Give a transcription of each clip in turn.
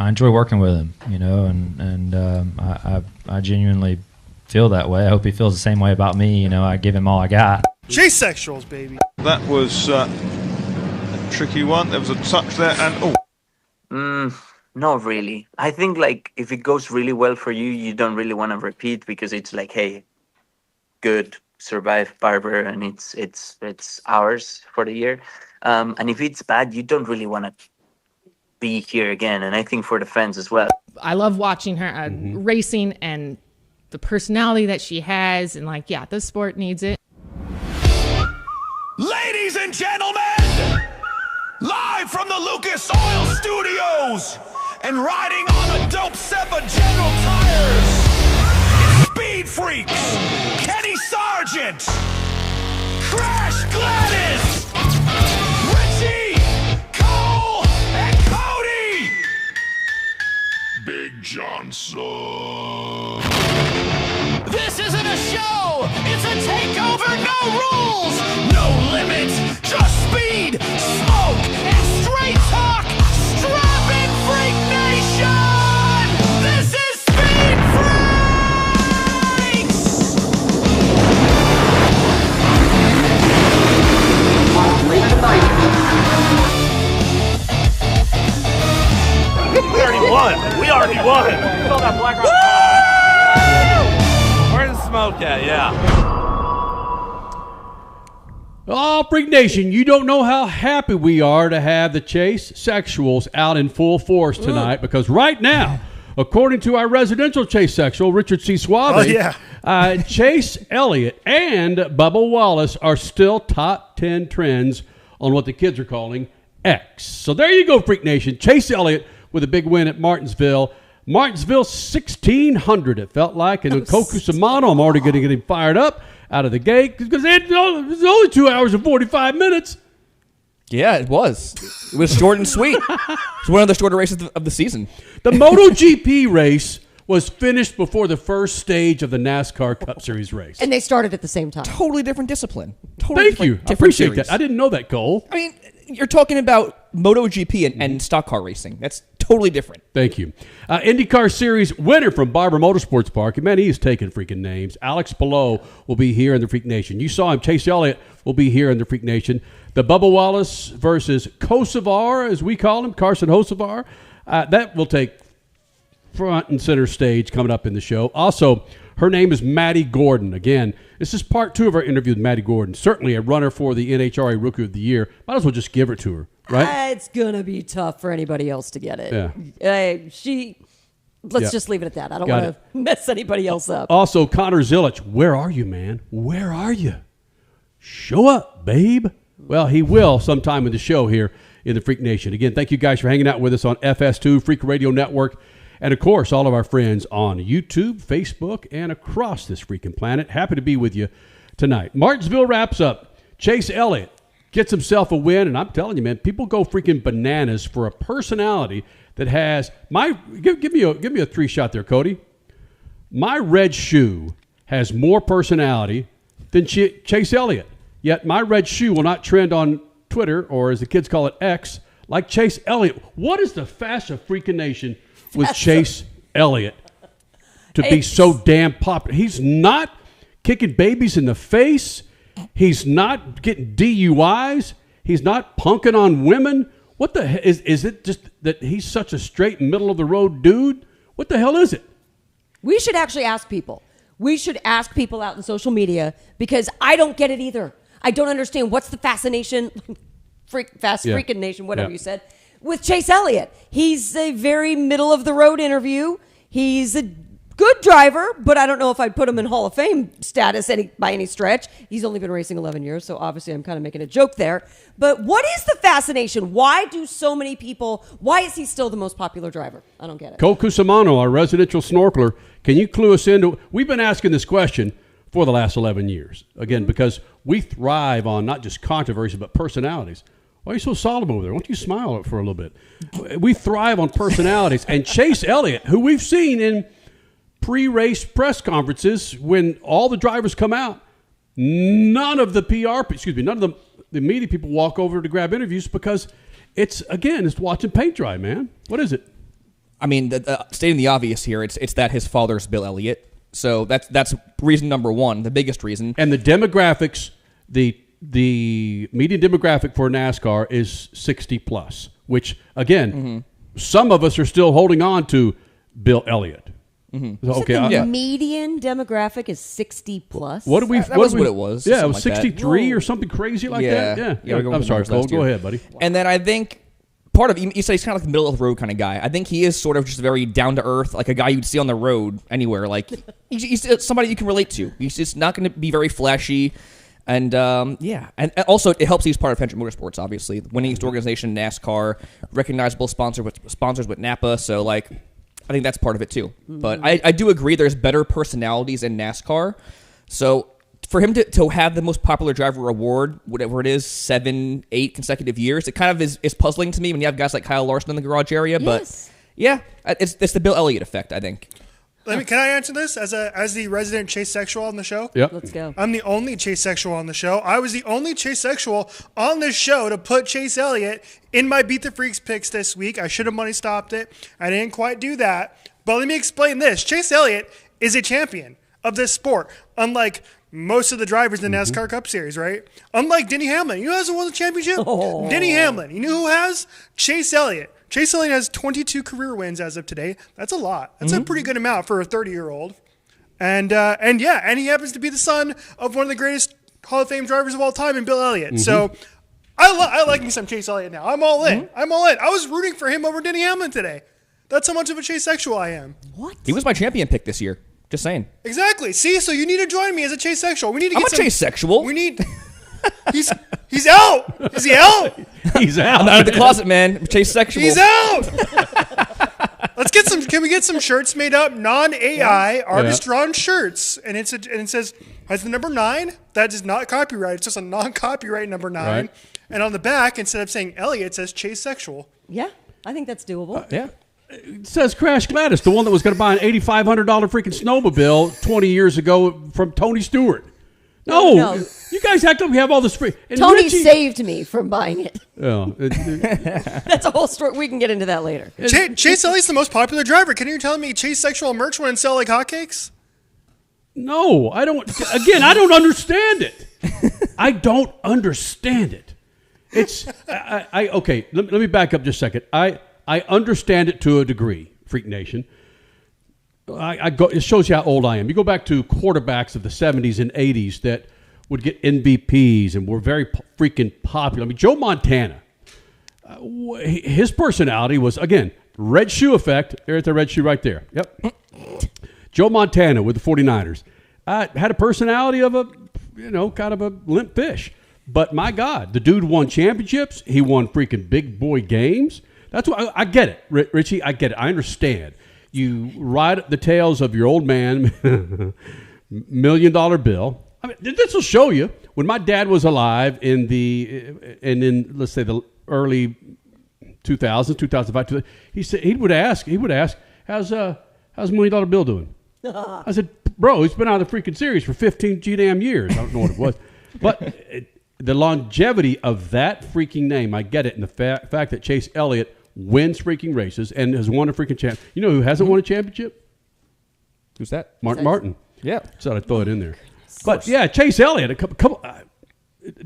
enjoy working with him, and I genuinely feel that way. I hope he feels the same way about me. I give him all I got. Chasesexuals, baby. That was a tricky one. There was a touch there, and not really. I think if it goes really well for you, you don't really want to repeat because it's like, hey, good, survive Barber, and it's ours for the year. And if it's bad, you don't really want to be here again. And I think for the fans as well. I love watching her racing and the personality that she has, and the sport needs it. Ladies and gentlemen, live from the Lucas Oil Studios and riding on a dope set of General Tires, it's SpeedFreaks, Kenny Sargent, Crash Gladys, Richie, Cole, and Cody, Big Johnson. This isn't a show, it's a takeover, no rules, no limits, just speed, smoke, and straight talk, strapping Freak Nation! This is Speed Freaks! We already won! Fill that black rock. Where's the smoke at? Yeah. Oh, Freak Nation, you don't know how happy we are to have the Chasesexuals out in full force tonight because right now, according to our residential Chasesexual, Richard C. Suave, Chase Elliott and Bubba Wallace are still top 10 trends on what the kids are calling X. So there you go, Freak Nation. Chase Elliott with a big win at Martinsville. Martinsville 1,600, it felt like. And Koku Samano, I'm already going to get him fired up out of the gate because it was only 2 hours and 45 minutes. Yeah, it was. It was short and sweet. It's one of the shorter races of the season. The MotoGP race was finished before the first stage of the NASCAR Cup Series race. And they started at the same time. Totally different discipline. Thank you. I appreciate that. I didn't know that, Cole. I mean, you're talking about MotoGP and stock car racing. That's totally different. Thank you. IndyCar Series winner from Barber Motorsports Park. And man, he is taking freaking names. Alex Palou will be here in the Freak Nation. You saw him. Chase Elliott will be here in the Freak Nation. The Bubba Wallace versus Kosovar, as we call him, Carson Hocevar. That will take front and center stage coming up in the show. Also, her name is Maddi Gordon. Again, this is part 2 of our interview with Maddi Gordon. Certainly a runner for the NHRA Rookie of the Year. Might as well just give it to her, right? It's going to be tough for anybody else to get it. Yeah. Let's just leave it at that. I don't want to mess anybody else up. Also, Conor Zilisch, where are you, man? Where are you? Show up, babe. Well, he will sometime in the show here in the Freak Nation. Again, thank you guys for hanging out with us on FS2, Freak Radio Network, and, of course, all of our friends on YouTube, Facebook, and across this freaking planet. Happy to be with you tonight. Martinsville wraps up. Chase Elliott gets himself a win, and I'm telling you, man, people go freaking bananas for a personality that has give me a 3-shot there, Cody. My red shoe has more personality than Chase Elliott. Yet my red shoe will not trend on Twitter, or as the kids call it, X, like Chase Elliott. What is the fashion freaking nation with Chase Elliott to be so damn popular? He's not kicking babies in the face. He's not getting DUIs. He's not punking on women. What the hell? Is it just that he's such a straight middle-of-the-road dude? What the hell is it? We should actually ask people. We should ask people out in social media because I don't get it either. I don't understand what's the fascination, freaking nation, whatever you said, with Chase Elliott. He's a very middle-of-the-road interview. He's a good driver, but I don't know if I'd put him in Hall of Fame status by any stretch. He's only been racing 11 years, so obviously I'm kind of making a joke there. But what is the fascination? Why is he still the most popular driver? I don't get it. Cole Cusimano, our residential snorkeler, can you clue us into, we've been asking this question for the last 11 years. Again, because we thrive on not just controversy, but personalities. Why are you so solemn over there? Why don't you smile for a little bit? We thrive on personalities. And Chase Elliott, who we've seen in pre-race press conferences when all the drivers come out, none of the media people walk over to grab interviews because it's watching paint dry, man. What is it? I mean, stating the obvious here, it's that his father's Bill Elliott. So that's reason number one, the biggest reason. And the demographics, the median demographic for NASCAR is 60 plus, which again, some of us are still holding on to Bill Elliott. So the median demographic is 60 plus. What was what it was. Yeah, it was 63 or something crazy like that. Yeah. I'm sorry, Cole. Go ahead, buddy. And then I think part of you say he's kind of like the middle of the road kind of guy. I think he is sort of just very down to earth, like a guy you'd see on the road anywhere. Like he's somebody you can relate to. He's just not going to be very flashy. And and also it helps he's part of Hendrick Motorsports, obviously, winningest organization in NASCAR, recognizable sponsors with Napa. So like, I think that's part of it too. But I do agree there's better personalities in NASCAR. So for him to have the most popular driver award, whatever it is, 7-8 consecutive years, it kind of is puzzling to me when you have guys like Kyle Larson in the garage area. Yes. But yeah, it's the Bill Elliott effect, I think. Can I answer this as the resident Chasesexual on the show? Yep. Let's go. I'm the only Chasesexual on the show. I was the only Chasesexual on this show to put Chase Elliott in my Beat the Freaks picks this week. I should have money stopped it. I didn't quite do that. But let me explain this. Chase Elliott is a champion of this sport, unlike most of the drivers in the NASCAR Cup Series, right? Unlike Denny Hamlin. You know who hasn't won the championship? Denny Hamlin. You know who has? Chase Elliott. Chase Elliott has 22 career wins as of today. That's a lot. That's a pretty good amount for a 30-year-old. And he happens to be the son of one of the greatest Hall of Fame drivers of all time in Bill Elliott. So I like me some Chase Elliott now. I'm all in. I'm all in. I was rooting for him over Denny Hamlin today. That's how much of a Chasesexual I am. What? He was my champion pick this year. Just saying. Exactly. See, so you need to join me as a Chasesexual. We need to get I'm a Chasesexual. We need. He's out. Is he out? He's out. I'm out of the closet, man. I'm Chasesexual. He's out. Let's get some. Can we get some shirts made up, non-AI, artist-drawn shirts? And it says has the number 9. That is not copyright. It's just a non-copyright number 9. Right. And on the back, instead of saying Elliott, it says Chasesexual. Yeah, I think that's doable. Yeah. It says Crash Gladys, the one that was going to buy an $8,500 freaking snowmobile 20 years ago from Tony Stewart. No, you guys act like we have all this free. And Tony saved me from buying it. Oh, That's a whole story. We can get into that later. Chase Elliott's the most popular driver. Can you tell me Chasesexual merch wouldn't sell like hotcakes? No, I don't. Again, I don't understand it. I don't understand it. It's okay. Let me back up just a second. I understand it to a degree, Freak Nation. It shows you how old I am. You go back to quarterbacks of the 70s and 80s that would get MVPs and were very freaking popular. I mean, Joe Montana, his personality was, again, red shoe effect. There's the red shoe right there. Yep. Joe Montana with the 49ers had a personality of kind of a limp fish. But my God, the dude won championships. He won freaking big boy games. That's what I get it, Richie. I get it. I understand. You ride the tails of your old man, $1 million bill. I mean, this will show you. When my dad was alive in let's say the early 2000s, 2005, he would ask, how's $1 million bill doing? I said, bro, he's been out of the freaking series for 15 damn years. I don't know what it was, but the longevity of that freaking name, I get it. And the fact that Chase Elliott wins freaking races and has won a freaking champ. You know who hasn't won a championship? Who's that? Martin. Yeah. So I'd throw it in there. But yeah, Chase Elliott, a couple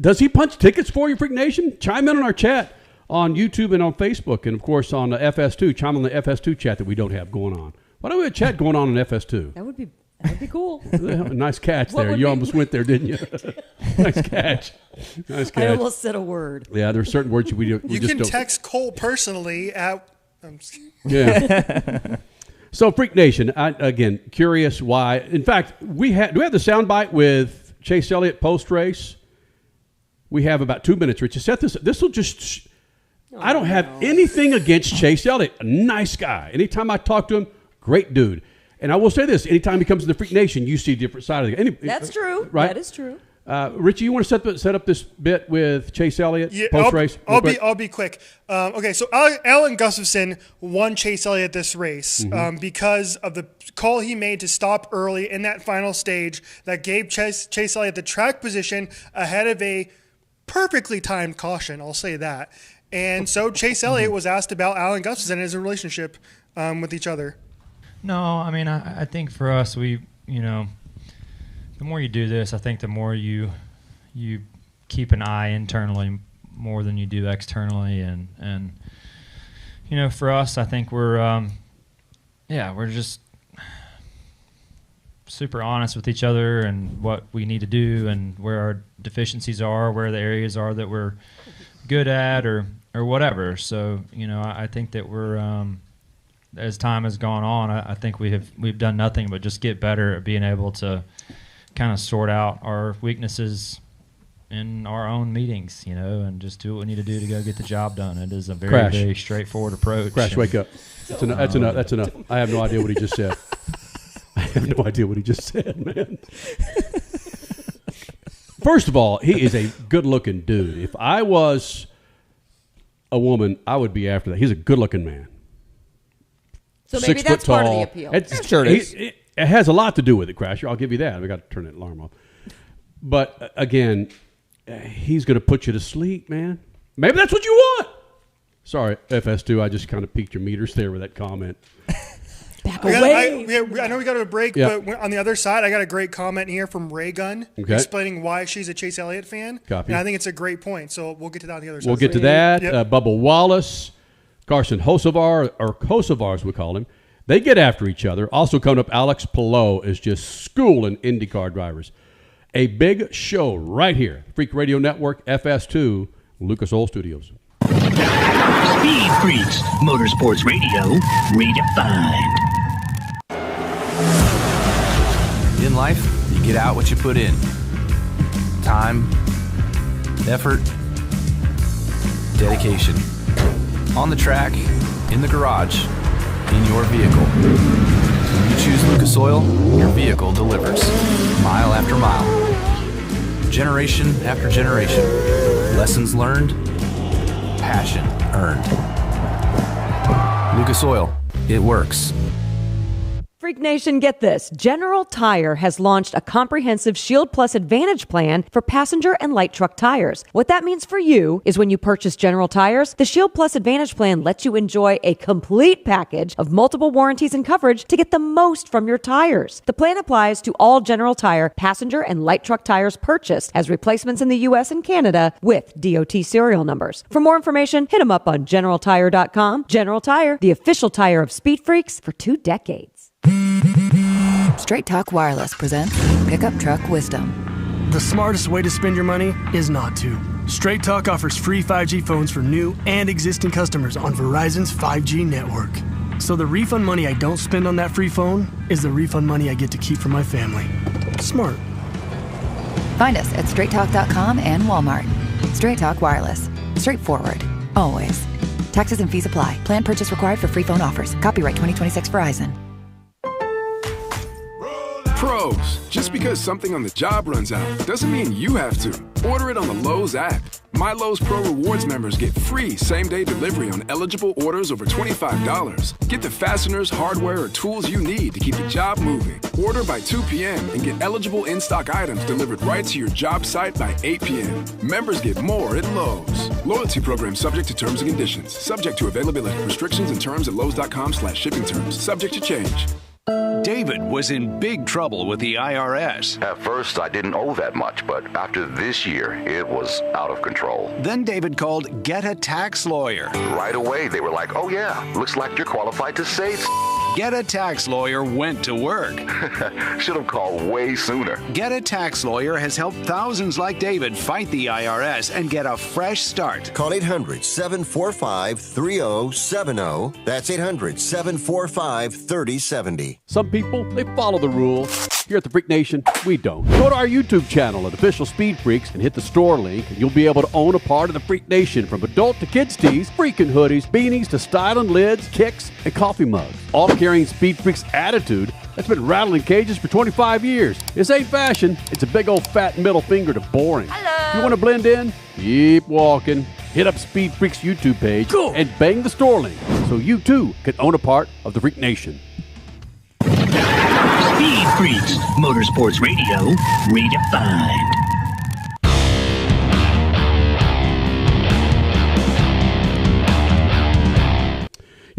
does he punch tickets for you, Freak Nation? Chime in on our chat on YouTube and on Facebook, and of course on the FS2. Chime on the FS2 chat that we don't have going on. Why don't we have a chat going on FS2? That would be cool. Nice catch there. You almost went there, didn't you? Nice catch. Nice catch. I almost said a word. Yeah, there are certain words we just don't. You can text Cole personally at. I'm just kidding. Yeah. So, Freak Nation, again, curious why. In fact, do we have the soundbite with Chase Elliott post race? We have about 2 minutes, Richard. Set this. This will just. I don't have anything against Chase Elliott. A nice guy. Anytime I talk to him, great dude. And I will say this: anytime he comes to the Freak Nation, you see a different side of it. That's true. Right? That is true. Richie, you want to set up this bit with Chase Elliott post race? I'll be quick. Okay, so Alan Gustafson won Chase Elliott this race because of the call he made to stop early in that final stage that gave Chase Elliott the track position ahead of a perfectly timed caution. I'll say that. And so Chase Elliott was asked about Alan Gustafson and his relationship with each other. No, I mean, I think for us, the more you do this, I think the more you keep an eye internally more than you do externally. And for us, I think we're just super honest with each other and what we need to do and where our deficiencies are, where the areas are that we're good at or whatever. So, I think that we're, as time has gone on, I think we've done nothing but just get better at being able to kind of sort out our weaknesses in our own meetings, and just do what we need to do to go get the job done. It is a very, very straightforward approach. Crash, wake up. That's enough. That's enough. I have no idea what he just said. I have no idea what he just said, man. First of all, he is a good-looking dude. If I was a woman, I would be after that. He's a good-looking man. So maybe that's part of the appeal. Sure it is. It has a lot to do with it, Crasher. I'll give you that. We got to turn that alarm off. But again, he's going to put you to sleep, man. Maybe that's what you want. Sorry, FS2. I just kind of peaked your meters there with that comment. Back away. I know we got to break, but on the other side, I got a great comment here from Ray Gunn explaining why she's a Chase Elliott fan. Copy. And I think it's a great point. So we'll get to that on the other side. We'll get to that. Yep. Bubba Wallace, Carson Hocevar, or Kosovar as we call him. They get after each other. Also coming up, Alex Palou is just schooling IndyCar drivers. A big show right here. Freak Radio Network, FS2, Lucas Oil Studios. Speed Freaks, Motorsports Radio, redefined. In life, you get out what you put in. Time, effort, dedication. On the track, in the garage, in your vehicle. When you choose Lucas Oil, your vehicle delivers. Mile after mile. Generation after generation. Lessons learned, passion earned. Lucas Oil, it works. Freak Nation, get this. General Tire has launched a comprehensive Shield Plus Advantage plan for passenger and light truck tires. What that means for you is when you purchase General Tires, the Shield Plus Advantage plan lets you enjoy a complete package of multiple warranties and coverage to get the most from your tires. The plan applies to all General Tire passenger and light truck tires purchased as replacements in the U.S. and Canada with DOT serial numbers. For more information, hit them up on GeneralTire.com. General Tire, the official tire of Speed Freaks for 2 decades. Straight Talk Wireless presents Pickup Truck Wisdom. The smartest way to spend your money is not to. Straight Talk offers free 5G phones for new and existing customers on Verizon's 5G network. So the refund money I don't spend on that free phone is the refund money I get to keep for my family. Smart. Find us at straighttalk.com and Walmart. Straight Talk Wireless. Straightforward. Always. Taxes and fees apply. Plan purchase required for free phone offers. Copyright 2026 Verizon. Pros, just because something on the job runs out doesn't mean you have to. Order it on the Lowe's app. My Lowe's Pro Rewards members get free same-day delivery on eligible orders over $25. Get the fasteners, hardware, or tools you need to keep the job moving. Order by 2 p.m. and get eligible in-stock items delivered right to your job site by 8 p.m. Members get more at Lowe's. Loyalty program subject to terms and conditions. Subject to availability, restrictions, and terms at Lowes.com/shipping terms. Subject to change. David was in big trouble with the IRS. At first, I didn't owe that much, but after this year, it was out of control. Then David called Get a Tax Lawyer. Right away, they were like, oh yeah, looks like you're qualified to save. Get a Tax Lawyer went to work. Should have called way sooner. Get a Tax Lawyer has helped thousands like David fight the IRS and get a fresh start. Call 800-745-3070. That's 800-745-3070. Some people, they follow the rules. Here at the Freak Nation, we don't. Go to our YouTube channel at Official Speed Freaks and hit the store link, and you'll be able to own a part of the Freak Nation, from adult to kids tees, freaking hoodies, beanies to styling lids, kicks, and coffee mugs. All carrying Speed Freaks attitude that's been rattling cages for 25 years. This ain't fashion. It's a big old fat middle finger to boring. Hello. You want to blend in? Keep walking. Hit up Speed Freaks YouTube page and bang the store link so you too can own a part of the Freak Nation. Speed Freaks, Motorsports Radio, redefined.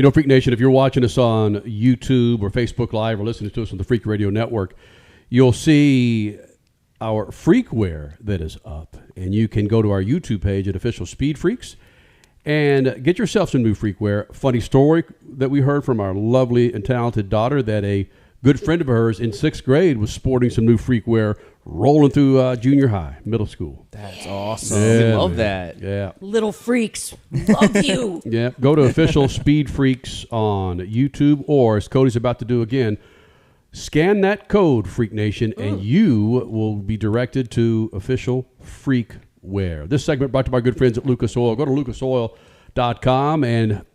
You know, Freak Nation, if you're watching us on YouTube or Facebook Live or listening to us on the Freak Radio Network, you'll see our freakware that is up. And you can go to our YouTube page at Official Speed Freaks and get yourself some new freakware. Funny story that we heard from our lovely and talented daughter that a good friend of hers in 6th grade was sporting some new freakware rolling through junior high, middle school. That's awesome. Yeah, Love man. that. Yeah. Little freaks. Love you. Yeah. Go to Official Speed Freaks on YouTube, or as Cody's about to do again, scan that code, Freak Nation, and you will be directed to Official Freakware. This segment brought to you by my good friends at Lucas Oil. Go to lucasoil.com and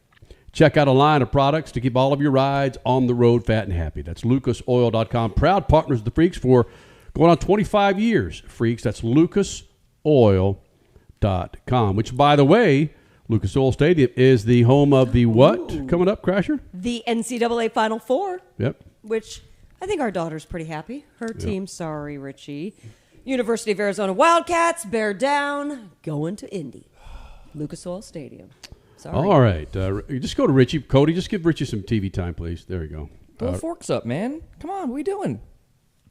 check out a line of products to keep all of your rides on the road fat and happy. That's lucasoil.com. Proud partners of the Freaks for going on 25 years, Freaks. That's lucasoil.com, which, by the way, Lucas Oil Stadium is the home of the what coming up, Crasher? The NCAA Final Four. Yep. Which I think our daughter's pretty happy. Her team, sorry, Richie. University of Arizona Wildcats, bear down, going to Indy. Lucas Oil Stadium. Sorry. All right. Just go to Richie. Cody, just give Richie some TV time, please. There you go. Pull the forks up, man. Come on, what are we doing?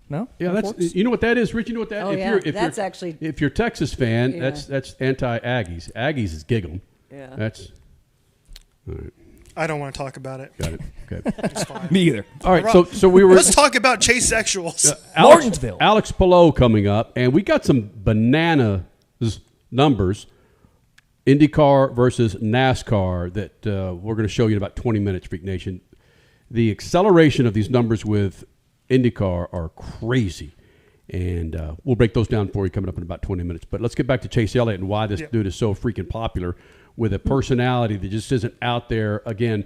No? Yeah, No that's forks? you know what that is, Rich. You know what that? Oh, yeah. That's actually- if you're a Texas fan, Yeah. that's anti-Aggies. Aggies is giggling. Yeah. That's all right. I don't want to talk about it. Got it. Okay. It's fine. Me either. All right. So we were. Let's talk about Chasesexuals. Martinsville. Alex Palou coming up, and we got some banana numbers. IndyCar versus NASCAR that we're going to show you in about 20 minutes, Freak Nation. The acceleration of these numbers with IndyCar are crazy. And we'll break those down for you coming up in about 20 minutes. But let's get back to Chase Elliott and why this dude is so freaking popular with a personality that just isn't out there, again,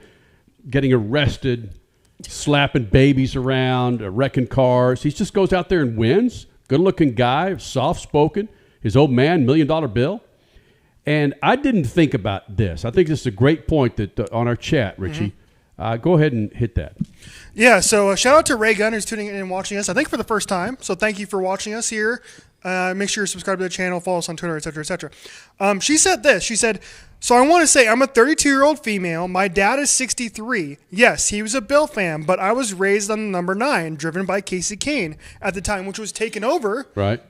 getting arrested, slapping babies around, wrecking cars. He just goes out there and wins. Good-looking guy, soft-spoken. His old man, $1 million bill. And I didn't think about this. I think this is a great point that on our chat, Richie. Go ahead and hit that. Yeah, so shout out to Ray Gunn who's tuning in and watching us, I think for the first time. So thank you for watching us here. Make sure you're subscribed to the channel, follow us on Twitter, etc., etc. She said this. She said, so I want to say I'm a 32-year-old female. My dad is 63. Yes, he was a Bill fan, but I was raised on number 9, driven by Casey Kane at the time, which was taken over. Right.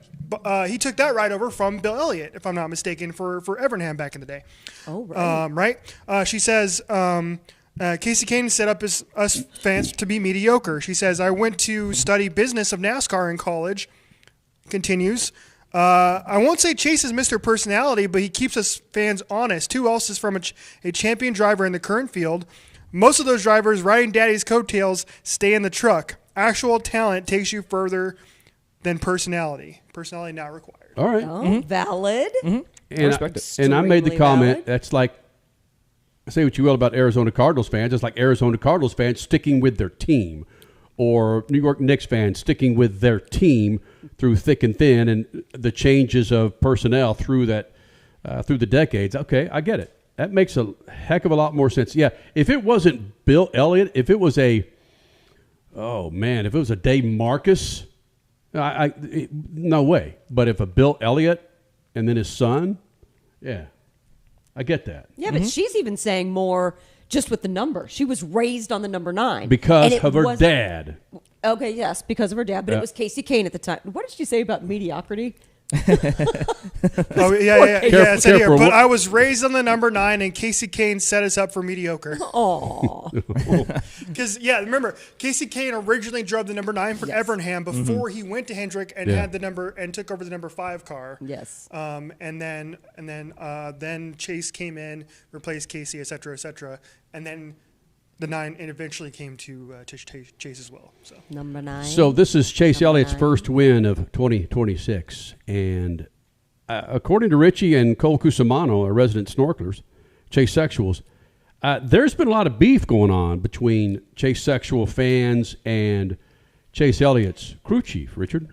He took that ride over from Bill Elliott, if I'm not mistaken, for Evernham back in the day. Oh, right. Right? She says, Casey Kane set up us fans to be mediocre. She says, I went to study business of NASCAR in college. Continues. I won't say Chase is Mr. Personality, but he keeps us fans honest. Who else is from a champion driver in the current field? Most of those drivers riding daddy's coattails stay in the truck. Actual talent takes you further than personality. Personality not required. All right. Oh, valid. And I made the Extremely comment, valid. that's like, say what you will about Arizona Cardinals fans, it's like Arizona Cardinals fans sticking with their team, or New York Knicks fans sticking with their team through thick and thin, and the changes of personnel through that through the decades. Okay, I get it. That makes a heck of a lot more sense. Yeah, if it wasn't Bill Elliott, if it was if it was a Dave Marcus, no way. But if a Bill Elliott and then his son, yeah, I get that. Yeah, but she's even saying more just with the number. She was raised on the number 9. Because And it of her wasn't- dad. Okay, yes, because of her dad. But Yeah. it was Casey Kane at the time. What did she say about mediocrity? Oh, yeah. It said here, Careful. but I was raised on the number 9, and Casey Kane set us up for mediocre. Oh, Because, remember, Casey Kane originally drove the number 9 for Evernham before he went to Hendrick and had the number and took over the number 5 car. Yes. And then Chase came in, replaced Casey, et cetera, and then the 9 and eventually came to Chase as well. So number 9. So this is Chase Number Elliott's 9. first win of 2026. And according to Richie and Cole Cusimano, our resident snorkelers, Chasesexuals, there's been a lot of beef going on between Chasesexual fans and Chase Elliott's crew chief, Richard.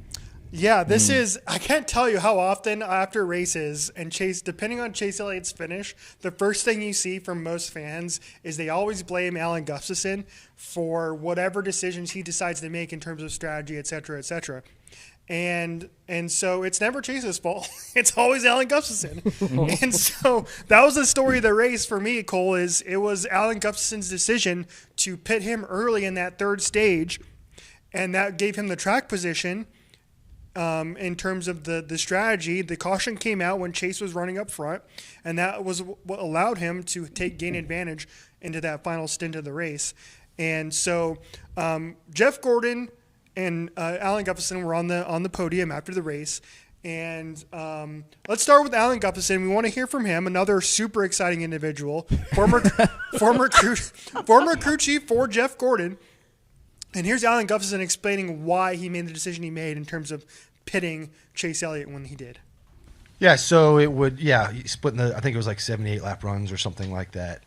yeah, this is, I can't tell you how often after races and Chase, depending on Chase Elliott's finish, the first thing you see from most fans is they always blame Alan Gustafson for whatever decisions he decides to make in terms of strategy, et cetera, et cetera. And so it's never Chase's fault. It's always Alan Gustafson. And so that was the story of the race for me, Cole, is it was Alan Gustafson's decision to pit him early in that third stage. And that gave him the track position in terms of the strategy. The caution came out when Chase was running up front. And that was what allowed him to gain advantage into that final stint of the race. And so Jeff Gordon and Alan Gustafson were on the podium after the race. And let's start with Alan Gustafson. We want to hear from him, another super exciting individual, former crew chief for Jeff Gordon. And here's Alan Gustafson explaining why he made the decision he made in terms of pitting Chase Elliott when he did. Yeah, so he split in I think it was like 78 lap runs or something like that,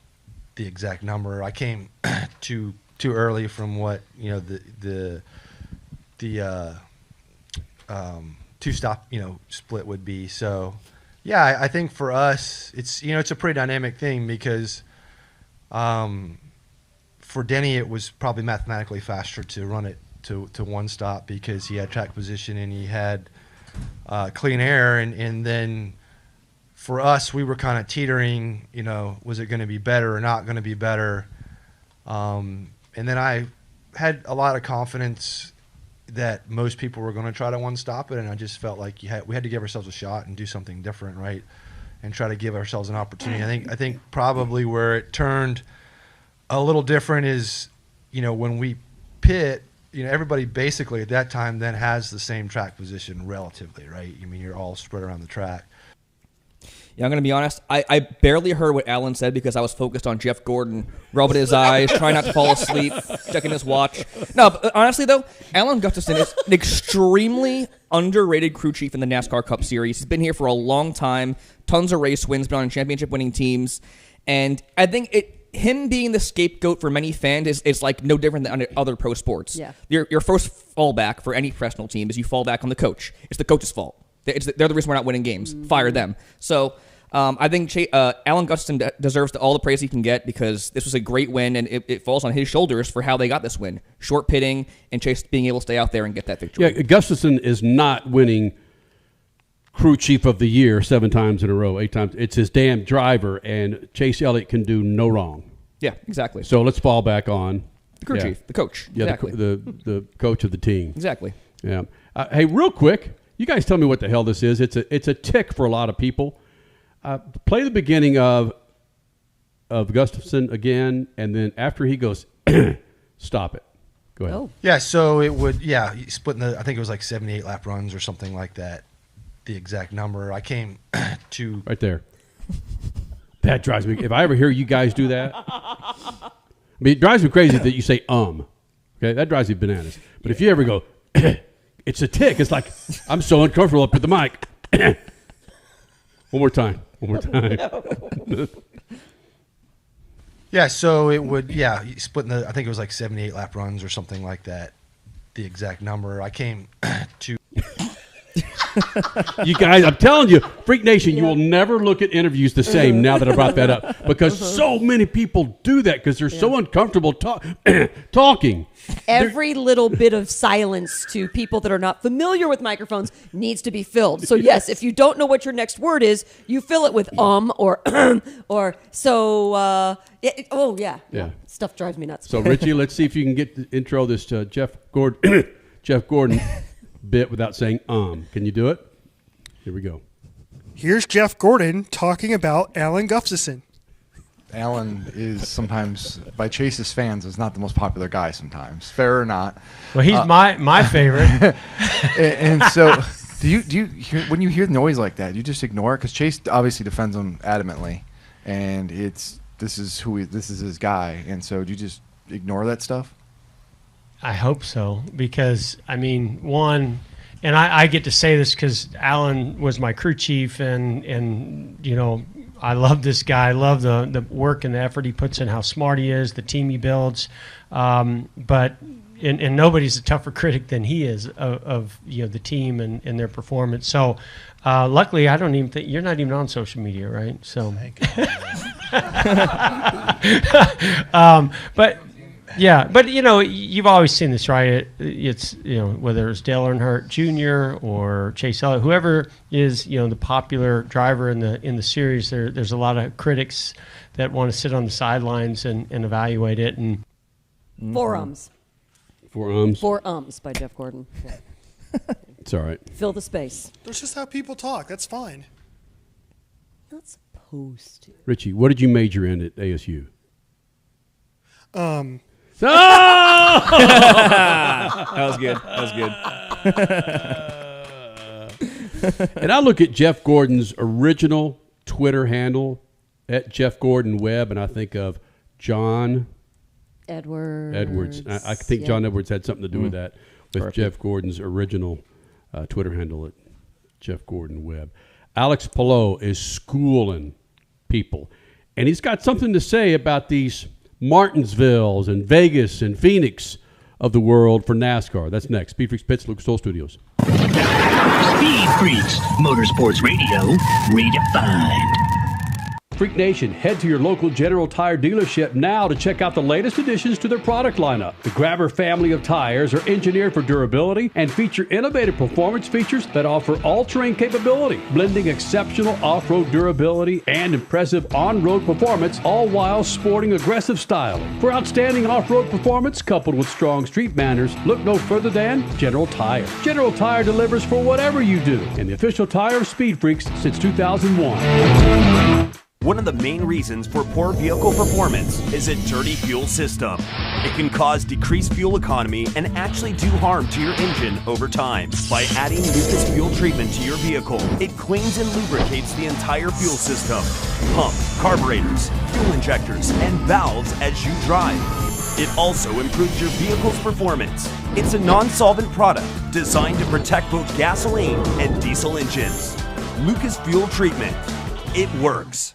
the exact number. I came too early from what, the two-stop, split would be. So, yeah, I think for us, it's a pretty dynamic thing because for Denny, it was probably mathematically faster to run it to one stop because he had track position and he had clean air. And then for us, we were kind of teetering, was it going to be better or not going to be better? And then I had a lot of confidence that most people were going to try to one-stop it, and I just felt like we had to give ourselves a shot and do something different, right, and try to give ourselves an opportunity. I think probably where it turned a little different is, when we pit, everybody basically at that time then has the same track position relatively, right? I mean, you're all spread around the track. Yeah, I'm going to be honest. I barely heard what Alan said because I was focused on Jeff Gordon, rubbing his eyes, trying not to fall asleep, checking his watch. No, but honestly, though, Alan Gustafson is an extremely underrated crew chief in the NASCAR Cup Series. He's been here for a long time, tons of race wins, been on championship-winning teams. And I think him being the scapegoat for many fans is like no different than other pro sports. Yeah. Your first fallback for any professional team is you fall back on the coach. It's the coach's fault. They're the reason we're not winning games. Mm-hmm. Fire them. So I think Alan Gustafson deserves all the praise he can get because this was a great win, and it falls on his shoulders for how they got this win. Short pitting and Chase being able to stay out there and get that victory. Yeah, Gustafson is not winning crew chief of the year 7 times in a row, 8 times. It's his damn driver, and Chase Elliott can do no wrong. Yeah, exactly. So let's fall back on the crew chief, the coach. Yeah, exactly. the coach of the team. Exactly. Yeah. Hey, real quick, you guys tell me what the hell this is. It's a tick for a lot of people. Play the beginning of Gustafson again, and then after he goes, stop it. Go ahead. Oh. Yeah, so he split in I think it was like 78 lap runs or something like that, the exact number. I came to right there. That drives me. If I ever hear you guys do that, I mean, it drives me crazy that you say Okay, that drives me bananas. But if you ever go, it's a tick. It's like I'm so uncomfortable up at the mic. One more time. Yeah, so he split in I think it was like 78 lap runs or something like that, the exact number. I came to You guys, I'm telling you, Freak Nation, you will never look at interviews the same now that I brought that up because so many people do that because they're so uncomfortable talking. Every little bit of silence to people that are not familiar with microphones needs to be filled. So yes, if you don't know what your next word is, you fill it with or or so. Yeah. Stuff drives me nuts. So Richie, let's see if you can get the intro this to Jeff Gordon bit without saying Can you do it? Here we go. Here's Jeff Gordon talking about Alan Gustafson. Alan is sometimes, by Chase's fans, is not the most popular guy sometimes. Fair or not. Well, he's my favorite. and so, do you hear, when you hear noise like that, you just ignore it? Because Chase obviously defends him adamantly, and this is his guy. And so, do you just ignore that stuff? I hope so, because, I mean, and I get to say this because Alan was my crew chief, and I love this guy. I love the work and the effort he puts in, how smart he is, the team he builds. But nobody's a tougher critic than he is of the team and their performance. So luckily, I don't even think you're not even on social media, right? So, but Yeah, but you've always seen this, right? It's whether it's Dale Earnhardt Jr. or Chase Elliott, whoever is the popular driver in the series. There's a lot of critics that want to sit on the sidelines and evaluate it. And Forearms. Forearms by Jeff Gordon. It's all right. Fill the space. That's just how people talk. That's fine. Not supposed to. Richie, what did you major in at ASU? That was good. And I look at Jeff Gordon's original Twitter handle at Jeff Gordon Webb, and I think of John Edwards. I think John Edwards had something to do with that, with Perfect. Jeff Gordon's original Twitter handle at Jeff Gordon Webb. Alex Palou is schooling people, and he's got something to say about these Martinsvilles and Vegas and Phoenix of the world for NASCAR. That's next. SpeedFreaks Pits, Lucas Oil Studios. Speed Freaks, Motorsports Radio, redefined. Freak Nation, head to your local General Tire dealership now to check out the latest additions to their product lineup. The Grabber family of tires are engineered for durability and feature innovative performance features that offer all-terrain capability, blending exceptional off-road durability and impressive on-road performance, all while sporting aggressive styling. For outstanding off-road performance coupled with strong street manners, look no further than General Tire. General Tire delivers for whatever you do, and the official tire of Speed Freaks since 2001. One of the main reasons for poor vehicle performance is a dirty fuel system. It can cause decreased fuel economy and actually do harm to your engine over time. By adding Lucas Fuel Treatment to your vehicle, it cleans and lubricates the entire fuel system, pump, carburetors, fuel injectors, and valves as you drive. It also improves your vehicle's performance. It's a non-solvent product designed to protect both gasoline and diesel engines. Lucas Fuel Treatment. It works.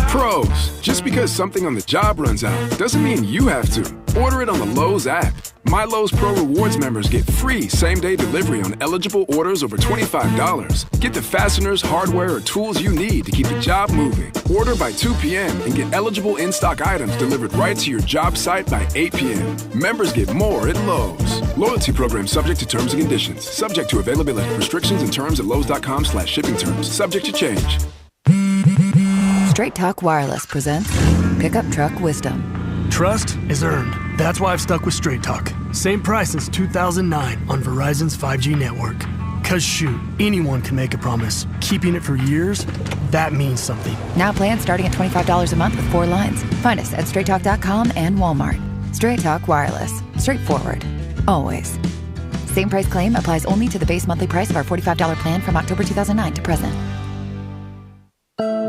Pros, just because something on the job runs out doesn't mean you have to. Order it on the Lowe's app. My Lowe's Pro Rewards members get free same-day delivery on eligible orders over $25. Get the fasteners, hardware, or tools you need to keep the job moving. Order by 2 p.m. and get eligible in-stock items delivered right to your job site by 8 p.m. Members get more at Lowe's. Loyalty program subject to terms and conditions. Subject to availability. Restrictions and terms at lowes.com/shipping terms. Subject to change. Straight Talk Wireless presents Pickup Truck Wisdom. Trust is earned. That's why I've stuck with Straight Talk. Same price since 2009 on Verizon's 5G network. Cause shoot, anyone can make a promise. Keeping it for years, that means something. Now plans starting at $25 a month with 4 lines. Find us at straighttalk.com and Walmart. Straight Talk Wireless. Straightforward. Always. Same price claim applies only to the base monthly price of our $45 plan from October 2009 to present.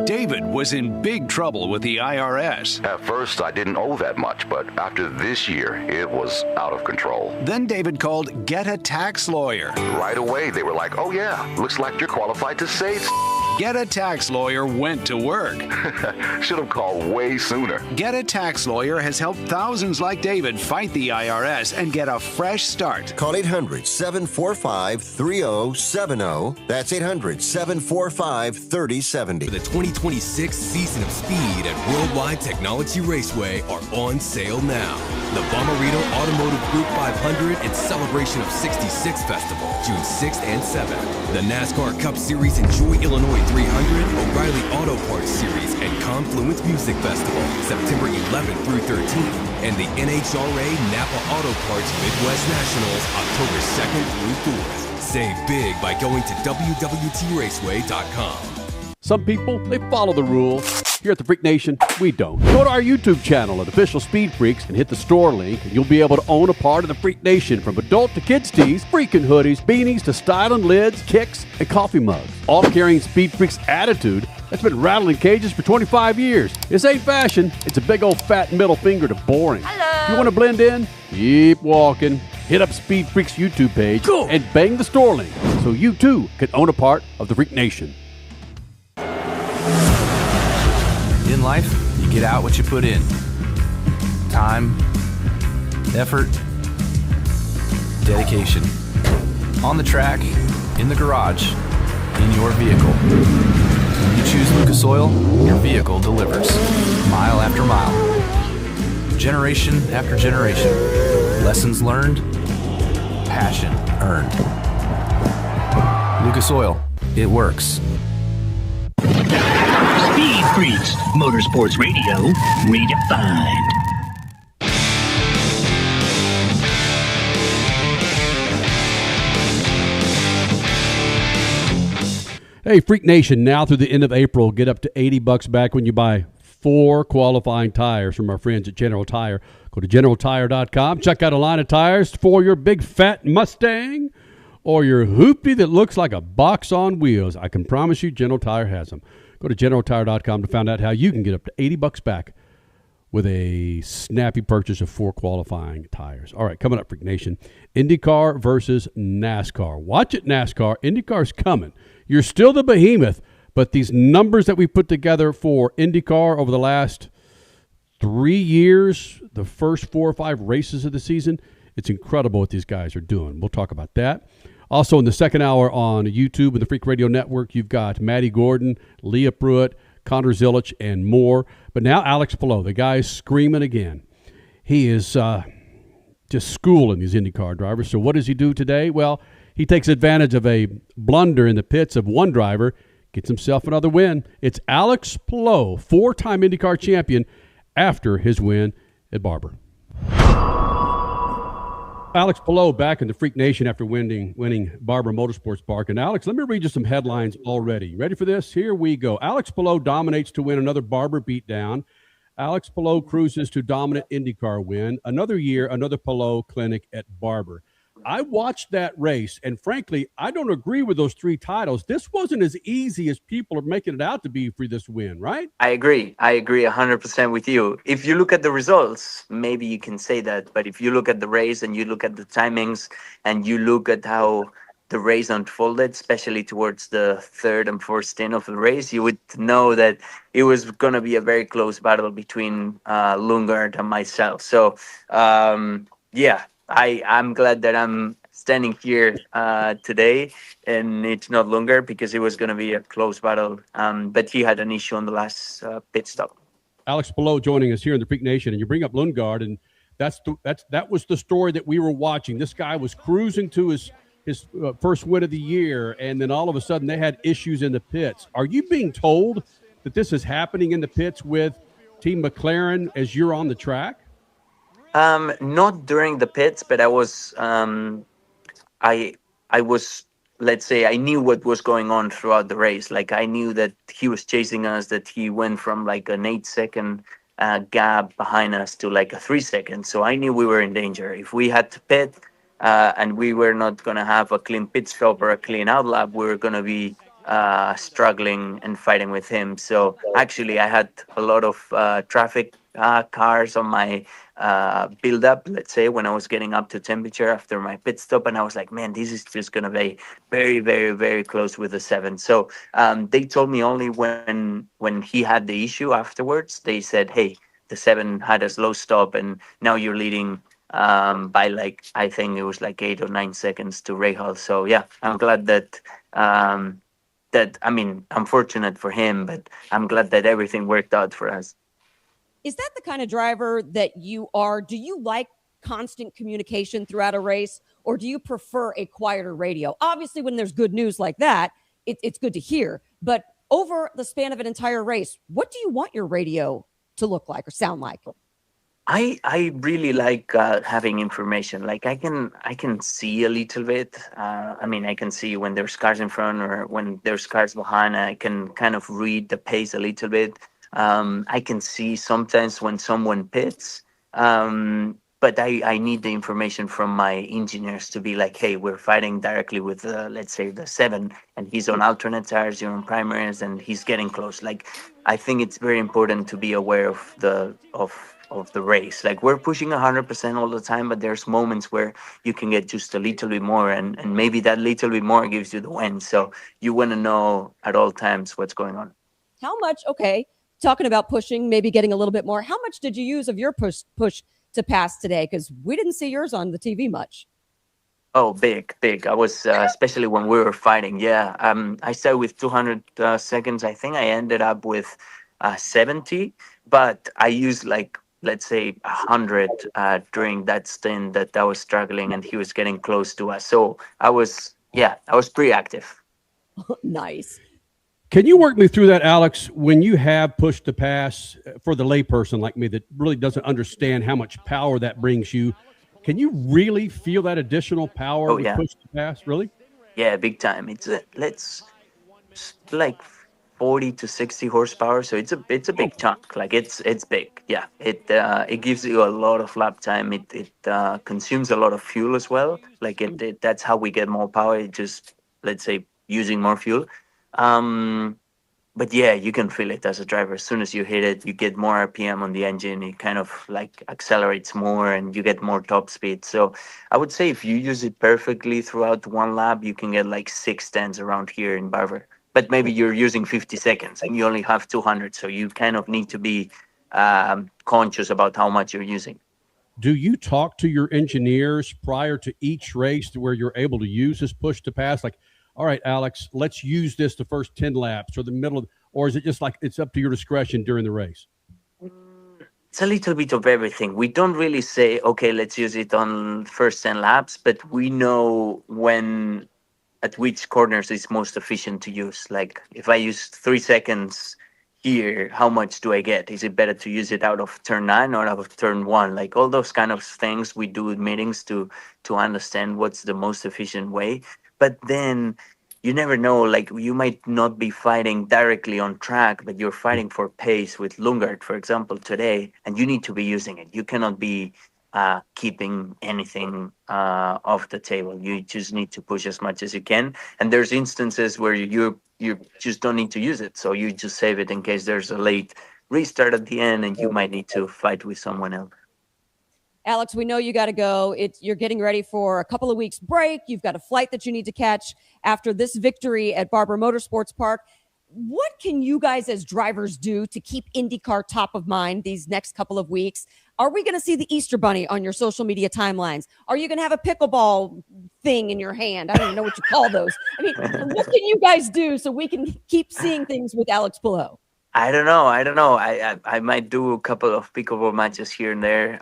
David was in big trouble with the IRS. At first, I didn't owe that much, but after this year, it was out of control. Then David called Get a Tax Lawyer. Right away, they were like, oh yeah, looks like you're qualified to say Get a Tax Lawyer went to work. Should have called way sooner. Get a Tax Lawyer has helped thousands like David fight the IRS and get a fresh start. Call 800-745-3070. That's 800-745-3070. The 2026 season of Speed at Worldwide Technology Raceway are on sale now. The Bommarito Automotive Group 500 and Celebration of 66 Festival, June 6th and 7th. The NASCAR Cup Series Enjoy Illinois 300, O'Reilly Auto Parts Series, and Confluence Music Festival, September 11th through 13th. And the NHRA Napa Auto Parts Midwest Nationals, October 2nd through 4th. Save big by going to WWTRaceway.com. Some people, they follow the rules. Here at the Freak Nation, we don't. Go to our YouTube channel at Official Speed Freaks and hit the store link, and you'll be able to own a part of the Freak Nation, from adult to kids tees, freaking hoodies, beanies to styling lids, kicks, and coffee mugs. All carrying Speed Freaks attitude that's been rattling cages for 25 years. This ain't fashion. It's a big old fat middle finger to boring. Hello. You want to blend in? Keep walking. Hit up Speed Freaks YouTube page and bang the store link so you too can own a part of the Freak Nation. In life, you get out what you put in. Time, effort, dedication. On the track, in the garage, in your vehicle. When you choose Lucas Oil, your vehicle delivers. Mile after mile. generation after generation. Lessons learned, passion earned. Lucas Oil, it works. Speed Freaks, Motorsports Radio, redefined. Hey, Freak Nation, now through the end of April, get up to $80 back when you buy 4 qualifying tires from our friends at General Tire. Go to GeneralTire.com, check out a line of tires for your big fat Mustang or your hoopty that looks like a box on wheels. I can promise you General Tire has them. Go to GeneralTire.com to find out how you can get up to $80 back with a snappy purchase of 4 qualifying tires. All right, coming up, Freak Nation, IndyCar versus NASCAR. Watch it, NASCAR. IndyCar's coming. You're still the behemoth, but these numbers that we put together for IndyCar over the last 3 years, the first 4 or 5 races of the season, it's incredible what these guys are doing. We'll talk about that. Also, in the second hour on YouTube and the Freak Radio Network, you've got Maddi Gordon, Leah Pruitt, Conor Zilisch, and more. But now Alex Palou, the guy is screaming again. He is just schooling these IndyCar drivers. So what does he do today? Well, he takes advantage of a blunder in the pits of one driver, gets himself another win. It's Alex Palou, 4-time IndyCar champion, after his win at Barber. Alex Palou back in the Freak Nation after winning Barber Motorsports Park. And Alex, let me read you some headlines already. You ready for this? Here we go. Alex Palou dominates to win another Barber beatdown. Alex Palou cruises to dominant IndyCar win. Another year, another Palou clinic at Barber. I watched that race, and frankly, I don't agree with those 3 titles. This wasn't as easy as people are making it out to be for this win, right? I agree 100% with you. If you look at the results, maybe you can say that. But if you look at the race and you look at the timings and you look at how the race unfolded, especially towards the 3rd and 4th stint of the race, you would know that it was going to be a very close battle between Lundgaard and myself. So, I'm glad that I'm standing here today and it's not Lundgaard, because it was going to be a close battle. But he had an issue on the last pit stop. Alex Palou joining us here in the Freak Nation, and you bring up Lundgaard, and that was the story that we were watching. This guy was cruising to his first win of the year, and then all of a sudden they had issues in the pits. Are you being told that this is happening in the pits with Team McLaren as you're on the track? Not during the pits, but I was, let's say, I knew what was going on throughout the race. Like, I knew that he was chasing us, that he went from like an 8-second gap behind us to like a 3 second. So I knew we were in danger. If we had to pit and we were not going to have a clean pit stop or a clean out lap, we were going to be struggling and fighting with him. So actually, I had a lot of traffic cars on my build up, let's say, when I was getting up to temperature after my pit stop, and I was like, man, this is just gonna be very, very, very close with the 7. So they told me only when he had the issue afterwards. They said, hey, the 7 had a slow stop and now you're leading by like, I think it was like 8 or 9 seconds to Rahal. So yeah, I'm glad that I mean, I'm fortunate for him, but I'm glad that everything worked out for us. Is that the kind of driver that you are? Do you like constant communication throughout a race, or do you prefer a quieter radio? Obviously, when there's good news like that, it's good to hear. But over the span of an entire race, what do you want your radio to look like or sound like? I really like having information. Like I can see a little bit. I mean, I can see when there's cars in front or when there's cars behind. I can kind of read the pace a little bit. I can see sometimes when someone pits, but I need the information from my engineers to be like, hey, we're fighting directly with, let's say, the 7, and he's on alternate tires, you're on primaries, and he's getting close. Like, I think it's very important to be aware of the race. Like, we're pushing 100% all the time, but there's moments where you can get just a little bit more, and maybe that little bit more gives you the win. So you want to know at all times what's going on. How much, okay, talking about pushing, maybe getting a little bit more, how much did you use of your push to pass today? Because we didn't see yours on the TV much. Oh, big. I was, especially when we were fighting. Yeah. I started with 200 seconds. I think I ended up with 70, but I used like let's say 100 during that stint that I was struggling, and he was getting close to us. So I was pretty active. Nice. Can you work me through that, Alex? When you have push to pass, for the layperson like me that really doesn't understand how much power that brings you, can you really feel that additional power with push to pass? Really? Yeah, big time. It's like 40 to 60 horsepower, so it's a big chunk. Like it's big. Yeah, it gives you a lot of lap time. It consumes a lot of fuel as well. Like that's how we get more power. It just, let's say, using more fuel. But yeah, you can feel it as a driver. As soon as you hit it, you get more RPM on the engine. It kind of like accelerates more and you get more top speed. So I would say if you use it perfectly throughout one lap, you can get like 6 tenths around here in Barber. But maybe you're using 50 seconds and you only have 200. So you kind of need to be conscious about how much you're using. Do you talk to your engineers prior to each race to where you're able to use this push to pass? Like, all right, Alex, let's use this the first 10 laps or the middle, or is it just like it's up to your discretion during the race? It's a little bit of everything. We don't really say, okay, let's use it on first 10 laps, but we know at which corners it's most efficient to use. Like if I use 3 seconds here, how much do I get? Is it better to use it out of turn 9 or out of turn 1? Like all those kind of things we do in meetings to understand what's the most efficient way. But then you never know, like you might not be fighting directly on track, but you're fighting for pace with Lundgaard, for example, today, and you need to be using it. You cannot be keeping anything off the table. You just need to push as much as you can. And there's instances where you just don't need to use it. So you just save it in case there's a late restart at the end and you might need to fight with someone else. Alex, we know you got to go. You're getting ready for a couple of weeks break. You've got a flight that you need to catch after this victory at Barber Motorsports Park. What can you guys as drivers do to keep IndyCar top of mind these next couple of weeks? Are we going to see the Easter Bunny on your social media timelines? Are you going to have a pickleball thing in your hand? I don't even know what you call those. I mean, what can you guys do so we can keep seeing things with Alex Palou? I don't know. I might do a couple of pickleball matches here and there,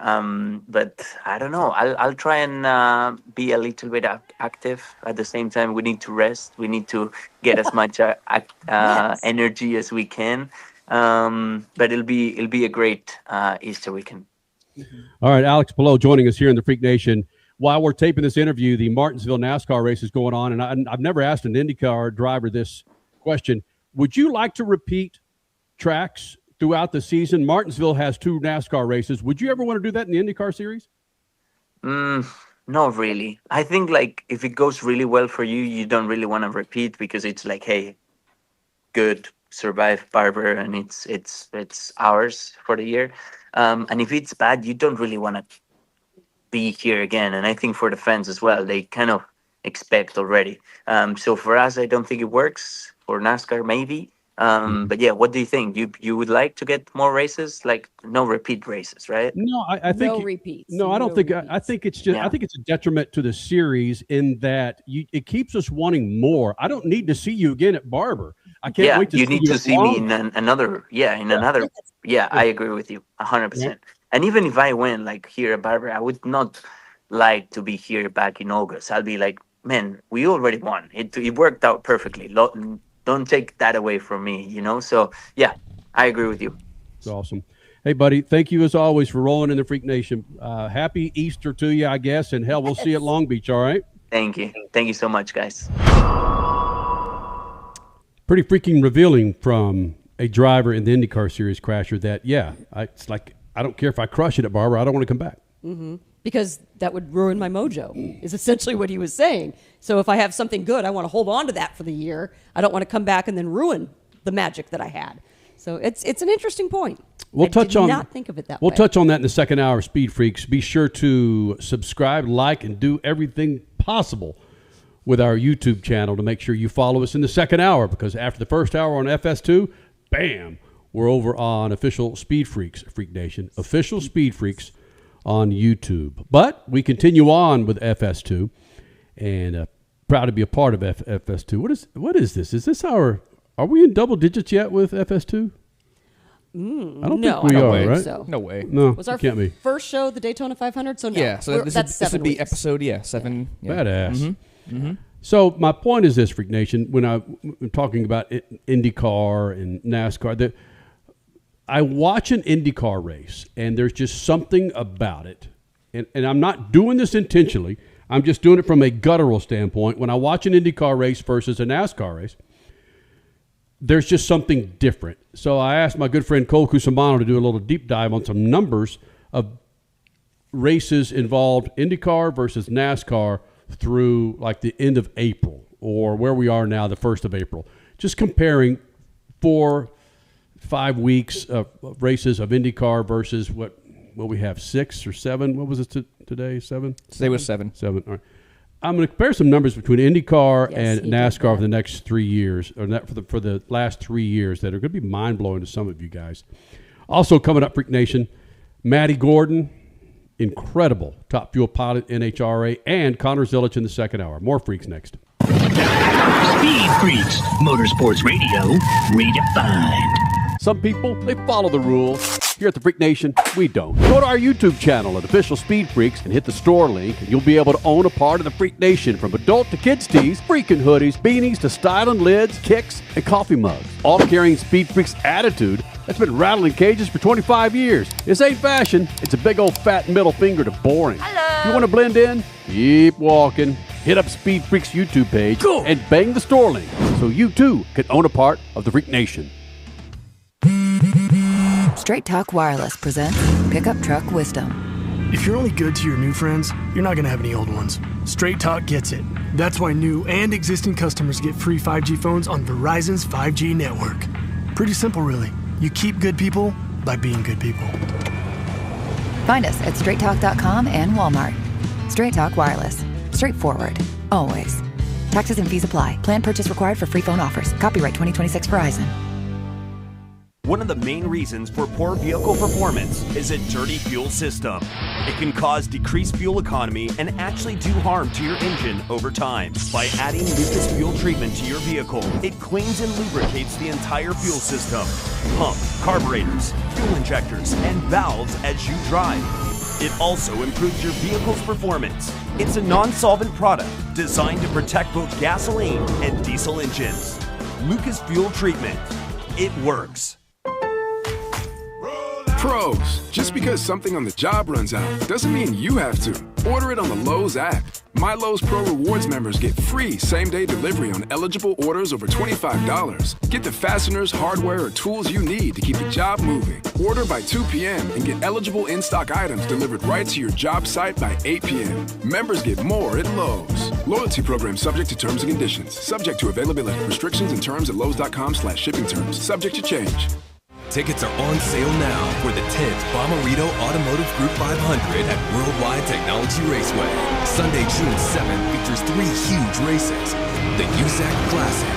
but I don't know. I'll try and be a little bit active. At the same time, we need to rest. We need to get as much energy as we can. But it'll be a great Easter weekend. All right, Alex Palou joining us here in the Freak Nation. While we're taping this interview, the Martinsville NASCAR race is going on, and I've never asked an IndyCar driver this question. Would you like to repeat tracks throughout the season? Martinsville has 2 NASCAR races. Would you ever want to do that in the IndyCar series? Not really. I think like if it goes really well for you, you don't really want to repeat because it's like, hey, good, survive Barber, and it's ours for the year. And if it's bad, you don't really want to be here again. And I think for the fans as well, they kind of expect already. So for us, I don't think it works. For NASCAR, maybe. But yeah, what do you think? You would like to get more races, like no repeat races, right? No, I think no repeats. No, I don't think. I think it's just. Yeah. I think it's a detriment to the series in that it keeps us wanting more. I don't need to see you again at Barber. I can't wait to. You need to see me in another. Yeah, in another. Yeah, I agree with you 100%. And even if I win like here at Barber, I would not like to be here back in August. I'll be like, man, we already won. It worked out perfectly. Don't take that away from me, you know? So, yeah, I agree with you. It's awesome. Hey, buddy, thank you as always for rolling in the Freak Nation. Happy Easter to you, I guess, and hell, we'll see you at Long Beach, all right? Thank you. Thank you so much, guys. Pretty freaking revealing from a driver in the IndyCar Series, Crasher, that, it's like, I don't care if I crush it at Barber, I don't want to come back. Mm-hmm. Because that would ruin my mojo, is essentially what he was saying. So if I have something good, I want to hold on to that for the year. I don't want to come back and then ruin the magic that I had. So it's an interesting point. We'll touch on not think of it that way. We'll touch on that in the second hour of Speed Freaks. Be sure to subscribe, like, and do everything possible with our YouTube channel to make sure you follow us in the second hour, because after the first hour on FS2, bam, we're over on official Speed Freaks, Freak Nation, official Speed Freaks on YouTube. But we continue on with FS2, and proud to be a part of FS2. What is this? Is this are we in double digits yet with FS2? I don't no, think we I don't are, think right? so. No way. No, Was our it can't be. first show the Daytona 500? So no. Yeah, so that's this 7 would be weeks. episode 7. Yeah. Badass. So my point is this, Freak Nation, when I'm talking about IndyCar and NASCAR, that I watch an IndyCar race, and there's just something about it. And I'm not doing this intentionally. I'm just doing it from a guttural standpoint. When I watch an IndyCar race versus a NASCAR race, there's just something different. So I asked my good friend Cole Cusimano to do a little deep dive on some numbers of races involved IndyCar versus NASCAR through like the end of April, or where we are now, the 1st of April. Just comparing 4-5 weeks of races of IndyCar versus what we have, 6 or 7. What was it today? 7? Today was 7. 7. All right. I'm going to compare some numbers between IndyCar Yes, and he did NASCAR that. for the next 3 years, or for the last 3 years, that are going to be mind-blowing to some of you guys. Also coming up, Freak Nation, Maddi Gordon, incredible top fuel pilot, NHRA, and Conor Zilisch in the second hour. More Freaks next. Speed Freaks, Motorsports Radio, redefined. Some people, they follow the rules. Here at the Freak Nation, we don't. Go to our YouTube channel at Official Speed Freaks and hit the store link, and you'll be able to own a part of the Freak Nation, from adult to kids tees, freaking hoodies, beanies to styling lids, kicks, and coffee mugs. All carrying Speed Freaks attitude that's been rattling cages for 25 years. This ain't fashion. It's a big old fat middle finger to boring. Hello. You want to blend in? Keep walking. Hit up Speed Freaks YouTube page and bang the store link so you too can own a part of the Freak Nation. Straight Talk Wireless presents Pickup Truck Wisdom. If you're only good to your new friends, you're not going to have any old ones. Straight Talk gets it. That's why new and existing customers get free 5G phones on Verizon's 5G network. Pretty simple, really. You keep good people by being good people. Find us at straighttalk.com and Walmart. Straight Talk Wireless. Straightforward. Always. Taxes and fees apply. Plan purchase required for free phone offers. Copyright 2026 Verizon. One of the main reasons for poor vehicle performance is a dirty fuel system. It can cause decreased fuel economy and actually do harm to your engine over time. By adding Lucas fuel treatment to your vehicle, it cleans and lubricates the entire fuel system. Pump, carburetors, fuel injectors, and valves as you drive. It also improves your vehicle's performance. It's a non-solvent product designed to protect both gasoline and diesel engines. Lucas fuel treatment. It works. Pros, just because something on the job runs out doesn't mean you have to. Order it on the Lowe's app. My Lowe's Pro Rewards members get free same-day delivery on eligible orders over $25. Get the fasteners, hardware, or tools you need to keep the job moving. Order by 2 p.m. and get eligible in-stock items delivered right to your job site by 8 p.m. Members get more at Lowe's. Loyalty program subject to terms and conditions. Subject to availability. Restrictions and terms at lowes.com/shipping terms. Subject to change. Tickets are on sale now for the 10th Bommarito Automotive Group 500 at Worldwide Technology Raceway. Sunday, June 7th features 3 huge races. The USAC Classic,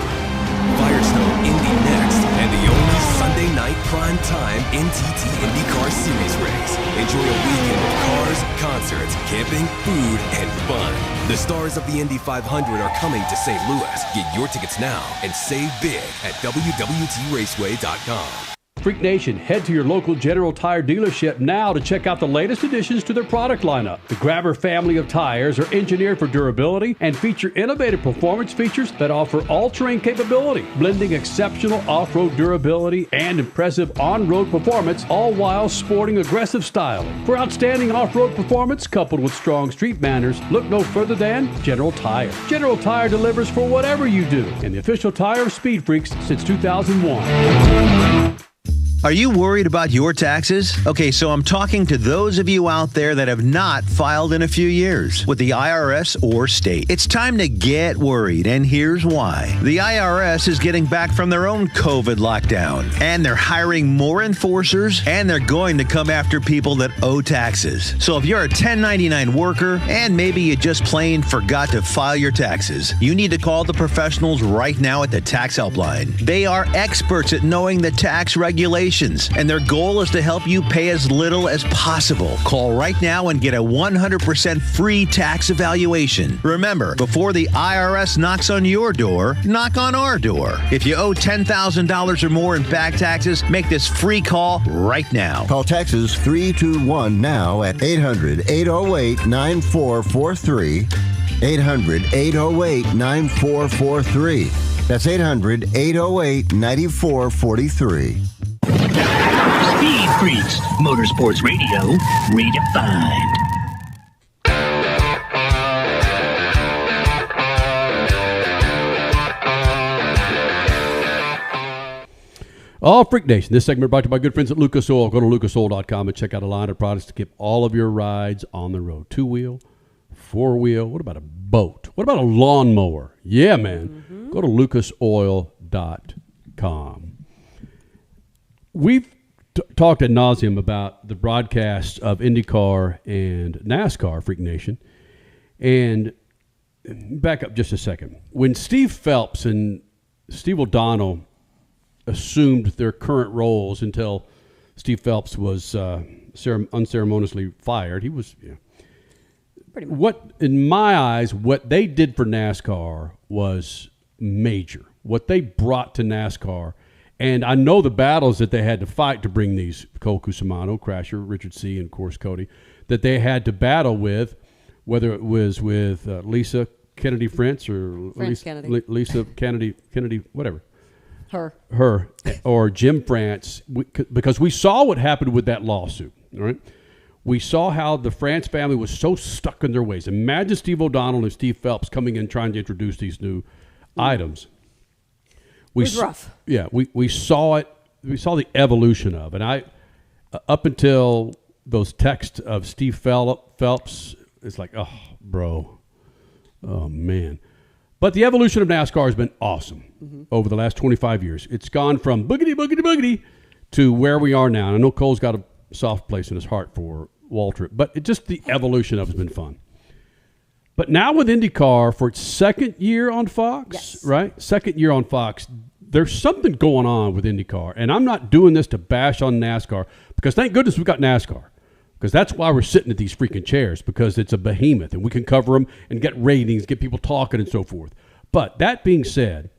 Firestone Indy next, and the only Sunday night prime time NTT IndyCar Series race. Enjoy a weekend of cars, concerts, camping, food, and fun. The stars of the Indy 500 are coming to St. Louis. Get your tickets now and save big at www.raceway.com. Freak Nation, head to your local General Tire dealership now to check out the latest additions to their product lineup. The Grabber family of tires are engineered for durability and feature innovative performance features that offer all-terrain capability, blending exceptional off-road durability and impressive on-road performance, all while sporting aggressive styling. For outstanding off-road performance coupled with strong street manners, look no further than General Tire. General Tire delivers for whatever you do, and the official tire of Speed Freaks since 2001. Are you worried about your taxes? Okay, so I'm talking to those of you out there that have not filed in a few years with the IRS or state. It's time to get worried, and here's why. The IRS is getting back from their own COVID lockdown, and they're hiring more enforcers, and they're going to come after people that owe taxes. So if you're a 1099 worker, and maybe you just plain forgot to file your taxes, you need to call the professionals right now at the Tax Helpline. They are experts at knowing the tax regulations valuations, and their goal is to help you pay as little as possible. Call right now and get a 100% free tax evaluation. Remember, before the IRS knocks on your door, knock on our door. If you owe $10,000 or more in back taxes, make this free call right now. Call Texas 321 now at 800-808-9443. 800-808-9443. That's 800-808-9443. Speed Freaks, Motorsports Radio, redefined. All Freak Nation. This segment brought to you by good friends at Lucas Oil. Go to lucasoil.com and check out a line of products to keep all of your rides on the road. 2-wheel, 4-wheel. What about a boat? What about a lawnmower? Yeah, man. Go to lucasoil.com. We've talked ad nauseum about the broadcasts of IndyCar and NASCAR, Freak Nation. And back up just a second. When Steve Phelps and Steve O'Donnell assumed their current roles until Steve Phelps was unceremoniously fired, he was... What, in my eyes, what they did for NASCAR was major. What they brought to NASCAR, and I know the battles that they had to fight to bring these, Cole Cusimano, Crasher, Richard C., and of course Cody, that they had to battle with, whether it was with Lisa Kennedy Frentz or Lisa Kennedy, whatever. Her, or Jim France, because we saw what happened with that lawsuit, all right? We saw how the France family was so stuck in their ways. Imagine Steve O'Donnell and Steve Phelps coming in trying to introduce these new items. It was rough. Yeah, we saw it. We saw the evolution of it. And I, up until those texts of Steve Phelps, it's like, oh, bro. Oh, man. But the evolution of NASCAR has been awesome over the last 25 years. It's gone from boogity, boogity, boogity to where we are now. And I know Cole's got a soft place in his heart for Walter, but just the evolution of it has been fun. But now with IndyCar for its second year on Fox, right? Second year on Fox, there's something going on with IndyCar. And I'm not doing this to bash on NASCAR, because thank goodness we've got NASCAR. Because that's why we're sitting at these freaking chairs, because it's a behemoth and we can cover them and get ratings, get people talking and so forth. But that being said,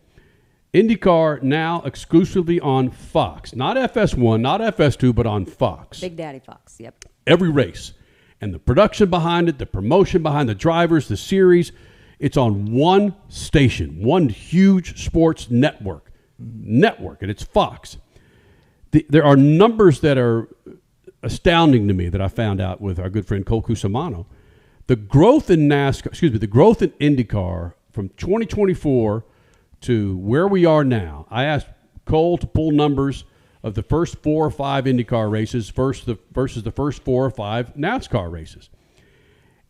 IndyCar now exclusively on Fox. Not FS1, not FS2, but on Fox. Big Daddy Fox, yep. Every race. And the production behind it, the promotion behind the drivers, the series, it's on one station, one huge sports network, and it's Fox. There are numbers that are astounding to me that I found out with our good friend Cole Cusimano. The growth in the growth in IndyCar from 2024 to where we are now. I asked Cole to pull numbers of the first 4 or 5 IndyCar races versus the first 4 or 5 NASCAR races.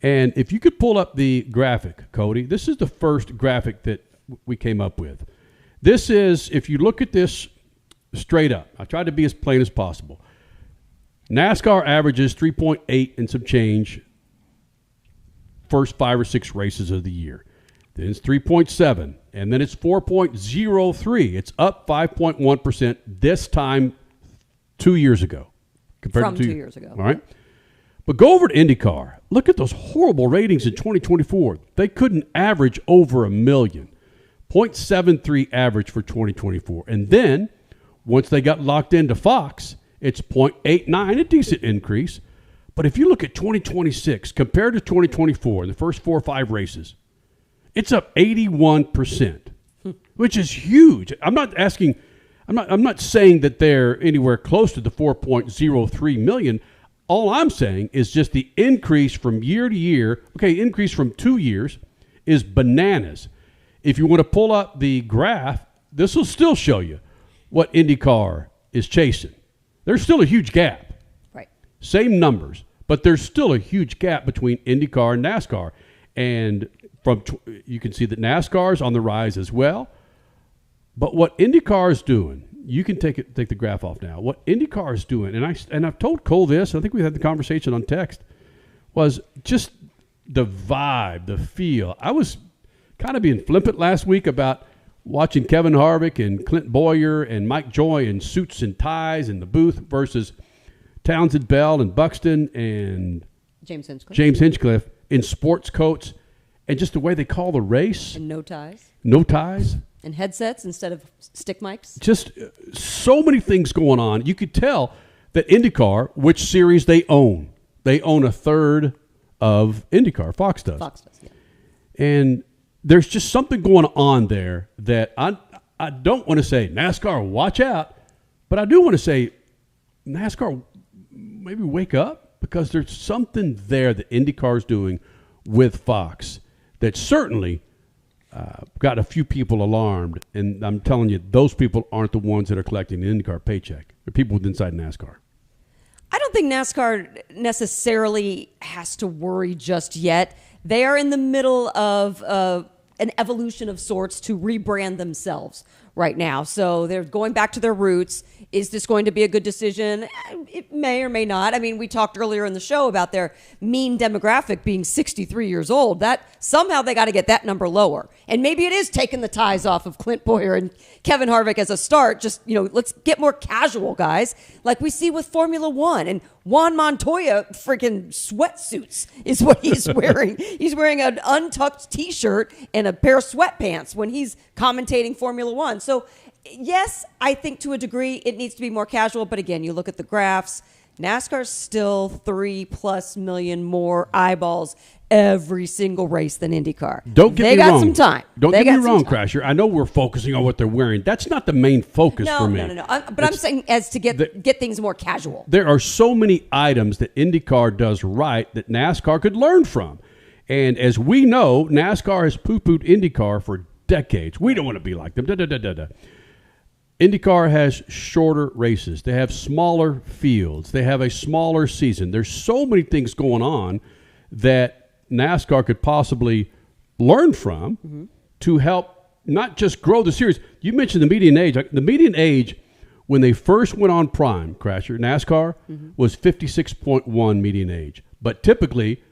And if you could pull up the graphic, Cody, this is the first graphic that we came up with. This is, if you look at this straight up, I tried to be as plain as possible. NASCAR averages 3.8 and some change first 5 or 6 races of the year. Then it's 3.7, and then it's 4.03. It's up 5.1% this time 2 years ago. From 2 years ago. All right? But go over to IndyCar. Look at those horrible ratings in 2024. They couldn't average over 1 million. 0.73 average for 2024. And then, once they got locked into Fox, it's 0.89, a decent increase. But if you look at 2026 compared to 2024 in the first 4 or 5 races, it's up 81%, which is huge. I'm not saying that they're anywhere close to the 4.03 million. All I'm saying is just the increase from year to year. Okay, increase from 2 years is bananas. If you want to pull up the graph, this will still show you what IndyCar is chasing. There's still a huge gap. Right. Same numbers, but there's still a huge gap between IndyCar and NASCAR. And you can see that NASCAR is on the rise as well. But what IndyCar is doing, you can take the graph off now. What IndyCar is doing, and I've told Cole this, I think we had the conversation on text, was just the vibe, the feel. I was kind of being flippant last week about watching Kevin Harvick and Clint Boyer and Mike Joy in suits and ties in the booth versus Townsend Bell and Buxton and James Hinchcliffe in sports coats, and just the way they call the race. And no ties. No ties. And headsets instead of stick mics. Just so many things going on. You could tell that IndyCar, which series they own a third of IndyCar. Fox does. Yeah. And there's just something going on there that I don't want to say, NASCAR, watch out. But I do want to say, NASCAR, maybe wake up, because there's something there that IndyCar is doing with Fox that certainly got a few people alarmed. And I'm telling you, those people aren't the ones that are collecting the IndyCar paycheck. They're people inside NASCAR. I don't think NASCAR necessarily has to worry just yet. They are in the middle of an evolution of sorts to rebrand themselves right now. So they're going back to their roots. Is this going to be a good decision? It may or may not. I mean, we talked earlier in the show about their mean demographic being 63 years old. That somehow they got to get that number lower. And maybe it is taking the ties off of Clint Boyer and Kevin Harvick as a start. Just, let's get more casual, guys, like we see with Formula One. And Juan Montoya freaking sweatsuits is what he's wearing. He's wearing an untucked T-shirt and a pair of sweatpants when he's commentating Formula One. So, yes, I think to a degree it needs to be more casual. But again, you look at the graphs, NASCAR's still 3+ million more eyeballs every single race than IndyCar. Don't get me wrong. They got some time. Don't get me wrong, Crasher. I know we're focusing on what they're wearing. That's not the main focus for me. No. But I'm saying as to get things more casual. There are so many items that IndyCar does right that NASCAR could learn from. And as we know, NASCAR has poo-pooed IndyCar for decades. We don't want to be like them. IndyCar has shorter races. They have smaller fields. They have a smaller season. There's so many things going on that NASCAR could possibly learn from to help not just grow the series. You mentioned the median age. The median age when they first went on Prime, Crasher, NASCAR, was 56.1 median age. But typically,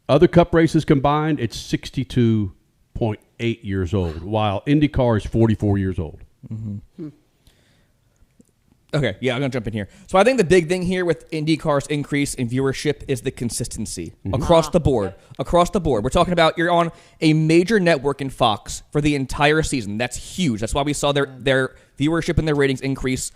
other Cup races combined, it's 62.8 years old, while IndyCar is 44 years old. Okay, yeah, I'm going to jump in here. So I think the big thing here with IndyCar's increase in viewership is the consistency across the board. Across the board. We're talking about you're on a major network in Fox for the entire season. That's huge. That's why we saw their viewership and their ratings increase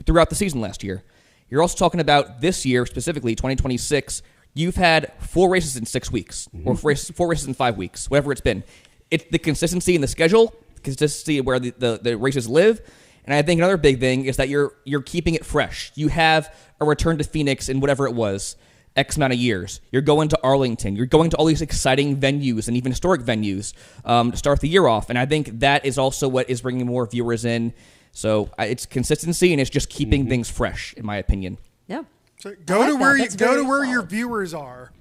throughout the season last year. You're also talking about this year, specifically 2026, you've had 4 races in 6 weeks, or 4 races in 5 weeks, whatever it's been. It's the consistency in the schedule, consistency where the races live. And I think another big thing is that you're keeping it fresh. You have a return to Phoenix in whatever it was, X amount of years. You're going to Arlington. You're going to all these exciting venues and even historic venues to start the year off. And I think that is also what is bringing more viewers in. So it's consistency and it's just keeping things fresh, in my opinion. Yeah. So go to where your viewers are.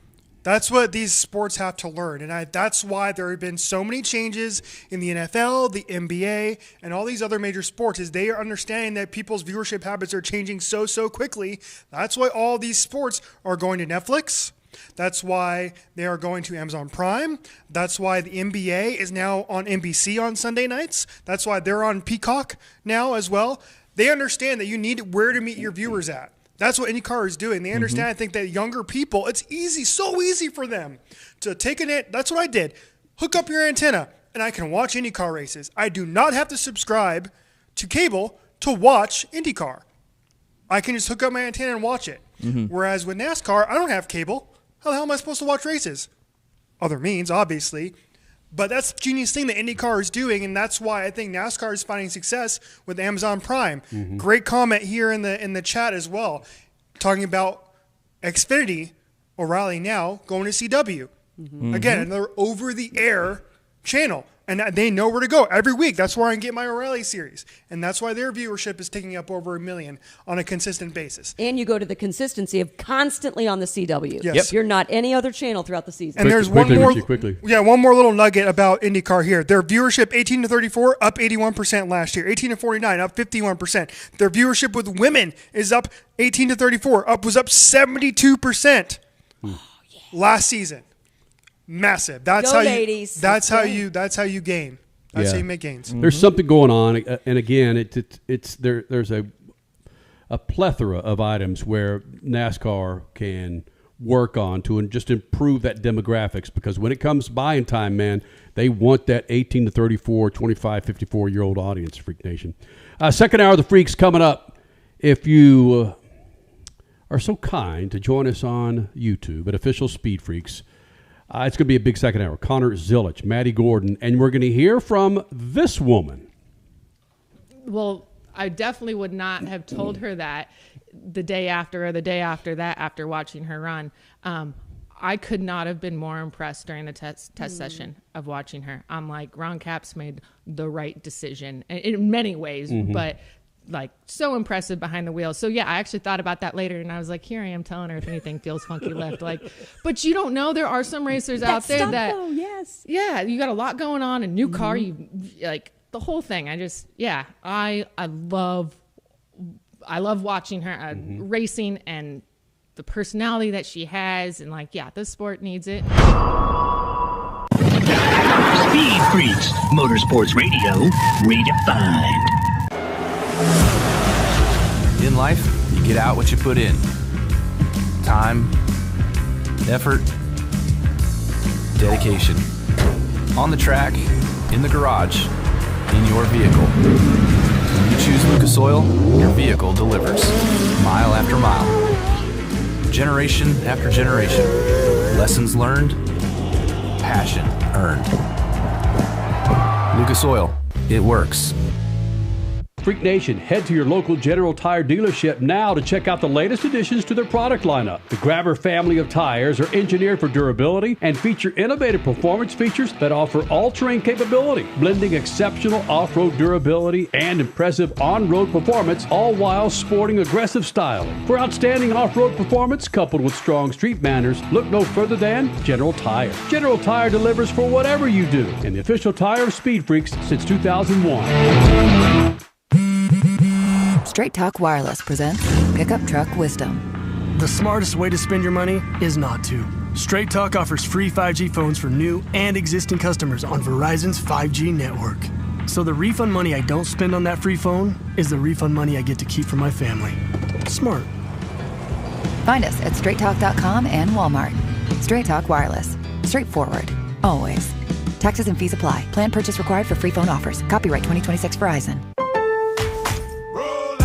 That's what these sports have to learn. And that's why there have been so many changes in the NFL, the NBA, and all these other major sports, is they are understanding that people's viewership habits are changing so quickly. That's why all these sports are going to Netflix. That's why they are going to Amazon Prime. That's why the NBA is now on NBC on Sunday nights. That's why they're on Peacock now as well. They understand that you need where to meet your viewers at. That's what IndyCar is doing. They understand, I think, that younger people, it's easy, so easy for them to take that's what I did. Hook up your antenna, and I can watch IndyCar races. I do not have to subscribe to cable to watch IndyCar. I can just hook up my antenna and watch it. Whereas with NASCAR, I don't have cable. How the hell am I supposed to watch races? Other means, obviously. But that's the genius thing that IndyCar is doing, and that's why I think NASCAR is finding success with Amazon Prime. Great comment here in the chat as well, talking about Xfinity, O'Reilly now going to CW. Again, another over-the-air channel, and they know where to go every week. That's where I can get my O'Reilly series, and that's why their viewership is taking up over 1 million on a consistent basis. And you go to the consistency of constantly on the CW. Yes. You're not any other channel throughout the season. And there's one more little nugget about IndyCar here. Their viewership 18 to 34 up 81% last year. 18 to 49 up 51%. Their viewership with women is up 18 to 34 was up 72% last season. Massive. That's Go how ladies. That's how you gain. That's how you make gains. There's something going on, and again, there's a plethora of items where NASCAR can work on to just improve that demographics, because when it comes buying time, man, they want that 18 to 34, 25, 54-year-old audience, Freak Nation. Second hour of the Freaks coming up. If you are so kind to join us on YouTube at Official Speed Freaks, it's going to be a big second hour. Conor Zilisch, Maddi Gordon, and we're going to hear from this woman. Well, I definitely would not have told her that the day after or the day after that after watching her run. I could not have been more impressed during the test session of watching her. I'm like, Ron Capps made the right decision in many ways, but like so impressive behind the wheel. So yeah, I actually thought about that later, and I was like, here I am telling her if anything feels funky left. Like, but you don't know, there are some racers out there that, yeah, you got a lot going on, a new car, you like the whole thing. I love watching her racing and the personality that she has, and like, yeah, the sport needs it. Speed Freaks, Motorsports Radio, redefined. In life, you get out what you put in. Time, effort, dedication. On the track, in the garage, in your vehicle. When you choose Lucas Oil, your vehicle delivers. Mile after mile. Generation after generation. Lessons learned, passion earned. Lucas Oil, it works. Freak Nation, head to your local General Tire dealership now to check out the latest additions to their product lineup. The Grabber family of tires are engineered for durability and feature innovative performance features that offer all-terrain capability, blending exceptional off-road durability and impressive on-road performance, all while sporting aggressive styling. For outstanding off-road performance coupled with strong street manners, look no further than General Tire. General Tire delivers for whatever you do, and the official tire of Speed Freaks since 2001. Straight Talk Wireless presents Pickup Truck Wisdom. The smartest way to spend your money is not to. Straight Talk offers free 5G phones for new and existing customers on Verizon's 5G network. So the refund money I don't spend on that free phone is the refund money I get to keep for my family. Smart. Find us at straighttalk.com and Walmart. Straight Talk Wireless. Straightforward. Always. Taxes and fees apply. Plan purchase required for free phone offers. Copyright 2026 Verizon.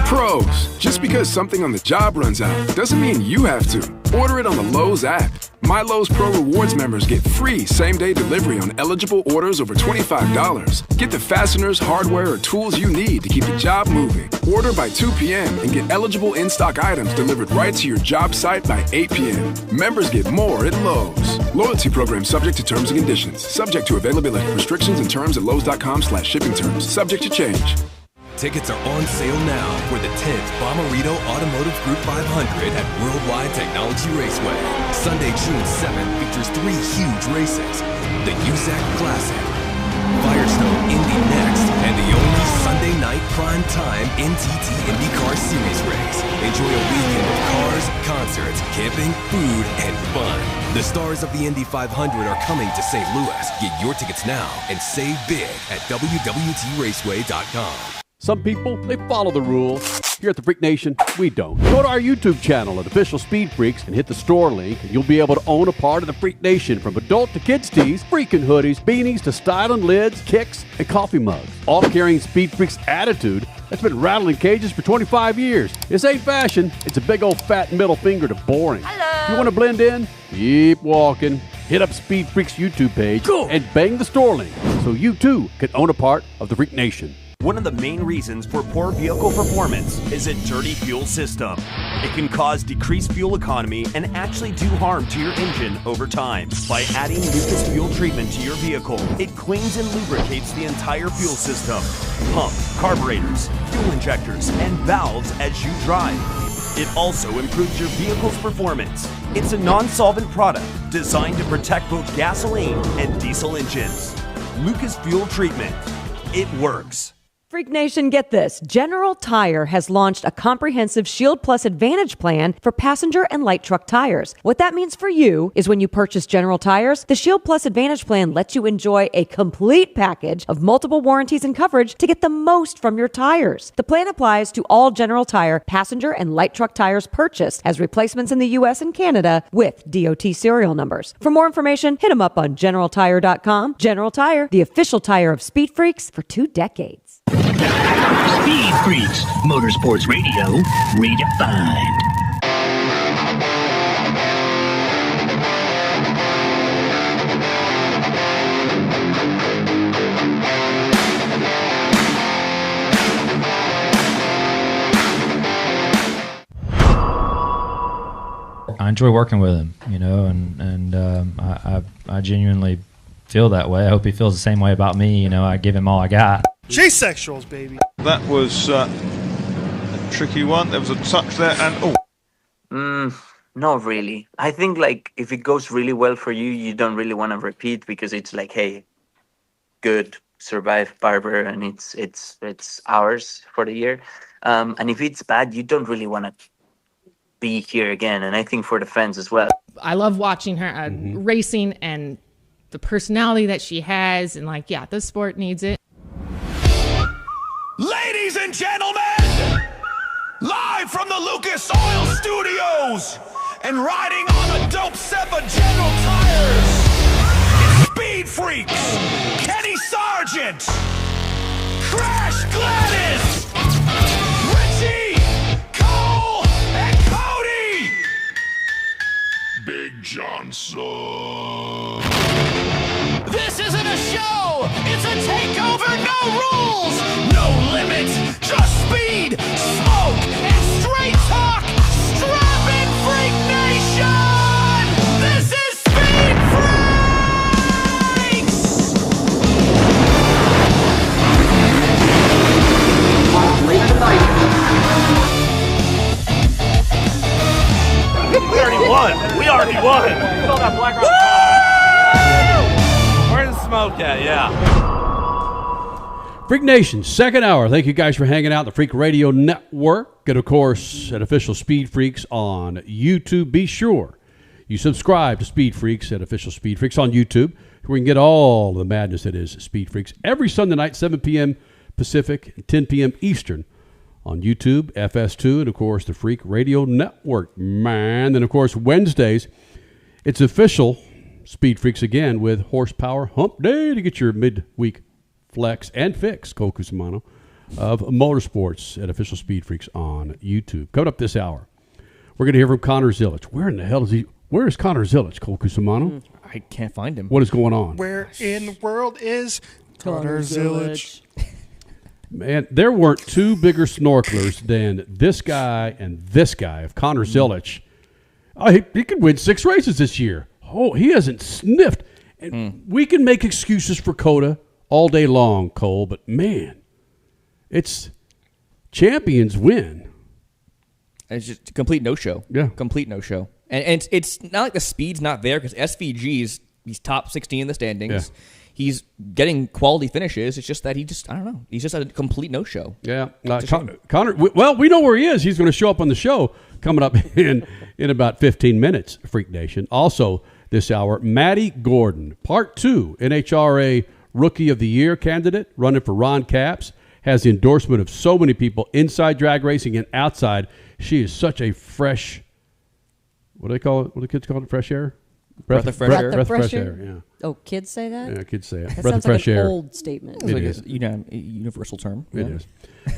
Pros, just because something on the job runs out doesn't mean you have to. Order it on the Lowe's app. My Lowe's Pro Rewards members get free same-day delivery on eligible orders over $25. Get the fasteners, hardware, or tools you need to keep the job moving. Order by 2 p.m. and get eligible in-stock items delivered right to your job site by 8 p.m. Members get more at Lowe's. Loyalty program subject to terms and conditions. Subject to availability, restrictions, and terms at lowes.com/shipping terms. Subject to change. Tickets are on sale now for the 10th Bommarito Automotive Group 500 at Worldwide Technology Raceway. Sunday, June 7th features 3 huge races. The USAC Classic, Firestone Indy next, and the only Sunday night prime time NTT IndyCar Series race. Enjoy a weekend of cars, concerts, camping, food, and fun. The stars of the Indy 500 are coming to St. Louis. Get your tickets now and save big at WWTRaceway.com. Some people, they follow the rules. Here at the Freak Nation, we don't. Go to our YouTube channel at Official Speed Freaks and hit the store link, and you'll be able to own a part of the Freak Nation, from adult to kids tees, freaking hoodies, beanies to styling lids, kicks, and coffee mugs. All carrying Speed Freaks attitude that's been rattling cages for 25 years. This ain't fashion. It's a big old fat middle finger to boring. Hello. If you want to blend in, keep walking. Hit up Speed Freaks YouTube page and bang the store link so you too can own a part of the Freak Nation. One of the main reasons for poor vehicle performance is a dirty fuel system. It can cause decreased fuel economy and actually do harm to your engine over time. By adding Lucas fuel treatment to your vehicle, it cleans and lubricates the entire fuel system. Pump, carburetors, fuel injectors, and valves as you drive. It also improves your vehicle's performance. It's a non-solvent product designed to protect both gasoline and diesel engines. Lucas fuel treatment. It works. Freak Nation, get this. General Tire has launched a comprehensive Shield Plus Advantage plan for passenger and light truck tires. What that means for you is when you purchase General Tires, the Shield Plus Advantage plan lets you enjoy a complete package of multiple warranties and coverage to get the most from your tires. The plan applies to all General Tire passenger and light truck tires purchased as replacements in the U.S. and Canada with DOT serial numbers. For more information, hit them up on GeneralTire.com. General Tire, the official tire of Speed Freaks for 2 decades. Speed Freaks, Motorsports Radio, redefined. I enjoy working with him, and I genuinely feel that way. I hope he feels the same way about me. I give him all I got. Chasesexuals, baby. That was a tricky one. There was a touch there, and not really. I think if it goes really well for you, you don't really want to repeat because it's like, hey, good, survive Barber, and it's ours for the year. And if it's bad, you don't really want to be here again. And I think for the fans as well. I love watching her racing and the personality that she has, and the sport needs it. Ladies and gentlemen, live from the Lucas Oil Studios and riding on a dope set of General Tires, it's Speed Freaks, Kenny Sargent, Crash Gladys, Richie, Cole, and Cody, Big Johnson. This isn't a show, it's a takeover, no rules, no limits, just speed, smoke, and straight talk. Strap in, Freak Nation! This is Speed Freaks! We already won! We already won! You saw that black rock. Where's the smoke at? Yeah. Freak Nation, second hour. Thank you guys for hanging out. The Freak Radio Network. And, of course, at Official Speed Freaks on YouTube. Be sure you subscribe to Speed Freaks at Official Speed Freaks on YouTube, where you can get all the madness that is Speed Freaks every Sunday night, 7 p.m. Pacific, 10 p.m. Eastern on YouTube, FS2, and, of course, the Freak Radio Network. Man. Then, of course, Wednesdays, it's official Speed Freaks again with Horsepower Hump Day to get your midweek flex and fix, Cole Cusimano of Motorsports at Official Speed Freaks on YouTube. Coming up this hour, we're going to hear from Conor Zilisch. Where in the hell is he? Where is Conor Zilisch, Cole Cusimano? I can't find him. What is going on? Where in the world is Conor Zilisch? Man, there weren't two bigger snorkelers than this guy and this guy of Conor Zilisch. Oh, he could win 6 races this year. Oh, he hasn't sniffed. And we can make excuses for Coda all day long, Cole, but man, it's champions win. It's just a complete no-show. Yeah. Complete no-show. And it's not like the speed's not there, because SVG's, he's top 16 in the standings. Yeah. He's getting quality finishes. It's just that I don't know. He's just a complete no-show. Yeah. Conor, well, we know where he is. He's going to show up on the show coming up in about 15 minutes, Freak Nation. Also this hour, Maddi Gordon, Part 2 NHRA Rookie of the Year candidate, running for Ron Capps, has the endorsement of so many people inside drag racing and outside. She is such a fresh, what do they call it? What do the kids call it? Fresh air? Breath of fresh air. Breath of fresh air? Yeah. Oh, kids say that? Yeah, kids say it. That Breath sounds of fresh like an air. old statement. It like is. a universal term. It is.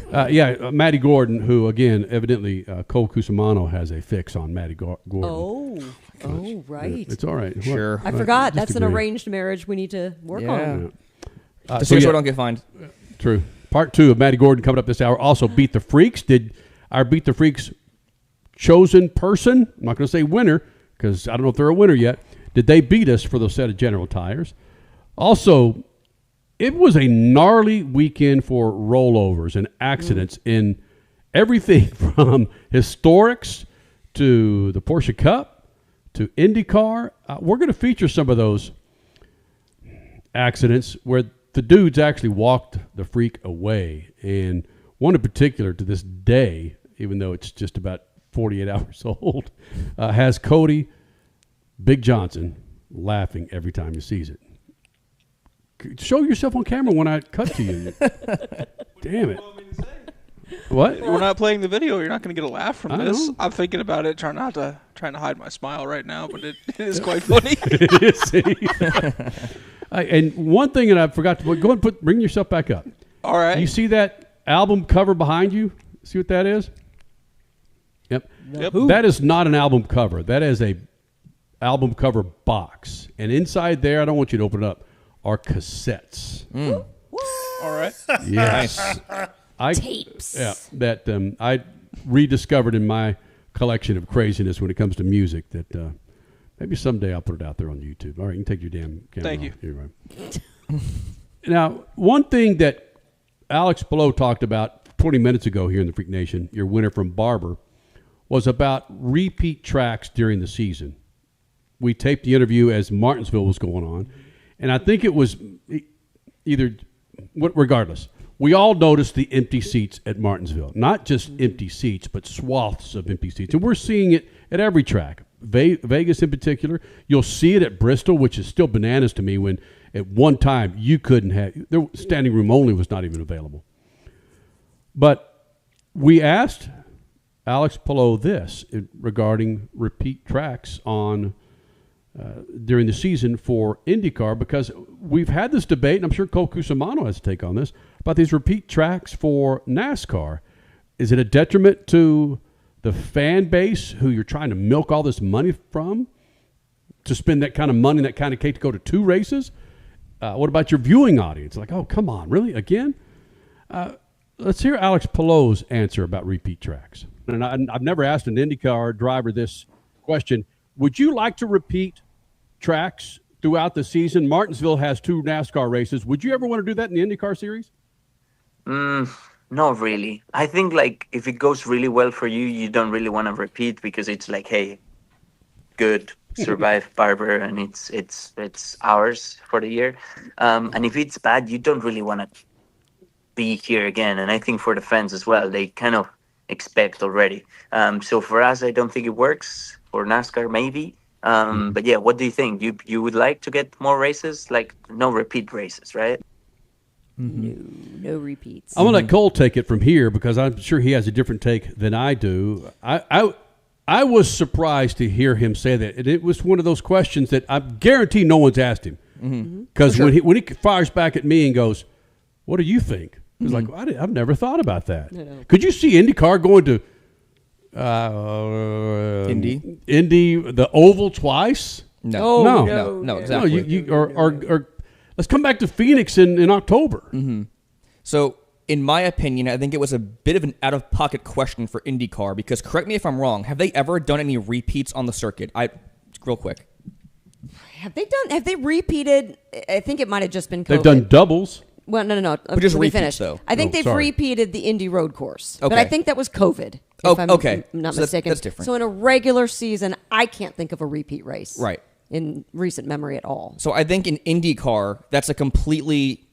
Maddi Gordon, who, again, evidently Cole Cusimano has a fix on Maddi Gordon. Oh, right. It's all right. Sure. I forgot. Just That's an agree. arranged marriage we need to work on. So I don't get fined. True. Part 2 of Maddi Gordon coming up this hour. Also, Beat the Freaks. Did our Beat the Freaks chosen person, I'm not going to say winner, because I don't know if they're a winner yet, did they beat us for those set of General Tires? Also, it was a gnarly weekend for rollovers and accidents in everything from historics to the Porsche Cup to IndyCar. We're going to feature some of those accidents where the dudes actually walked the freak away, and one in particular to this day, even though it's just about 48 hours old, has Cody Big Johnson laughing every time he sees it. Show yourself on camera when I cut to you. Damn it. What? We're not playing the video. You're not going to get a laugh from this. I'm thinking about it, trying to hide my smile right now, but it is quite funny. It is. See? And one thing that I forgot to go and bring yourself back up. All right. You see that album cover behind you? See what that is? Yep. That is not an album cover. That is a album cover box. And inside there, I don't want you to open it up, are cassettes. All right. Yes. Tapes. Yeah, that I rediscovered in my collection of craziness when it comes to music that maybe someday I'll put it out there on YouTube. All right, you can take your damn camera Thank off. you. Right. Now, one thing that Alex Palou talked about 20 minutes ago here in the Freak Nation, your winner from Barber, was about repeat tracks during the season. We taped the interview as Martinsville was going on, and I think it was regardless. We all noticed the empty seats at Martinsville. Not just empty seats, but swaths of empty seats. And we're seeing it at every track. Vegas in particular. You'll see it at Bristol, which is still bananas to me when at one time you couldn't have – standing room only was not even available. But we asked Alex Palou this regarding repeat tracks on during the season for IndyCar, because we've had this debate, and I'm sure Cole Cusimano has a take on this, about these repeat tracks for NASCAR. Is it a detriment to the fan base who you're trying to milk all this money from to spend that kind of money, that kind of cake to go to 2 races? What about your viewing audience? Like, oh, come on, really? Again? Let's hear Alex Palou's answer about repeat tracks. And I've never asked an IndyCar driver this question. Would you like to repeat tracks throughout the season? Martinsville has 2 NASCAR races. Would you ever want to do that in the IndyCar series? Not really. I think like if it goes really well for you, you don't really want to repeat because it's like, hey, good, survive Barber, and it's ours for the year. And if it's bad, you don't really want to be here again. And I think for the fans as well, they kind of expect already. So for us, I don't think it works. For NASCAR, maybe. But yeah, what do you think? You would like to get more races? Like no repeat races, right? No repeats. I'm going to let Cole take it from here because I'm sure he has a different take than I do. I was surprised to hear him say that. And it was one of those questions that I guarantee no one's asked him. Because when he fires back at me and goes, what do you think? He's like, I've never thought about that. Could you see IndyCar going to Indy, the Oval twice? No, exactly. Or let's come back to Phoenix in October. So, in my opinion, I think it was a bit of an out-of-pocket question for IndyCar because, correct me if I'm wrong, have they ever done any repeats on the circuit? Real quick. Have they repeated? I think it might have just been COVID. They've done doubles. Well, no. But just Let me repeats, finish. though. I think they've repeated the Indy Road Course. Okay. But I think that was COVID. If I'm not mistaken. That's different. So in a regular season, I can't think of a repeat race. Right. In recent memory at all. So I think in IndyCar, that's a completely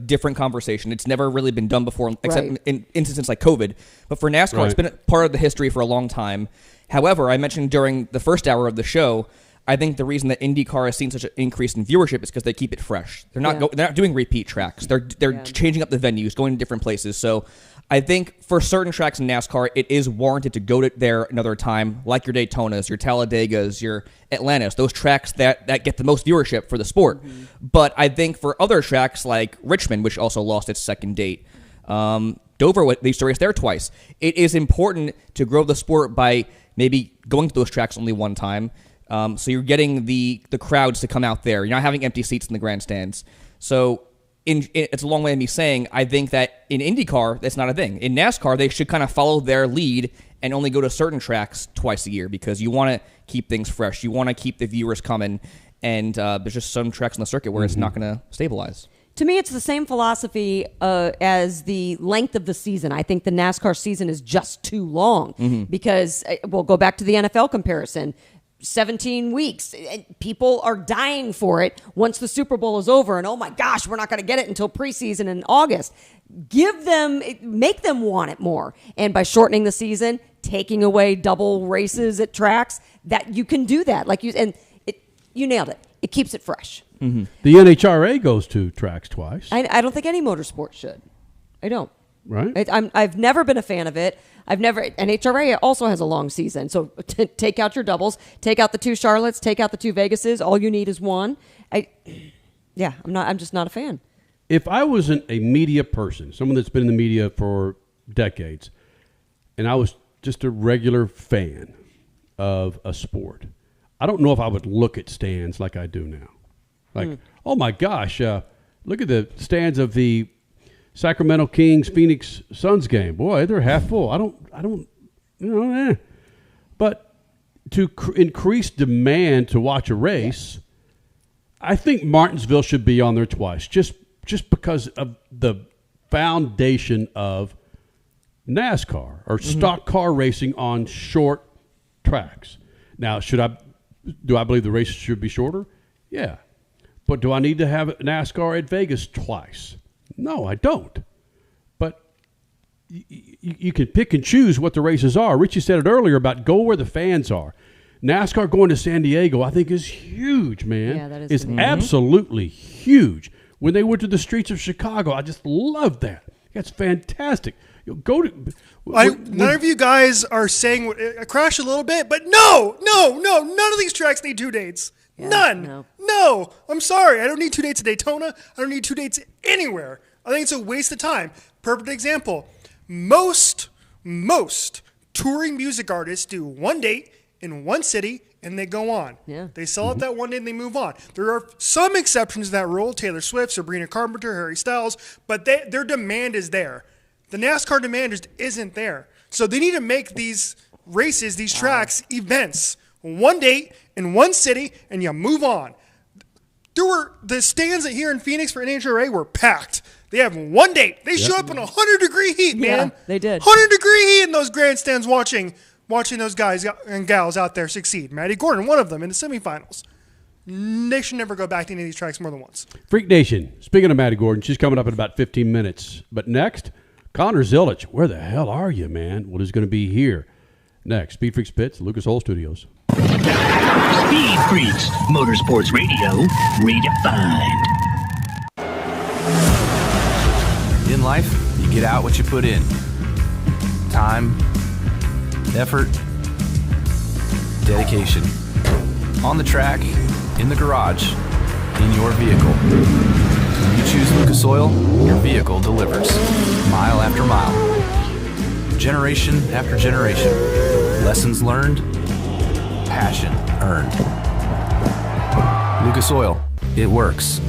different conversation. It's never really been done before, except in instances like COVID. But for NASCAR, it's been a part of the history for a long time. However, I mentioned during the first hour of the show, I think the reason that IndyCar has seen such an increase in viewership is because they keep it fresh. They're not doing repeat tracks. They're changing up the venues, going to different places. So I think for certain tracks in NASCAR, it is warranted to go there another time, like your Daytonas, your Talladegas, your Atlantas, those tracks that get the most viewership for the sport. But I think for other tracks like Richmond, which also lost its second date, Dover, they used to race there twice. It is important to grow the sport by maybe going to those tracks only one time. So you're getting the crowds to come out there. You're not having empty seats in the grandstands. So it's a long way of me saying I think that in IndyCar, that's not a thing. In NASCAR, they should kind of follow their lead and only go to certain tracks twice a year because you want to keep things fresh. You want to keep the viewers coming. And there's just some tracks on the circuit where it's not going to stabilize. To me, it's the same philosophy as the length of the season. I think the NASCAR season is just too long because, we'll go back to the NFL comparison. 17 weeks. People are dying for it once the Super Bowl is over. And oh my gosh, we're not going to get it until preseason in August. Make them want it more. And by shortening the season, taking away double races at tracks, that you can do that. You nailed it. It keeps it fresh. Mm-hmm. The NHRA goes to tracks twice. I don't think any motorsport should. I don't. Right. I've never been a fan of it. NHRA also has a long season. So take out your doubles, take out the 2 Charlottes, take out the 2 Vegases. All you need is 1. I'm just not a fan. If I wasn't a media person, someone that's been in the media for decades, and I was just a regular fan of a sport, I don't know if I would look at stands like I do now. Oh my gosh, look at the stands of the Sacramento Kings Phoenix Suns game. Boy, they're half full. I don't, But to increase demand to watch a race, I think Martinsville should be on there twice, just because of the foundation of NASCAR or stock car racing on short tracks. Now, do I believe the races should be shorter? Yeah. But do I need to have NASCAR at Vegas twice? No, I don't. But you can pick and choose what the races are. Richie said it earlier about go where the fans are. NASCAR going to San Diego, I think, is huge, man. Yeah, that is It's absolutely huge. When they went to the streets of Chicago, I just love that. That's fantastic. None of you guys are saying I crash a little bit, but no, none of these tracks need 2 dates. Yeah, None. No. I'm sorry. I don't need 2 dates at Daytona. I don't need 2 dates anywhere. I think it's a waste of time. Perfect example. Most touring music artists do 1 date in 1 city and they go on. Yeah. They sell out that 1 day and they move on. There are some exceptions to that rule. Taylor Swift, Sabrina Carpenter, Harry Styles, but their demand is there. The NASCAR demand just isn't there. So they need to make these races, these tracks, events. 1 date in 1 city, and you move on. The stands here in Phoenix for NHRA were packed. They have 1 date. They show up in 100-degree heat, man. Yeah, they did. 100-degree heat in those grandstands watching those guys and gals out there succeed. Maddi Gordon, one of them in the semifinals. They should never go back to any of these tracks more than once. Freak Nation, speaking of Maddi Gordon, she's coming up in about 15 minutes. But next, Conor Zilisch. Where the hell are you, man? What is going to be here? Next, Speed Freaks Pits, Lucas Oil Studios. Speed Freaks, Motorsports Radio, redefined. In life, you get out what you put in. Time, effort, dedication. On the track, in the garage, in your vehicle. When you choose Lucas Oil, your vehicle delivers. Mile after mile. Generation after generation. Lessons learned, passion earned. Lucas Oil, it works.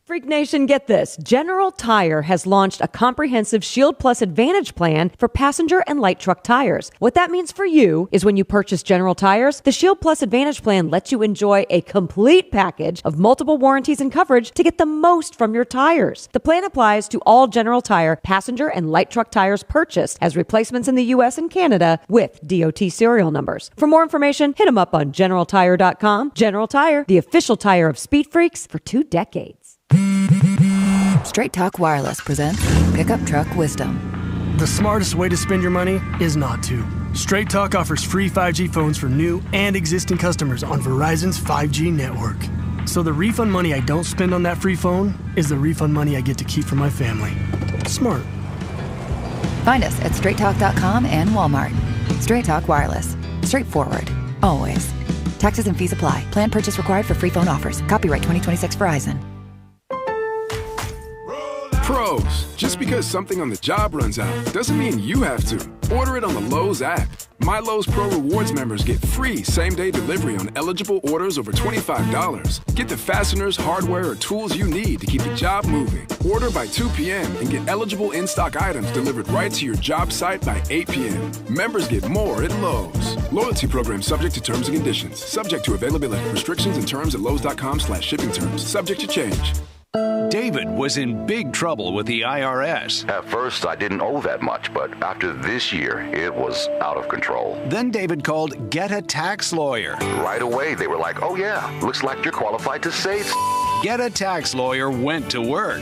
Freak Nation, get this. General Tire has launched a comprehensive Shield Plus Advantage plan for passenger and light truck tires. What that means for you is when you purchase General Tires, the Shield Plus Advantage plan lets you enjoy a complete package of multiple warranties and coverage to get the most from your tires. The plan applies to all General Tire passenger and light truck tires purchased as replacements in the U.S. and Canada with DOT serial numbers. For more information, hit them up on GeneralTire.com. General Tire, the official tire of Speed Freaks for 2 decades. Straight Talk Wireless presents Pickup Truck Wisdom. The smartest way to spend your money is not to. Straight Talk offers free 5G phones for new and existing customers on Verizon's 5G network. So the refund money I don't spend on that free phone is the refund money I get to keep for my family. Smart. Find us at straighttalk.com and Walmart. Straight Talk Wireless. Straightforward. Always. Taxes and fees apply. Plan purchase required for free phone offers. Copyright 2026 Verizon. Pros, just because something on the job runs out doesn't mean you have to. Order it on the Lowe's app. My Lowe's Pro Rewards members get free same-day delivery on eligible orders over $25. Get the fasteners, hardware, or tools you need to keep the job moving. Order by 2 p.m. and get eligible in-stock items delivered right to your job site by 8 p.m. Members get more at Lowe's. Loyalty program subject to terms and conditions. Subject to availability. Restrictions and terms at Lowe's.com/shipping terms. Subject to change. David was in big trouble with the IRS. At first, I didn't owe that much, but after this year, it was out of control. Then David called Get a Tax Lawyer. Right away, they were like, oh yeah, looks like you're qualified to say Get a Tax Lawyer went to work.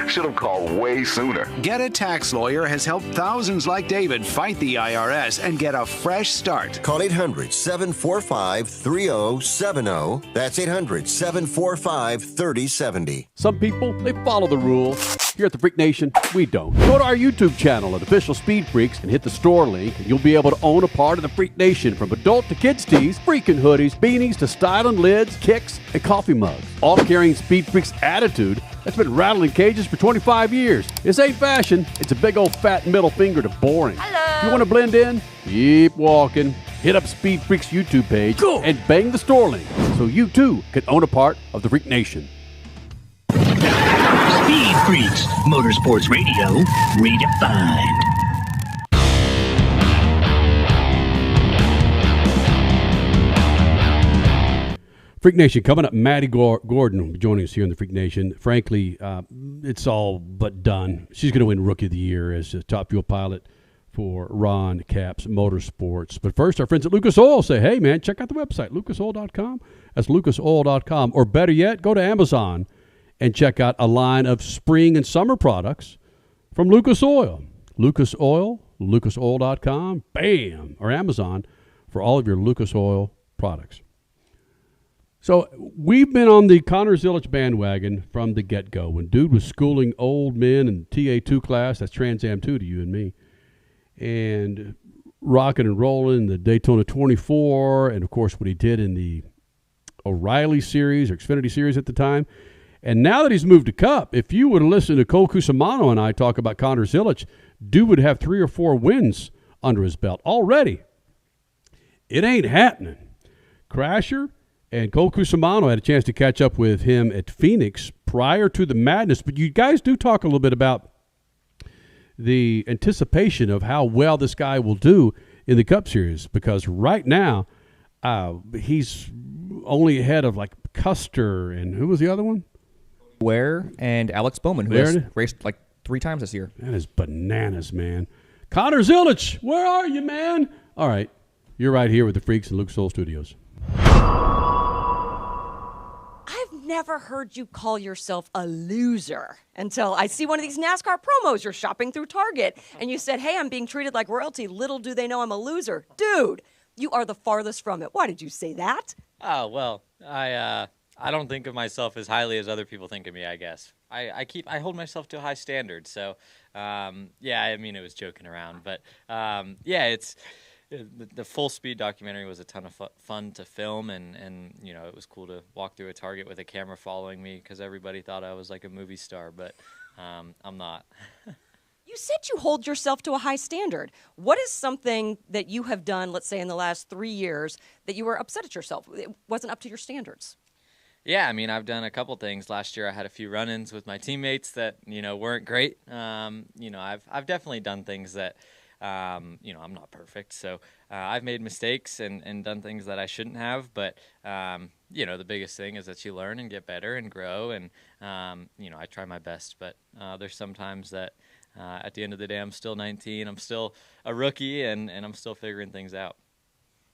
Should have called way sooner. Get a Tax Lawyer has helped thousands like David fight the IRS and get a fresh start. Call 800-745-3070. That's 800-745-3070. Some people, they follow the rules. Here at the Freak Nation, we don't. Go to our YouTube channel at Official Speed Freaks and hit the store link, and you'll be able to own a part of the Freak Nation, from adult to kids tees, freaking hoodies, beanies to styling lids, kicks, and coffee mugs. All carrying Speed Freaks attitude that's been rattling cages for 25 years. This ain't fashion. It's a big old fat middle finger to boring. Hello. If you want to blend in? Keep walking. Hit up Speed Freaks YouTube page and bang the store link so you too can own a part of the Freak Nation. Speed Freaks, Motorsports Radio, redefined. Freak Nation, coming up, Maddi Gordon will be joining us here in the Freak Nation. Frankly, it's all but done. She's going to win Rookie of the Year as a top fuel pilot for Ron Capps Motorsports. But first, our friends at Lucas Oil say, hey, man, check out the website, lucasoil.com. That's lucasoil.com. Or better yet, go to Amazon and check out a line of spring and summer products from Lucas Oil. Lucas Oil, lucasoil.com, bam, or Amazon for all of your Lucas Oil products. So we've been on the Conor Zilisch bandwagon from the get-go. When dude was schooling old men in TA2 class, that's Trans Am 2 to you and me, and rocking and rolling the Daytona 24, and, of course, what he did in the O'Reilly series or Xfinity series at the time. And now that he's moved to Cup, if you would listen to Cole Cusimano and I talk about Conor Zilisch, dude would have 3 or 4 wins under his belt already. It ain't happening. Crasher and Cole Cusimano had a chance to catch up with him at Phoenix prior to the madness. But you guys do talk a little bit about the anticipation of how well this guy will do in the Cup Series, because right now he's only ahead of like Custer and who was the other one? Ware and Alex Bowman, who has raced like 3 times this year. That is bananas, man. Conor Zilisch, where are you, man? All right, you're right here with the Freaks in Lucas Oil Studios. I've never heard you call yourself a loser until I see one of these NASCAR promos. You're shopping through Target, and you said, hey, I'm being treated like royalty. Little do they know I'm a loser. Dude, you are the farthest from it. Why did you say that? Oh, well, I don't think of myself as highly as other people think of me, I guess. I hold myself to a high standard. So, yeah, I mean, it was joking around. But, yeah, it's the Full Speed documentary was a ton of fun to film. And, you know, it was cool to walk through a Target with a camera following me because everybody thought I was like a movie star. But I'm not. You said you hold yourself to a high standard. What is something that you have done, let's say, in the last 3 years that you were upset at yourself? It wasn't up to your standards. Yeah, I mean, I've done a couple things. Last year I had a few run-ins with my teammates that, you know, weren't great. You know, I've definitely done things that, you know, I'm not perfect. So I've made mistakes and done things that I shouldn't have. But, you know, the biggest thing is that you learn and get better and grow. And, you know, I try my best. But there's some times that at the end of the day I'm still 19. I'm still a rookie and I'm still figuring things out.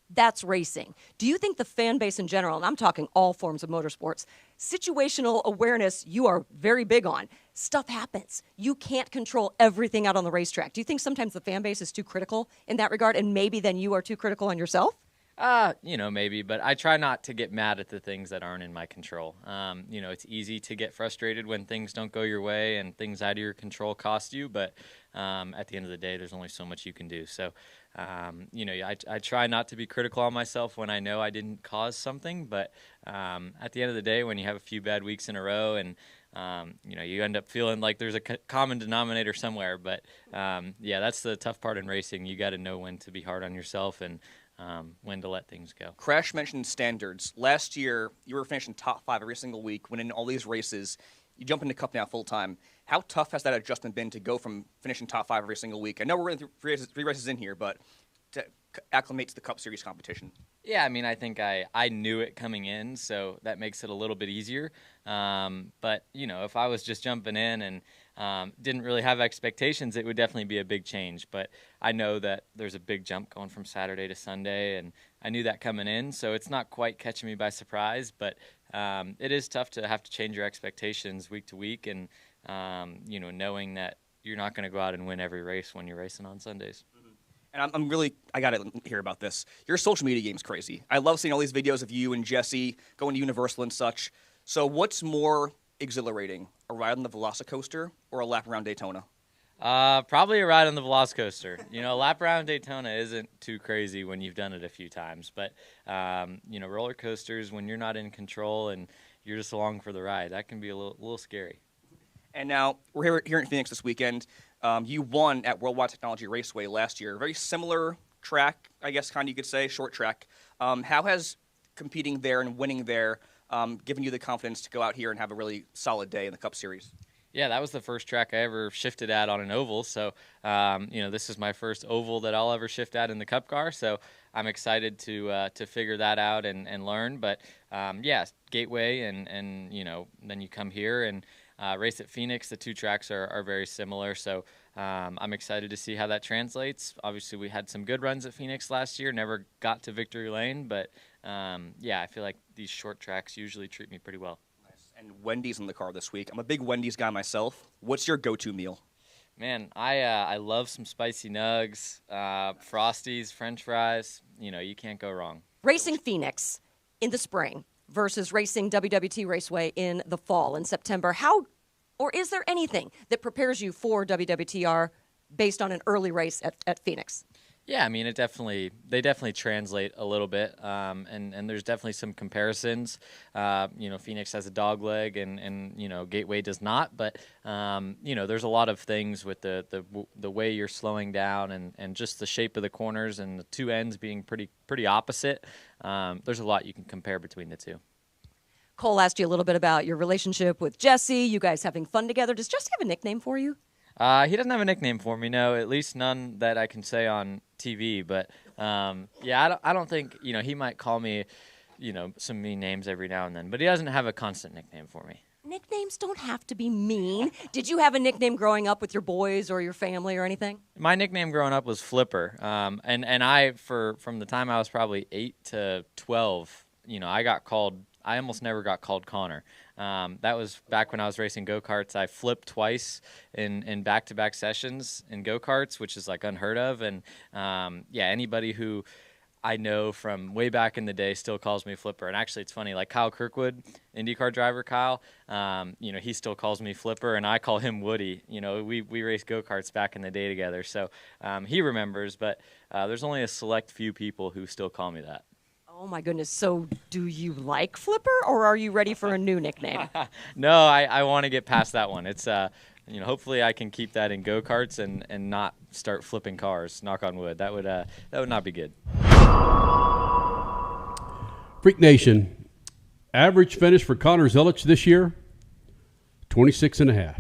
That's racing. Do you think the fan base in general, and I'm talking all forms of motorsports, situational awareness you are very big on? Stuff happens. You can't control everything out on the racetrack. Do you think sometimes the fan base is too critical in that regard, and maybe then you are too critical on yourself? You know, maybe, but I try not to get mad at the things that aren't in my control. You know, it's easy to get frustrated when things don't go your way and things out of your control cost you, but at the end of the day, there's only so much you can do. So, you know, I try not to be critical on myself when I know I didn't cause something, but at the end of the day, when you have a few bad weeks in a row and, you know, you end up feeling like there's a common denominator somewhere, but yeah, that's the tough part in racing. You got to know when to be hard on yourself and when to let things go. Crash mentioned standards. Last year, you were finishing top 5 every single week, winning all these races. You jump into Cup now full time. How tough has that adjustment been to go from finishing top 5 every single week? I know we're in 3 races in here, but to acclimate to the Cup Series competition? Yeah, I mean, I think I knew it coming in, so that makes it a little bit easier. But, if I was just jumping in and didn't really have expectations, it would definitely be a big change. But I know that there's a big jump going from Saturday to Sunday, and I knew that coming in, so it's not quite catching me by surprise. But it is tough to have to change your expectations week to week and, knowing that you're not going to go out and win every race when you're racing on Sundays. And I got to hear about this. Your social media game's crazy. I love seeing all these videos of you and Jesse going to Universal and such. So what's more exhilarating, a ride on the Velocicoaster or a lap around Daytona? Probably a ride on the Velocicoaster. A lap around Daytona isn't too crazy when you've done it a few times. But, roller coasters, when you're not in control and you're just along for the ride, that can be a little scary. And now we're here in Phoenix this weekend. You won at Worldwide Technology Raceway last year. Very similar track, I guess, kind of you could say, short track. How has competing there and winning there given you the confidence to go out here and have a really solid day in the Cup Series? Yeah, that was the first track I ever shifted at on an oval. So, this is my first oval that I'll ever shift at in the Cup car. So I'm excited to figure that out and learn. But, Gateway and then you come here and race at Phoenix. The two tracks are very similar, so I'm excited to see how that translates. Obviously, we had some good runs at Phoenix last year, never got to victory lane, but I feel like these short tracks usually treat me pretty well. Nice. And Wendy's in the car this week. I'm a big Wendy's guy myself. What's your go-to meal? Man, I love some spicy nugs, Frosties, French fries. You can't go wrong. Racing Phoenix in the spring versus racing WWT Raceway in the fall in September. Is there anything that prepares you for WWTR based on an early race at Phoenix? Yeah, I mean, they definitely translate a little bit, and there's definitely some comparisons. Phoenix has a dog leg, and Gateway does not. But there's a lot of things with the way you're slowing down, and just the shape of the corners, and the two ends being pretty opposite. There's a lot you can compare between the two. Cole asked you a little bit about your relationship with Jesse. You guys having fun together. Does Jesse have a nickname for you? He doesn't have a nickname for me, no. At least none that I can say on TV. But I don't think he might call me some mean names every now and then. But he doesn't have a constant nickname for me. Nicknames don't have to be mean. Did you have a nickname growing up with your boys or your family or anything? My nickname growing up was Flipper, and I from the time I was probably 8 to 12, I almost never got called Conor. That was back when I was racing go-karts. I flipped twice in back-to-back sessions in go-karts, which is like unheard of. And anybody who I know from way back in the day still calls me Flipper. And actually, it's funny, like Kyle Kirkwood, IndyCar driver Kyle, he still calls me Flipper, and I call him Woody. We raced go-karts back in the day together. So he remembers, but there's only a select few people who still call me that. Oh, my goodness. So do you like Flipper, or are you ready for a new nickname? No, I want to get past that one. It's, hopefully I can keep that in go-karts and not start flipping cars, knock on wood. That would not be good. Freak Nation, average finish for Conor Zilisch this year, 26.5.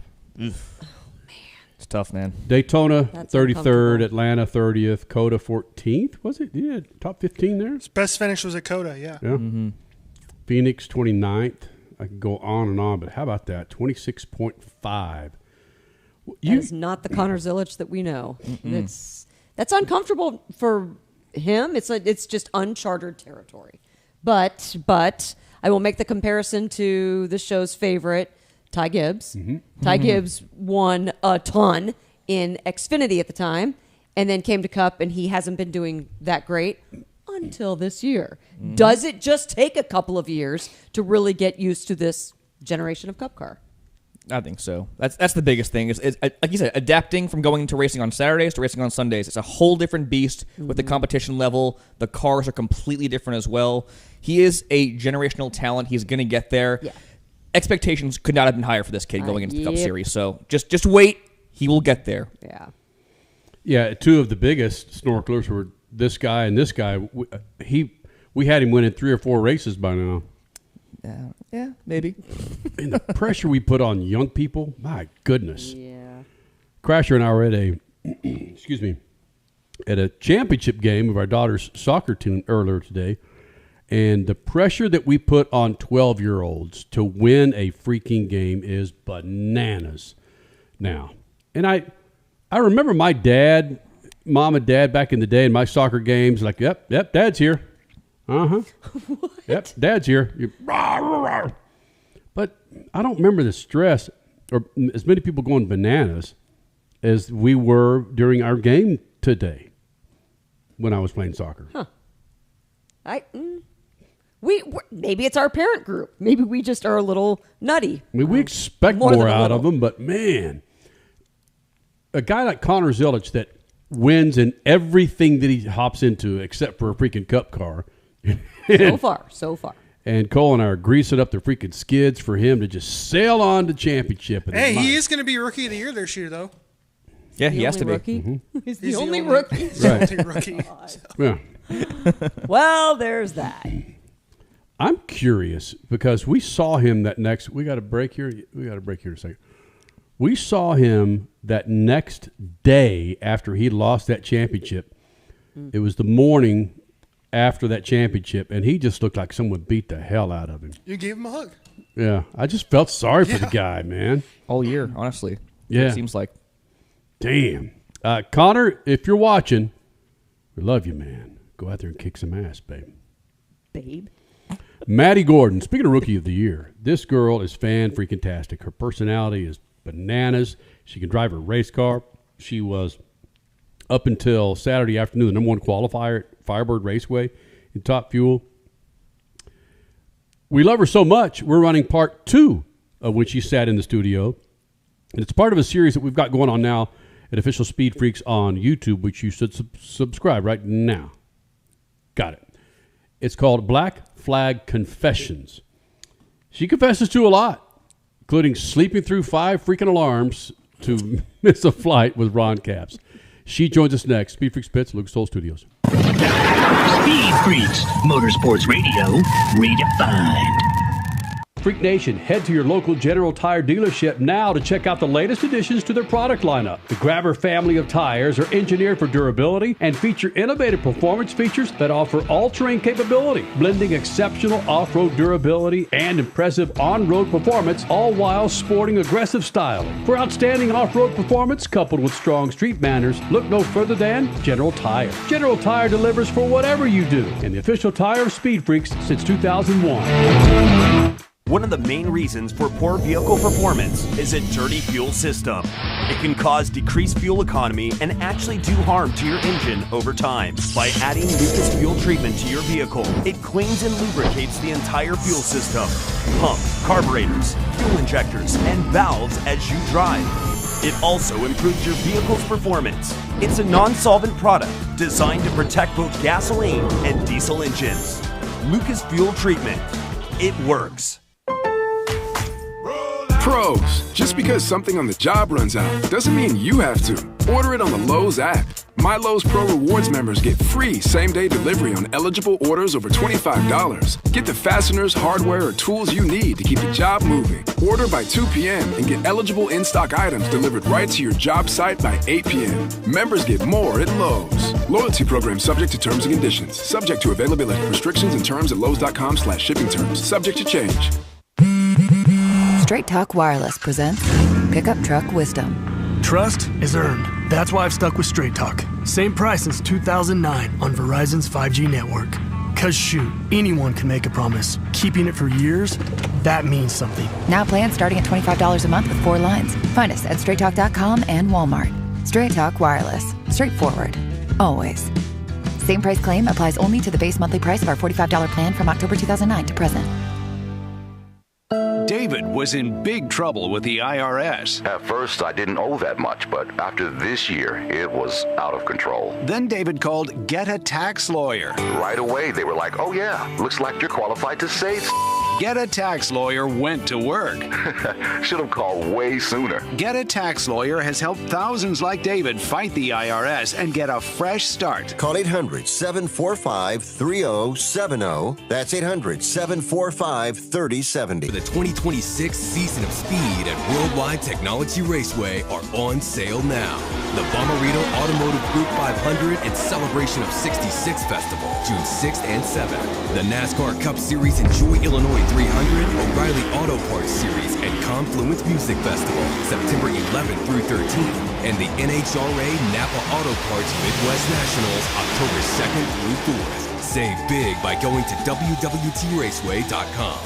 It's tough, man. Daytona, 33rd. Atlanta, 30th. Coda, 14th. Was it? Yeah, top 15 there. His best finish was at Coda, yeah. Mm-hmm. Phoenix, 29th. I can go on and on, but how about that? 26.5. That is not the Conor Zilisch that we know. That's uncomfortable for him. It's just uncharted territory. But I will make the comparison to the show's favorite, Ty Gibbs. Mm-hmm. Ty Gibbs won a ton in Xfinity at the time and then came to Cup, and he hasn't been doing that great until this year. Mm-hmm. Does it just take a couple of years to really get used to this generation of Cup car? I think so. That's the biggest thing. Is like you said, adapting from going to racing on Saturdays to racing on Sundays. It's a whole different beast with the competition level. The cars are completely different as well. He is a generational talent. He's going to get there. Yeah. Expectations could not have been higher for this kid going into the Cup Series. So just wait. He will get there. Yeah. Yeah, two of the biggest snorkelers were this guy and this guy. We had him winning 3 or 4 races by now. Yeah, maybe. And the pressure we put on young people, my goodness. Yeah. Crasher and I were at a, excuse me, at a championship game of our daughter's soccer team earlier today, and the pressure that we put on 12-year-olds to win a freaking game is bananas now. And I remember my dad, mom and dad back in the day in my soccer games, like, yep, dad's here. Uh-huh. Yep, dad's here. But I don't remember the stress or as many people going bananas as we were during our game today when I was playing soccer. Huh. Maybe it's our parent group. Maybe we just are a little nutty. I mean, we expect more out of them, but man, a guy like Conor Zilisch that wins in everything that he hops into except for a freaking cup car. So far. And Cole and I are greasing up the freaking skids for him to just sail on to championship. Hey, he is going to be Rookie of the Year this year, though. Yeah, he has to be. Mm-hmm. He's the only rookie. He's the only rookie. Yeah. Well, there's that. I'm curious because we saw him that next. We got a break here. In a second. We saw him that next day after he lost that championship. It was the morning after that championship, and he just looked like someone beat the hell out of him. You gave him a hug. Yeah, I just felt sorry for the guy, man. All year, honestly. Yeah. It seems like. Damn. Connor, if you're watching, we love you, man. Go out there and kick some ass, babe. Babe. Maddi Gordon, speaking of Rookie of the Year, this girl is fan-freaking-tastic. Her personality is bananas. She can drive her race car. She was, up until Saturday afternoon, the number one qualifier at Firebird Raceway in Top Fuel. We love her so much, we're running part 2 of when she sat in the studio. And it's part of a series that we've got going on now at Official Speed Freaks on YouTube, which you should subscribe right now. Got it. It's called Black Flag Confessions. She confesses to a lot, including sleeping through 5 freaking alarms to miss a flight with Ron Capps. She joins us next. Speed Freaks Pits, Lucas Oil Studios. Speed Freaks, Motorsports Radio, redefined. Freak Nation, head to your local General Tire dealership now to check out the latest additions to their product lineup. The Grabber family of tires are engineered for durability and feature innovative performance features that offer all-terrain capability, blending exceptional off-road durability and impressive on-road performance, all while sporting aggressive styling. For outstanding off-road performance coupled with strong street manners, look no further than General Tire. General Tire delivers for whatever you do, and the official tire of Speed Freaks since 2001. One of the main reasons for poor vehicle performance is a dirty fuel system. It can cause decreased fuel economy and actually do harm to your engine over time. By adding Lucas fuel treatment to your vehicle, it cleans and lubricates the entire fuel system, pump, carburetors, fuel injectors, and valves as you drive. It also improves your vehicle's performance. It's a non-solvent product designed to protect both gasoline and diesel engines. Lucas fuel treatment. It works. Pros, just because something on the job runs out doesn't mean you have to. Order it on the Lowe's app. My Lowe's Pro Rewards members get free same-day delivery on eligible orders over $25. Get the fasteners, hardware, or tools you need to keep the job moving. Order by 2 p.m. and get eligible in-stock items delivered right to your job site by 8 p.m. Members get more at Lowe's. Loyalty program subject to terms and conditions. Subject to availability. Restrictions and terms at lowes.com/shipping terms. Subject to change. Straight Talk Wireless presents Pickup Truck Wisdom. Trust is earned. That's why I've stuck with Straight Talk. Same price since 2009 on Verizon's 5G network. Cause shoot, anyone can make a promise. Keeping it for years, that means something. Now plans starting at $25 a month with 4 lines. Find us at straighttalk.com and Walmart. Straight Talk Wireless. Straightforward. Always. Same price claim applies only to the base monthly price of our $45 plan from October 2009 to present. David was in big trouble with the IRS. At first, I didn't owe that much, but after this year, it was out of control. Then David called Get a Tax Lawyer. Right away, they were like, oh yeah, looks like you're qualified to save. Get a Tax Lawyer went to work. Should have called way sooner. Get a Tax Lawyer has helped thousands like David fight the IRS and get a fresh start. Call 800-745-3070. That's 800-745-3070. The 2026 season of Speed at Worldwide Technology Raceway are on sale now. The Bommarito Automotive Group 500 in celebration of 66 Festival, June 6th and 7th. The NASCAR Cup Series Enjoy Illinois 300, O'Reilly Auto Parts Series, and Confluence Music Festival, September 11th through 13th. And the NHRA Napa Auto Parts Midwest Nationals, October 2nd through 4th. Save big by going to WWTRaceway.com.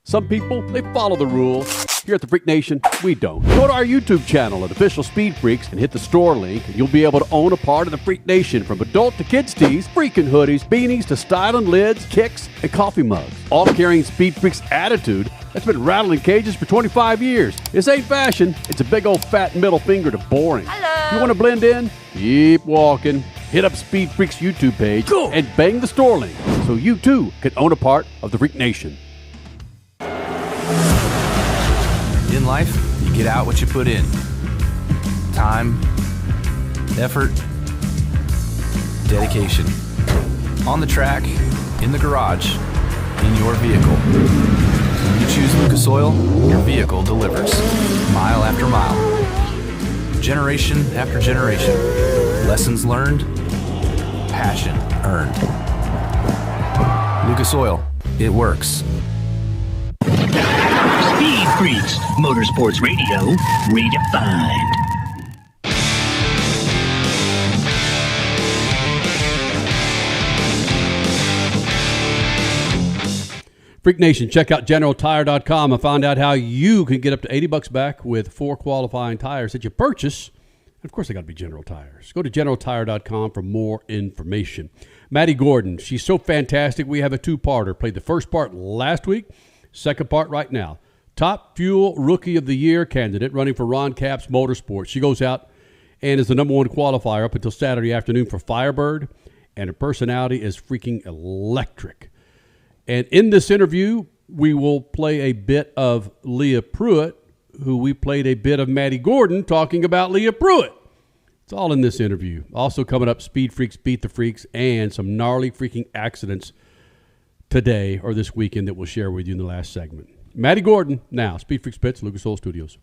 Some people, they follow the rules. Here at the Freak Nation, we don't. Go to our YouTube channel at Official Speed Freaks and hit the store link, and you'll be able to own a part of the Freak Nation, from adult to kids tees, freaking hoodies, beanies to styling lids, kicks, and coffee mugs. All carrying Speed Freaks attitude that's been rattling cages for 25 years. This ain't fashion. It's a big old fat middle finger to boring. Hello. You want to blend in? Keep walking. Hit up Speed Freaks YouTube page and bang the store link so you too can own a part of the Freak Nation. In life, you get out what you put in. Time, effort, dedication. On the track, in the garage, in your vehicle. When you choose Lucas Oil, your vehicle delivers. Mile after mile. Generation after generation. Lessons learned, passion earned. Lucas Oil, it works. Speed Freaks, Motorsports Radio, redefined. Freak Nation, check out GeneralTire.com and find out how you can get up to $80 back with 4 qualifying tires that you purchase. And of course, they got to be General Tires. Go to GeneralTire.com for more information. Maddi Gordon, she's so fantastic. We have a 2-parter. Played the first part last week, second part right now. Top Fuel Rookie of the Year candidate running for Ron Capps Motorsports. She goes out and is the number 1 qualifier up until Saturday afternoon for Firebird, and her personality is freaking electric. And in this interview, we will play a bit of Leah Pruitt, who we played a bit of Maddi Gordon talking about Leah Pruitt. It's all in this interview. Also coming up, Speed Freaks, Beat the Freaks, and some gnarly freaking accidents today or this weekend that we'll share with you in the last segment. Maddi Gordon, now, Speed Freaks Pits, Lucas Oil Studios.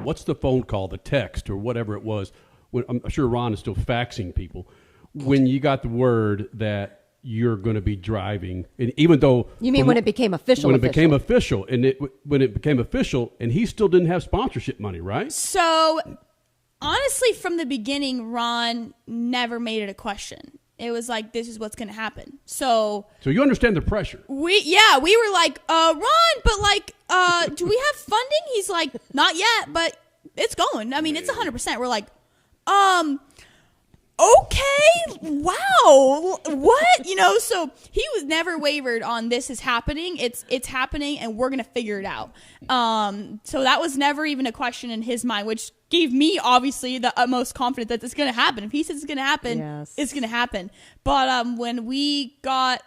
What's the phone call, the text, or whatever it was? I'm sure Ron is still faxing people. When you got the word that you're going to be driving, and even though... You mean when it became official? When it became official, and he still didn't have sponsorship money, right? So... Honestly, from the beginning, Ron never made it a question. It was like, this is what's going to happen. So you understand the pressure. We were like, Ron, but like, do we have funding? He's like, not yet, but it's going. I mean, it's 100%. We're like, okay, wow, what? You know, so he was never wavered on this is happening. It's happening, and we're going to figure it out. So that was never even a question in his mind, which gave me obviously the utmost confidence that it's going to happen. If he says it's going to happen, yes, it's going to happen. But when we got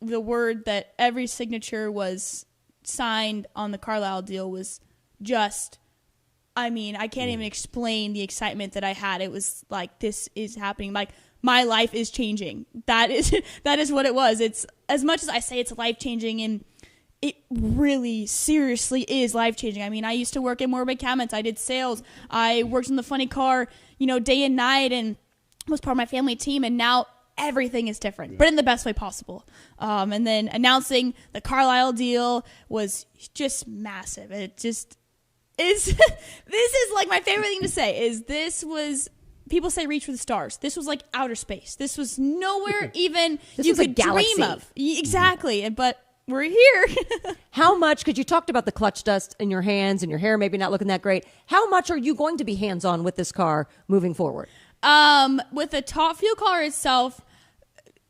the word that every signature was signed on the Carlisle deal was just, I mean, I can't even explain the excitement that I had. It was like, this is happening. Like, my life is changing. That is what it was. It's, as much as I say it's life-changing, and it really seriously is life-changing. I mean, I used to work at Morbid Cabinets. I did sales. I worked in the funny car, day and night, and was part of my family team, and now everything is different, but in the best way possible. And then announcing the Carlisle deal was just massive. It just is. This is like my favorite thing to say. Is this was, people say reach for the stars. This was like outer space. This was nowhere even you could dream of. Exactly, but we're here. How much, because you talked about the clutch dust in your hands and your hair maybe not looking that great. How much are you going to be hands-on with this car moving forward? With the Top Fuel car itself,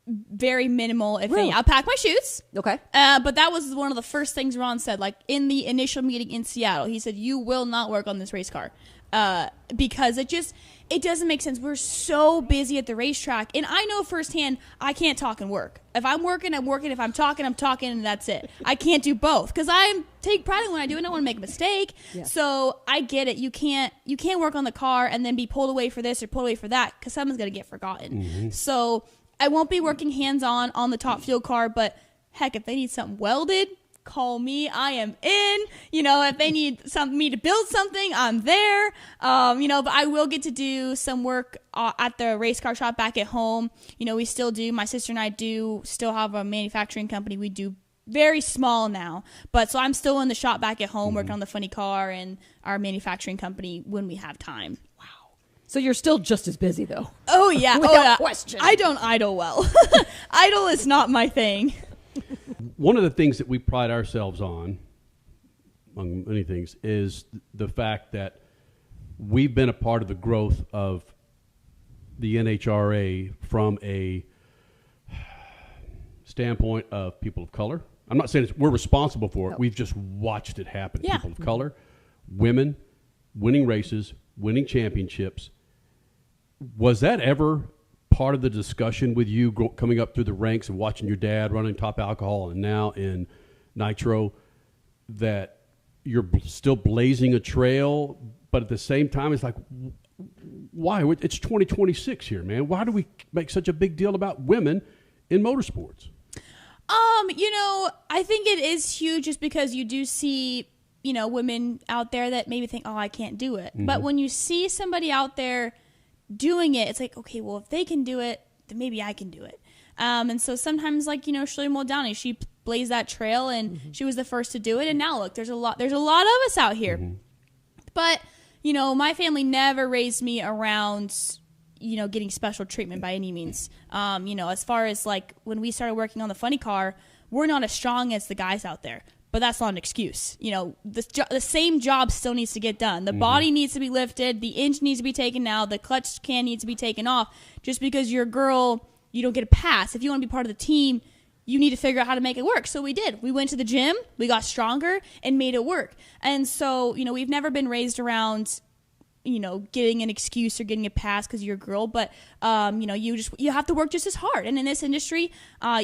very minimal, if any. I'll pack my shoes. Okay. But that was one of the first things Ron said, like in the initial meeting in Seattle. He said, you will not work on this race car. Because it doesn't make sense. We're so busy at the racetrack. And I know firsthand, I can't talk and work. If I'm working, I'm working. If I'm talking, and that's it. I can't do both. Because I take pride in what I do and I don't want to make a mistake. Yeah. So I get it. You can't work on the car and then be pulled away for this or pulled away for that, because someone's going to get forgotten. Mm-hmm. So I won't be working hands-on on the Top Fuel car, but heck, if they need something welded, call me. I am in. You know, if they need me to build something, I'm there. You know, but I will get to do some work at the race car shop back at home. You know, we still do. My sister and I do still have a manufacturing company. We do very small now, but so I'm still in the shop back at home working on the funny car and our manufacturing company when we have time. Wow. So you're still just as busy though. Oh yeah. Without question. I don't idle well. Idle is not my thing. One of the things that we pride ourselves on, among many things, is the fact that we've been a part of the growth of the NHRA from a standpoint of people of color. I'm not saying we're responsible for it. We've just watched it happen. Yeah. People of color, women, winning races, winning championships. Was that ever part of the discussion with you coming up through the ranks and watching your dad running Top Alcohol and now in Nitro, that you're still blazing a trail, but at the same time it's like, why? It's 2026 here, man. Why do we make such a big deal about women in motorsports? You know, I think it is huge just because you do see, you know, women out there that maybe think, oh, I can't do it. Mm-hmm. But when you see somebody out there doing it, it's like, okay, well, if they can do it, then maybe I can do it. And so sometimes, like, you know, Shirley Muldowney, she blazed that trail and she was the first to do it. And now look, there's a lot of us out here. But, you know, my family never raised me around, you know, getting special treatment by any means. You know, as far as like when we started working on the funny car, we're not as strong as the guys out there, but that's not an excuse. You know, the same job still needs to get done. The body needs to be lifted. The engine needs to be taken out. The clutch can needs to be taken off. Just because you're a girl, you don't get a pass. If you want to be part of the team, you need to figure out how to make it work. So we did. We went to the gym, we got stronger, and made it work. And so, you know, we've never been raised around, you know, getting an excuse or getting a pass because you're a girl, but you know, you have to work just as hard. And in this industry,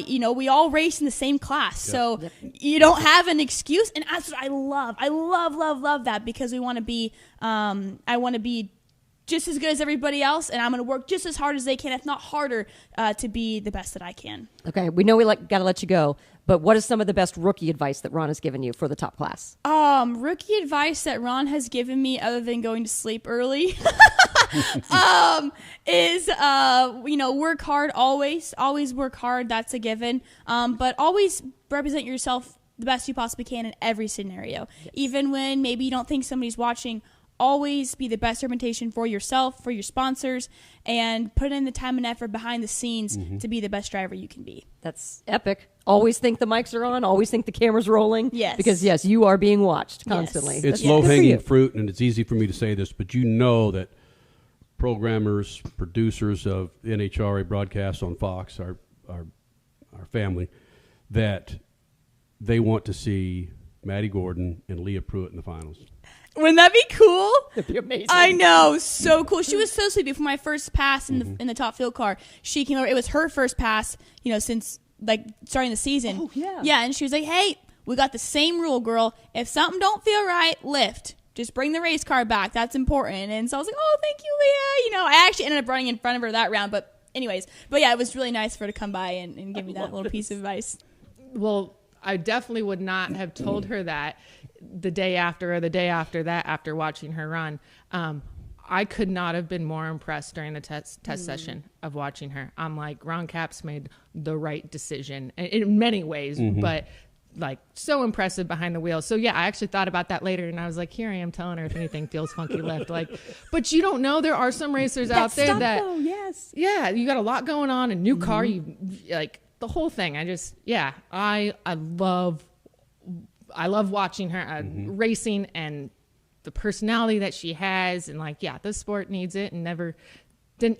you know, we all race in the same class, so you don't have an excuse. And that's what I love. I love that, because we want to be. I want to be just as good as everybody else, and I'm going to work just as hard as they can, if not harder, to be the best that I can. Okay, we know we got to let you go, but what is some of the best rookie advice that Ron has given you for the top class? Rookie advice that Ron has given me, other than going to sleep early, is, you know, work hard always. Always work hard, that's a given. But always represent yourself the best you possibly can in every scenario. Yes. Even when maybe you don't think somebody's watching, always be the best representation for yourself, for your sponsors, and put in the time and effort behind the scenes to be the best driver you can be. That's epic. Always think the mics are on. Always think the camera's rolling. Yes. Because, yes, you are being watched constantly. Yes. It's low-hanging fruit, and it's easy for me to say this, but you know that programmers, producers of NHRA broadcasts on Fox, our family, that they want to see Maddi Gordon and Leah Pruitt in the finals. Wouldn't that be cool? That'd be amazing. I know, so cool. She was so sweet. Before my first pass in the top field car, she came over. It was her first pass, you know, since like starting the season. Oh yeah. Yeah, and she was like, "Hey, we got the same rule, girl. If something don't feel right, lift. Just bring the race car back. That's important." And so I was like, "Oh, thank you, Leah." You know, I actually ended up running in front of her that round, but anyways, yeah, it was really nice for her to come by and give me that little piece of advice. Well, I definitely would not have told her that the day after or the day after that, after watching her run. I could not have been more impressed during the test session of watching her. I'm like, Ron Capps made the right decision in many ways, but like so impressive behind the wheel. So yeah, I actually thought about that later, and I was like, here I am telling her if anything feels funky left. Like, but you don't know, there are some racers out there that, though, yes, yeah, you got a lot going on, a new car, you like the whole thing. I love watching her racing and the personality that she has, and like, yeah, the sport needs it, and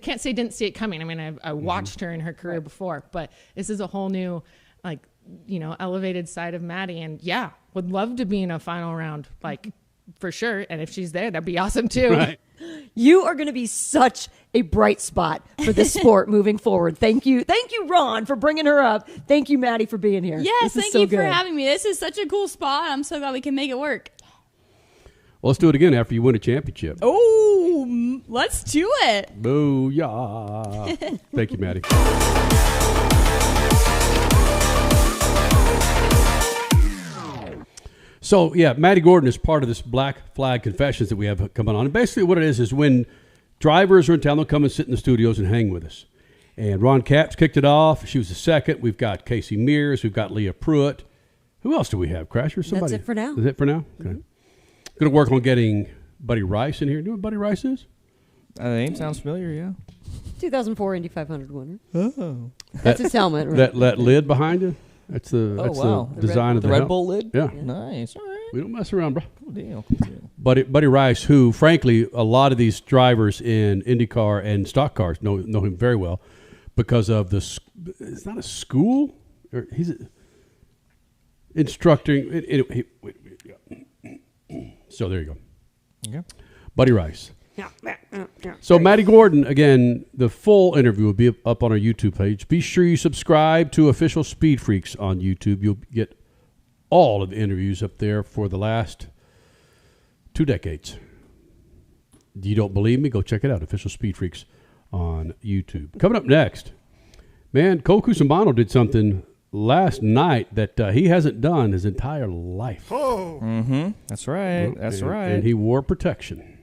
can't say didn't see it coming. I mean, I watched her in her career before, but this is a whole new, like, you know, elevated side of Maddi, and yeah, would love to be in a final round, like, for sure. And if she's there, that'd be awesome too. Right. You are going to be such a bright spot for this sport moving forward. Thank you, Ron, for bringing her up. Thank you, Maddi, for being here. Yes, thank you for having me. This is such a cool spot. I'm so glad we can make it work. Well, let's do it again after you win a championship. Oh, let's do it. Booyah. Thank you, Maddi. So, yeah, Maddi Gordon is part of this Black Flag Confessions that we have coming on. And basically what it is when drivers are in town, they'll come and sit in the studios and hang with us. And Ron Capps kicked it off. She was the second. We've got Casey Mears. We've got Leah Pruitt. Who else do we have, Crasher? Somebody. That's it for now. Is it for now? Okay. Going to work on getting Buddy Rice in here. Do you know what Buddy Rice is? The name sounds familiar, yeah. 2004 Indy 500 winner. Oh. That's his helmet, right? That lid behind you? That's the design of the Red Bull lid? Yeah. Nice. All right. We don't mess around, bro. Cool deal. Buddy Rice, who, frankly, a lot of these drivers in IndyCar and stock cars know him very well because of it's not a school. Or he's instructing. So there you go. Okay. Buddy Rice. So Maddi Gordon, again, the full interview will be up on our YouTube page. Be sure you subscribe to Official Speed Freaks on YouTube. You'll get all of the interviews up there for the last 2 decades. You don't believe me? Go check it out. Official Speed Freaks on YouTube. Coming up next, man, Cole Cusimano did something last night that he hasn't done his entire life. Oh. Mm-hmm. That's right. That's right. And he wore protection.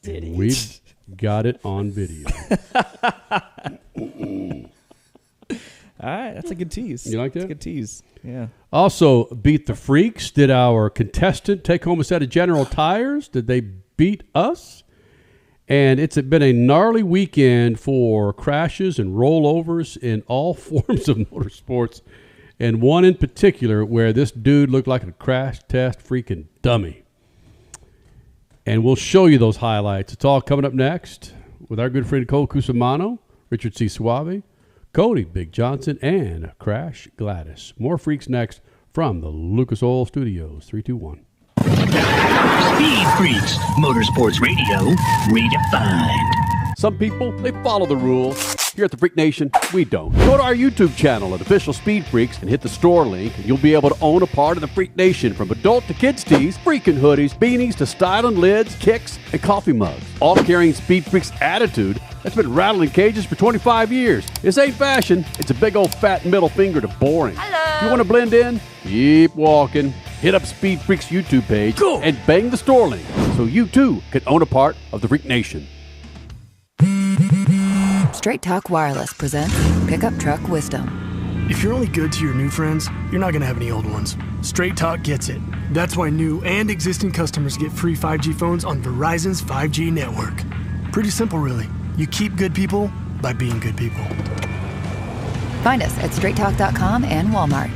We got it on video. All right, that's a good tease. You like that? That's a good tease. Yeah. Also, Beat the Freaks. Did our contestant take home a set of General Tires? Did they beat us? And it's been a gnarly weekend for crashes and rollovers in all forms of motorsports, and one in particular where this dude looked like a crash test freaking dummy. And we'll show you those highlights. It's all coming up next with our good friend Cole Cusimano, Richard C. Suave, Cody Big Johnson, and Crash Gladys. More Freaks next from the Lucas Oil Studios. 3, 2, 1. Speed Freaks, Motorsports Radio, redefined. Some people, they follow the rules. Here at the Freak Nation, we don't. Go to our YouTube channel at Official Speed Freaks and hit the store link, and you'll be able to own a part of the Freak Nation, from adult to kids tees, freaking hoodies, beanies to styling lids, kicks, and coffee mugs. All carrying Speed Freaks attitude that's been rattling cages for 25 years. This ain't fashion. It's a big old fat middle finger to boring. Hello. If you want to blend in, keep walking. Hit up Speed Freaks YouTube page and bang the store link so you too can own a part of the Freak Nation. Straight Talk Wireless presents Pickup Truck Wisdom. If you're only good to your new friends, you're not going to have any old ones. Straight Talk gets it. That's why new and existing customers get free 5G phones on Verizon's 5G network. Pretty simple, really. You keep good people by being good people. Find us at straighttalk.com and Walmart.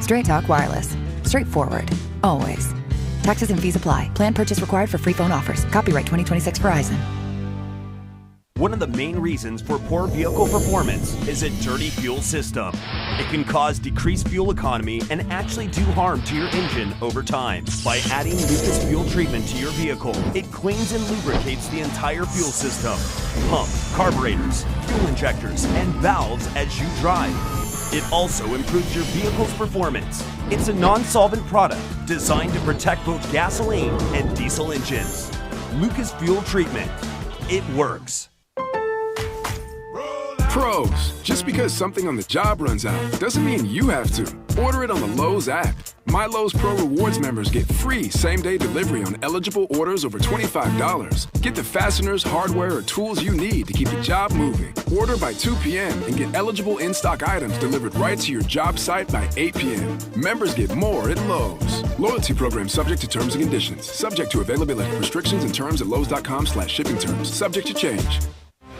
Straight Talk Wireless. Straightforward. Always. Taxes and fees apply. Plan purchase required for free phone offers. Copyright 2026 Verizon. One of the main reasons for poor vehicle performance is a dirty fuel system. It can cause decreased fuel economy and actually do harm to your engine over time. By adding Lucas fuel treatment to your vehicle, it cleans and lubricates the entire fuel system. Pump, carburetors, fuel injectors, and valves as you drive. It also improves your vehicle's performance. It's a non-solvent product designed to protect both gasoline and diesel engines. Lucas Fuel Treatment. It works. Pros, just because something on the job runs out doesn't mean you have to. Order it on the Lowe's app. My Lowe's Pro Rewards members get free same-day delivery on eligible orders over $25. Get the fasteners, hardware, or tools you need to keep the job moving. Order by 2 p.m. and get eligible in-stock items delivered right to your job site by 8 p.m. Members get more at Lowe's. Loyalty program subject to terms and conditions. Subject to availability. Restrictions and terms at Lowe's.com/shipping terms. Subject to change.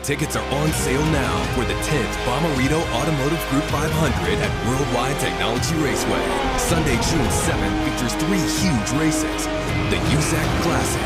Tickets are on sale now for the 10th Bommarito Automotive Group 500 at Worldwide Technology Raceway. Sunday, June 7th features 3 huge races. The USAC Classic,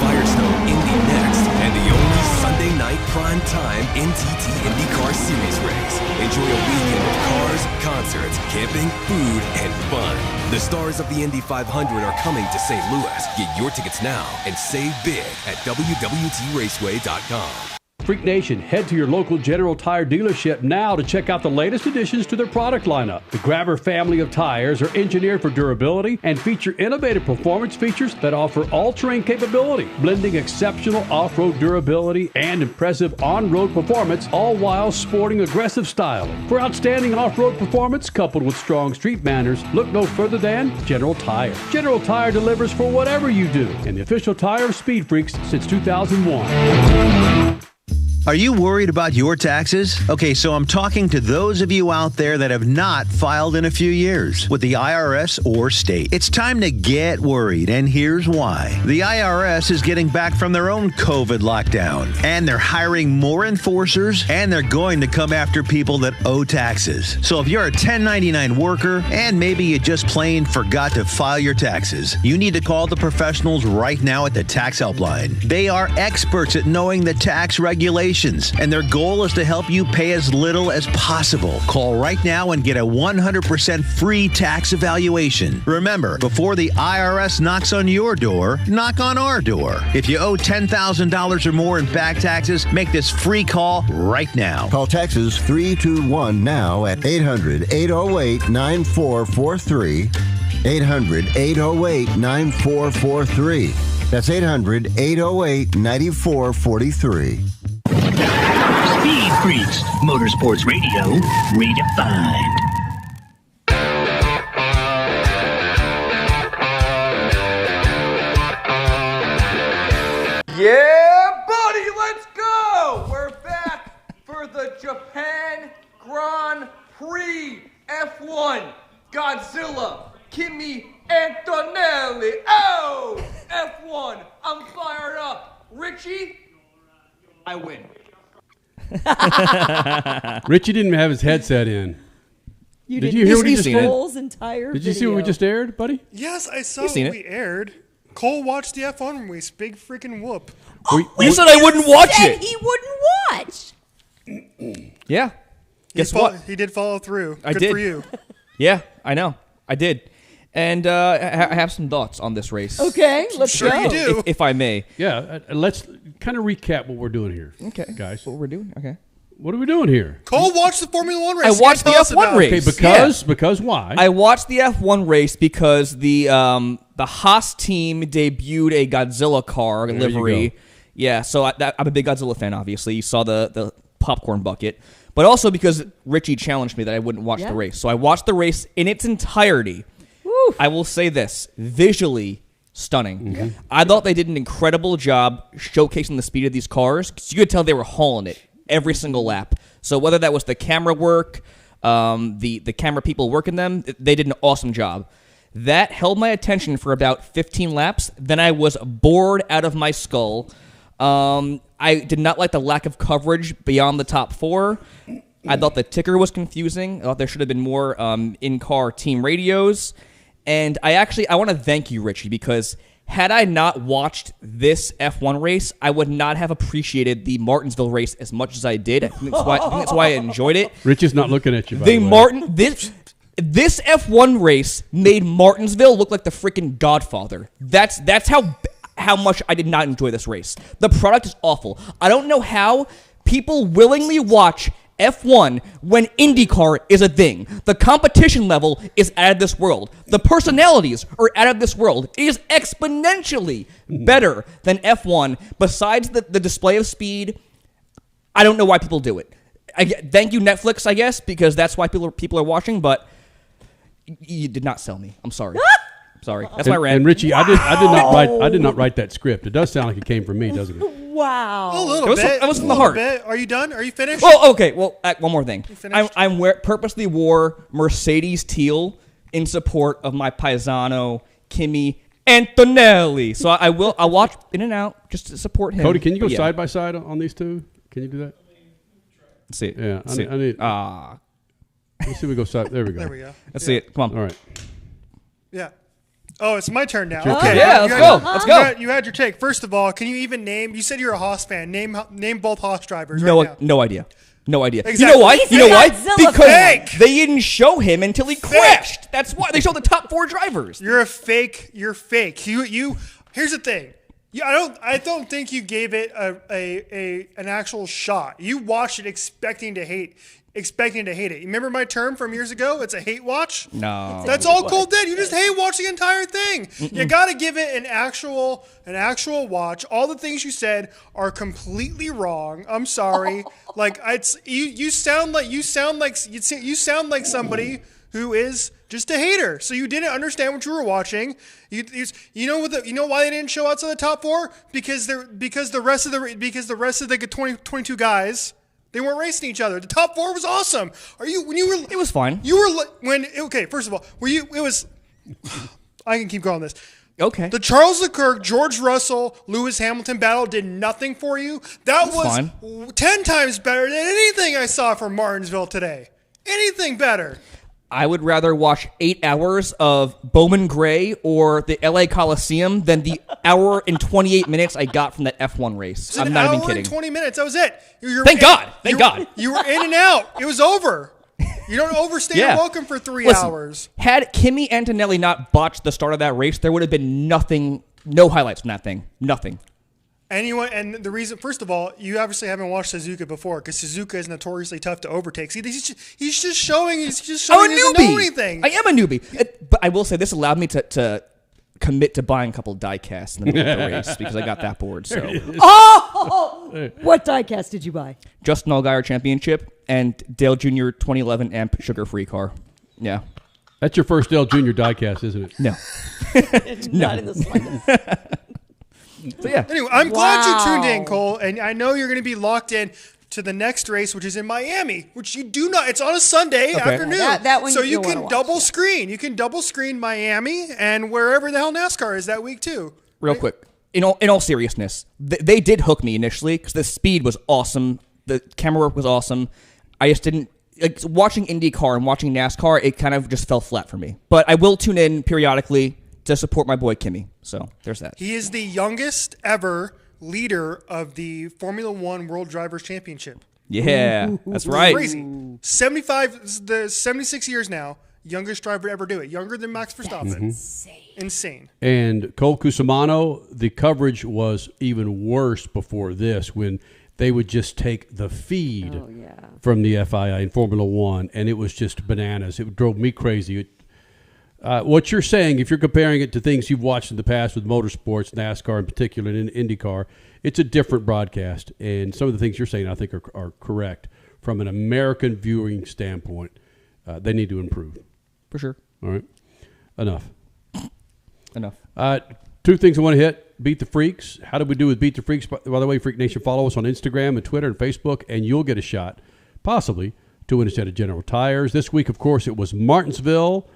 Firestone Indy next, and the only Sunday night prime time NTT IndyCar Series race. Enjoy a weekend of cars, concerts, camping, food, and fun. The stars of the Indy 500 are coming to St. Louis. Get your tickets now and save big at WWTRaceway.com. Freak Nation, head to your local General Tire dealership now to check out the latest additions to their product lineup. The Grabber family of tires are engineered for durability and feature innovative performance features that offer all-terrain capability, blending exceptional off-road durability and impressive on-road performance, all while sporting aggressive styling. For outstanding off-road performance coupled with strong street manners, look no further than General Tire. General Tire delivers for whatever you do, and the official tire of Speed Freaks since 2001. Are you worried about your taxes? Okay, so I'm talking to those of you out there that have not filed in a few years with the IRS or state. It's time to get worried, and here's why. The IRS is getting back from their own COVID lockdown, and they're hiring more enforcers, and they're going to come after people that owe taxes. So if you're a 1099 worker, and maybe you just plain forgot to file your taxes, you need to call the professionals right now at the Tax Helpline. They are experts at knowing the tax regulations, and their goal is to help you pay as little as possible. Call right now and get a 100% free tax evaluation. Remember, before the IRS knocks on your door, knock on our door. If you owe $10,000 or more in back taxes, make this free call right now. Call Texas 321 now at 800-808-9443. 800-808-9443. That's 800-808-9443. Speed Freaks, Motorsports Radio, redefined. Yeah, buddy, let's go! We're back for the Japan Grand Prix F1. Godzilla, Kimi Antonelli. Oh, F1, I'm fired up. Richie, I win. Richie didn't have his headset in. Did you hear what he just aired? Entire Did you see what we just aired, buddy? Yes, I saw what we aired. Cole watched the F1 race. Big freaking whoop. You said I wouldn't watch it. He wouldn't watch. Yeah. Guess what? He did follow through. I Good did. for you. Yeah, I know. I did. And I have some thoughts on this race. Okay, let's go. You do. If I may. Yeah, let's kind of recap what we're doing here. Okay. Guys. What we're doing? Okay. What are we doing here? Cole watched the Formula One race. I watched the F1 race. Okay, because why? I watched the F1 race because the Haas team debuted a Godzilla car livery. Yeah, so I'm a big Godzilla fan, obviously. You saw the popcorn bucket. But also because Richie challenged me that I wouldn't watch the race. So I watched the race in its entirety. Woo. I will say this, visually stunning. Mm-hmm. I thought they did an incredible job showcasing the speed of these cars. 'Cause you could tell they were hauling it every single lap. So whether that was the camera work, the camera people working them, they did an awesome job. That held my attention for about 15 laps. Then I was bored out of my skull. I did not like the lack of coverage beyond the top four. I thought the ticker was confusing. I thought there should have been more in-car team radios. And I want to thank you, Richie, because had I not watched this F1 race, I would not have appreciated the Martinsville race as much as I did. I think that's why I enjoyed it. Rich is not looking at you, by the way. This F1 race made Martinsville look like the freaking Godfather. That's how much I did not enjoy this race. The product is awful. I don't know how people willingly watch F1 when IndyCar is a thing. The competition level is out of this world. The personalities are out of this world. It is exponentially better than F1. Besides the display of speed, I don't know why people do it. Thank you, Netflix, I guess, because that's why people are watching, but you did not sell me. I'm sorry. Sorry. That's my rant. And Richie, I did not write that script. It does sound like it came from me, doesn't it? Wow. A little bit. It was from the heart. Bit. Are you done? Are you finished? Oh, okay. Well, one more thing. I purposely wore Mercedes teal in support of my paisano, Kimi Antonelli. So I'll watch in and out just to support him. Cody, can you go side by side on these two? Can you do that? Let's see it. Yeah. I need. Let's see if we go side. There we go. There we go. Let's see it. Come on. All right. Yeah. Oh, it's my turn now. Your Okay. turn. Yeah, let's go. Let's go. You had your take. First of all, can you even name? You said you're a Haas fan. Name both Haas drivers. Right now. No idea. No idea. Exactly. You know why? He's You know a why? Godzilla Because fan. they didn't show him until he crashed. That's why they showed the top four drivers. You're a fake. You're fake. You. Here's the thing. Yeah, I don't think you gave it an actual shot. You watched it expecting to hate it. You remember my term from years ago? It's a hate watch. No, that's all Cole did. You just hate watch the entire thing. You got to give it an actual watch. All the things you said are completely wrong. I'm sorry. Like you sound like somebody who is just a hater. So you didn't understand what you were watching. You know why they didn't show outside the top 4? Because the rest of the 22 guys, they weren't racing each other. The top 4 was awesome. It was fine. First of all, I can keep going this. Okay. The Charles Leclerc, George Russell, Lewis Hamilton battle did nothing for you. That was fine. 10 times better than anything I saw from Martinsville today. Anything better. I would rather watch 8 hours of Bowman Gray or the LA Coliseum than the hour and 28 minutes I got from that F1 race. I'm not even kidding. An hour and 20 minutes. That was it. Thank God. You were in and out. It was over. You don't overstay your welcome for 3 hours. Had Kimi Antonelli not botched the start of that race, there would have been nothing, no highlights from that thing. Nothing. And the reason, first of all, you obviously haven't watched Suzuka before because Suzuka is notoriously tough to overtake. See, he's just showing he doesn't know anything. I am a newbie. But I will say this allowed me to commit to buying a couple of die casts in the middle of the race because I got that bored. So, what die cast did you buy? Justin Allgaier Championship and Dale Jr. 2011 AMP sugar-free car. Yeah. That's your first Dale Jr. diecast, isn't it? No. It's not in the slightest. So, yeah. Anyway, I'm glad you tuned in, Cole, and I know you're going to be locked in to the next race, which is in Miami, which you do not. It's on a Sunday afternoon, that one so you you can double screen. You can double screen Miami and wherever the hell NASCAR is that week too. Real quick, in all seriousness, they did hook me initially because the speed was awesome, the camera work was awesome. I just didn't. Like, watching IndyCar and watching NASCAR, it kind of just fell flat for me. But I will tune in periodically to support my boy Kimi. So there's that. He is the youngest ever leader of the Formula One World Drivers Championship. Yeah, that's right. Crazy. 76 years now, youngest driver to ever do it. Younger than Max Verstappen. Insane. And Cole Cusimano, the coverage was even worse before this when they would just take the feed from the FIA in Formula One, and it was just bananas. It drove me crazy. What you're saying, if you're comparing it to things you've watched in the past with motorsports, NASCAR in particular, and IndyCar, it's a different broadcast. And some of the things you're saying, I think, are correct. From an American viewing standpoint, they need to improve. For sure. All right. Enough. 2 things I want to hit. Beat the Freaks. How did we do with Beat the Freaks? By the way, Freak Nation, follow us on Instagram and Twitter and Facebook, and you'll get a shot, possibly, to win a set of General Tires. This week, of course, it was Martinsville.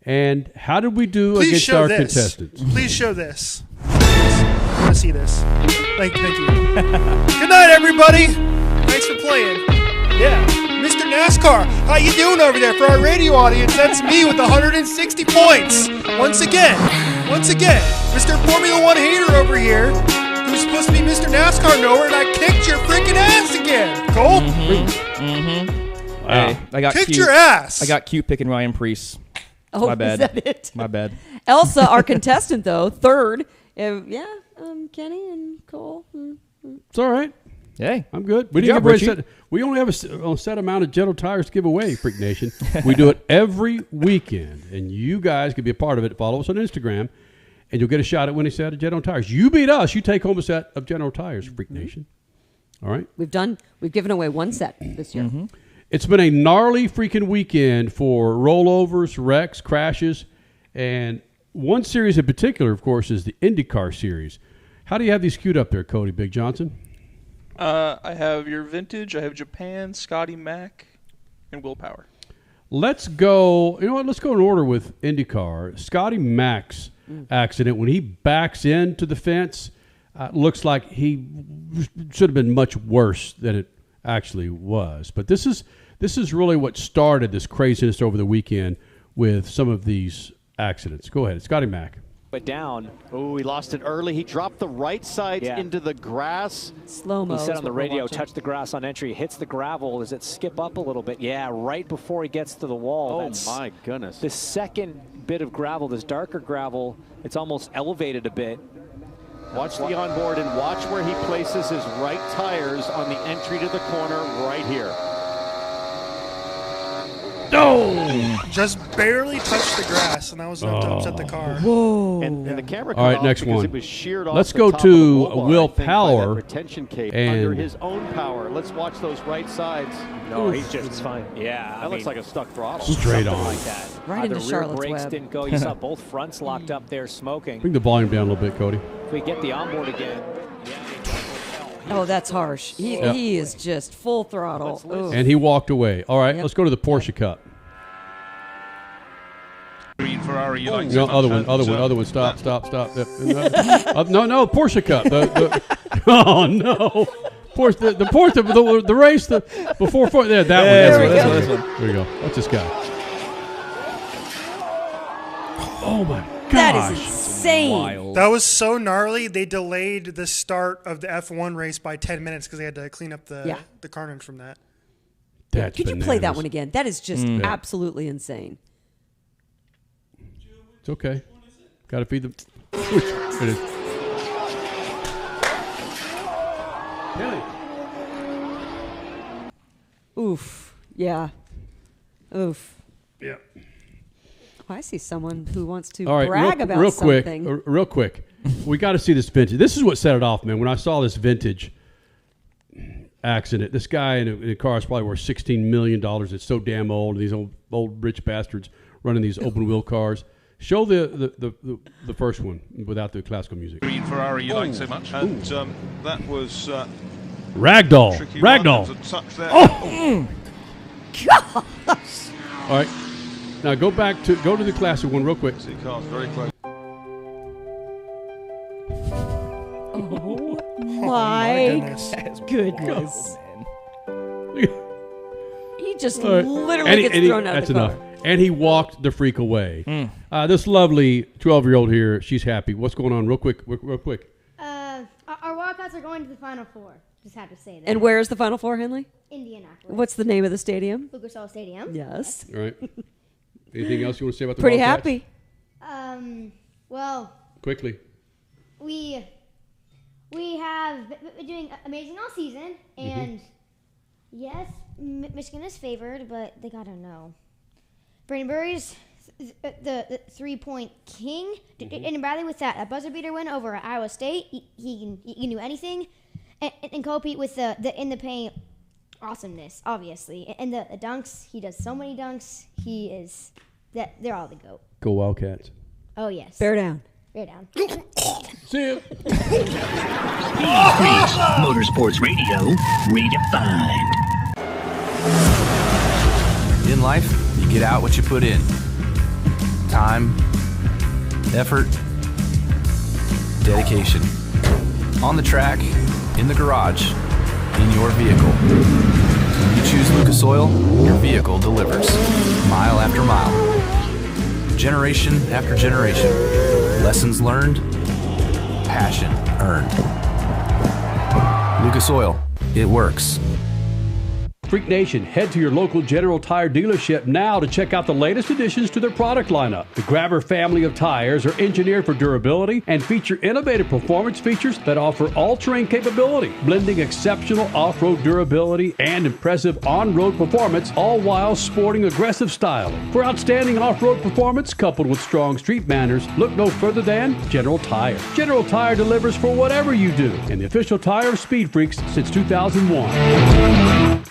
And how did we do against our contestants? Please show this. I want to see this. Thank you. Good night, everybody. Thanks for playing. Yeah. Mr. NASCAR, how you doing over there? For our radio audience, that's me with 160 points. Once again, Mr. Formula One hater over here, who's supposed to be Mr. NASCAR knower, and I kicked your freaking ass again. Cole? Wow. Hey, I got kicked your ass. I got cute picking Ryan Preece. Oh, my bad. Is that it? My bad. Elsa, our contestant, though, third. Kenny and Cole. It's all right. Hey, I'm good. We only have a set amount of General Tires to give away, Freak Nation. We do it every weekend, and you guys can be a part of it. Follow us on Instagram, and you'll get a shot at winning a set of General Tires. You beat us, you take home a set of General Tires, Freak Nation. All right? We've given away 1 set this year. Mm-hmm. It's been a gnarly freaking weekend for rollovers, wrecks, crashes, and one series in particular, of course, is the IndyCar series. How do you have these queued up there, Cody Big Johnson? I have your vintage, I have Japan, Scotty Mac, and Willpower. Let's go. You know what? Let's go in order with IndyCar. Scotty Mac's accident, when he backs into the fence, looks like he should have been much worse than it actually was. But this is really what started this craziness over the weekend with some of these accidents. Go ahead, Scotty Mac. But down. Oh, he lost it early. He dropped the right side into the grass. Slow-mo. He said on the radio, touch the grass on entry, hits the gravel. Does it skip up a little bit? Yeah, right before he gets to the wall. Oh, my goodness. The second bit of gravel, this darker gravel, it's almost elevated a bit. Watch the onboard and watch where he places his right tires on the entry to the corner right here. Oh! Just barely touched the grass, and that was enough to upset the car. Whoa! And the camera. All right, next one. It was sheared off Let's the go top to of the Will by Power. that retention cape And under his own power. Let's watch those right sides. No, Oof. he's just fine. Yeah, that looks like a stuck throttle. Straight Something on. like that. Right the into rear Charlotte's brakes Web. didn't go. You saw both fronts locked up there, smoking. Bring the volume down a little bit, Cody. If we get the onboard again. Oh, that's harsh. He is just full throttle. Oof. And he walked away. All right, let's go to the Porsche Cup. Green Ferrari, you like No, so other much, one. Stop. No, Porsche Cup. Oh no, Porsche. The Porsche. The race. Before. There, that one. This one. There you go. What's this guy? Oh my gosh. That is insane. Wild. That was so gnarly. They delayed the start of the F1 race by 10 minutes because they had to clean up the carnage from that. That's Could you play that one again? That is just absolutely insane. It's okay. Got to feed them. It is. Oof. Yeah. Oof. Yeah. Oh, I see someone who wants to All right, brag about real something. quick. Real quick. We got to see this vintage. This is what set it off, man. When I saw this vintage accident, this guy in a car is probably worth $16 million. It's so damn old. These old rich bastards running these open wheel cars. Show the first one without the classical music. Green Ferrari, you like so much, and that was Ragdoll. Ragdoll. Oh. Gosh. All right. Now go to the classic one real quick. See cars very close. Oh my goodness. He just literally gets thrown out of the car. That's enough. And he walked the freak away. This lovely 12-year-old here, she's happy. What's going on? Real quick. Our Wildcats are going to the Final Four. Just have to say that. And where is the Final Four, Henley? Indianapolis. What's the name of the stadium? Lucas Oil Stadium. Yes. All right. Anything else you want to say about the Pretty Wildcats? happy. Well, Quickly. we have been doing amazing all season, and yes, Michigan is favored, but they gotta know. Brandon Burry's the 3-point king, and Bradley with that buzzer beater win over Iowa State. He can do anything, and Kobe with the in the paint awesomeness, obviously, and the dunks. He does so many dunks. They're all the GOAT. Go Wildcats. Oh yes. Bear down. Bear down. See you. SpeedFreaks, Motorsports Radio, redefined. In life, you get out what you put in. Time, effort, dedication. On the track, in the garage, in your vehicle. When you choose Lucas Oil, your vehicle delivers. Mile after mile. Generation after generation. Lessons learned, passion earned. Lucas Oil, it works. Freak Nation, head to your local General Tire dealership now to check out the latest additions to their product lineup. The Grabber family of tires are engineered for durability and feature innovative performance features that offer all-terrain capability, blending exceptional off-road durability and impressive on-road performance, all while sporting aggressive styling. For outstanding off-road performance coupled with strong street manners, look no further than General Tire. General Tire delivers for whatever you do, and the official tire of Speed Freaks since 2001.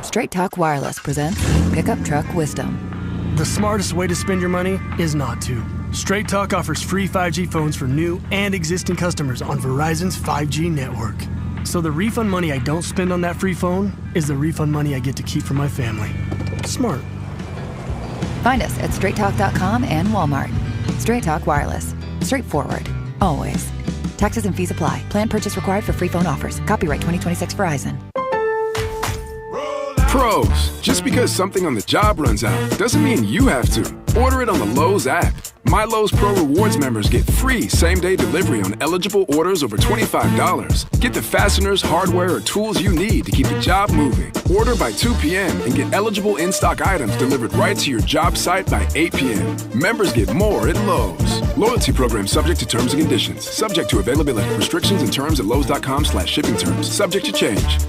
Straight Talk Wireless presents Pickup Truck Wisdom. The smartest way to spend your money is not to. Straight Talk offers free 5G phones for new and existing customers on Verizon's 5G network. So the refund money I don't spend on that free phone is the refund money I get to keep for my family. Smart. Find us at straighttalk.com and Walmart. Straight Talk Wireless. Straightforward. Always. Taxes and fees apply. Plan purchase required for free phone offers. Copyright 2026 Verizon. Pros, just because something on the job runs out doesn't mean you have to. Order it on the Lowe's app. My Lowe's Pro Rewards members get free same-day delivery on eligible orders over $25. Get the fasteners, hardware, or tools you need to keep the job moving. Order by 2 p.m. and get eligible in-stock items delivered right to your job site by 8 p.m. Members get more at Lowe's. Loyalty program subject to terms and conditions. Subject to availability. Restrictions and terms at lowes.com/shipping terms. Subject to change.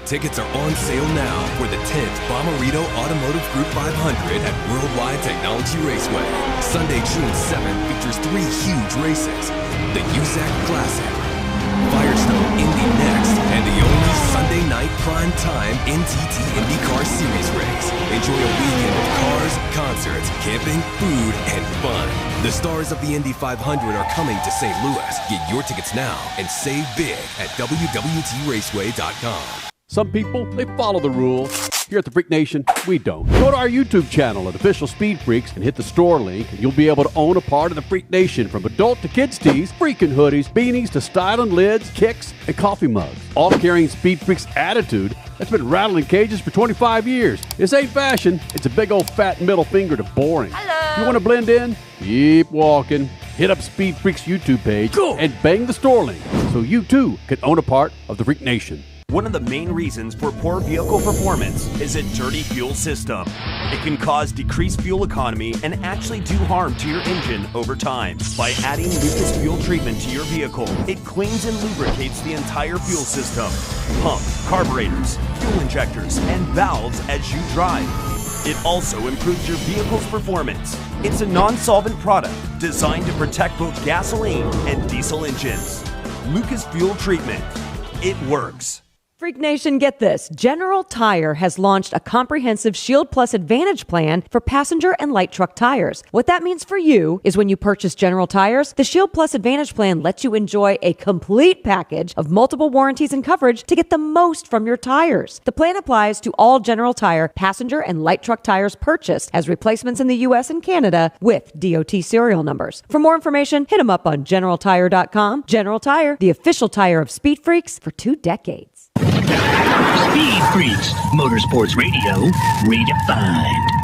Tickets are on sale now for the 10th Bommarito Automotive Group 500 at Worldwide Technology Raceway. Sunday, June 7th features 3 huge races. The USAC Classic, Firestone Indy next, and the only Sunday night prime time NTT IndyCar Series race. Enjoy a weekend of cars, concerts, camping, food, and fun. The stars of the Indy 500 are coming to St. Louis. Get your tickets now and save big at WWTRaceway.com. Some people, they follow the rules. Here at the Freak Nation, we don't. Go to our YouTube channel at Official Speed Freaks and hit the store link, and you'll be able to own a part of the Freak Nation, from adult to kids tees, freaking hoodies, beanies to styling lids, kicks, and coffee mugs. All carrying Speed Freaks attitude that's been rattling cages for 25 years. This ain't fashion. It's a big old fat middle finger to boring. Hello. You want to blend in? Keep walking. Hit up Speed Freaks YouTube page and bang the store link so you too can own a part of the Freak Nation. One of the main reasons for poor vehicle performance is a dirty fuel system. It can cause decreased fuel economy and actually do harm to your engine over time. By adding Lucas Fuel Treatment to your vehicle, it cleans and lubricates the entire fuel system, pump, carburetors, fuel injectors, and valves as you drive. It also improves your vehicle's performance. It's a non-solvent product designed to protect both gasoline and diesel engines. Lucas Fuel Treatment. It works. Freak Nation, get this. General Tire has launched a comprehensive Shield Plus Advantage plan for passenger and light truck tires. What that means for you is when you purchase General Tires, the Shield Plus Advantage plan lets you enjoy a complete package of multiple warranties and coverage to get the most from your tires. The plan applies to all General Tire passenger and light truck tires purchased as replacements in the U.S. and Canada with DOT serial numbers. For more information, hit them up on GeneralTire.com. General Tire, the official tire of Speed Freaks for 2 decades. Speed Freaks, Motorsports Radio, redefined.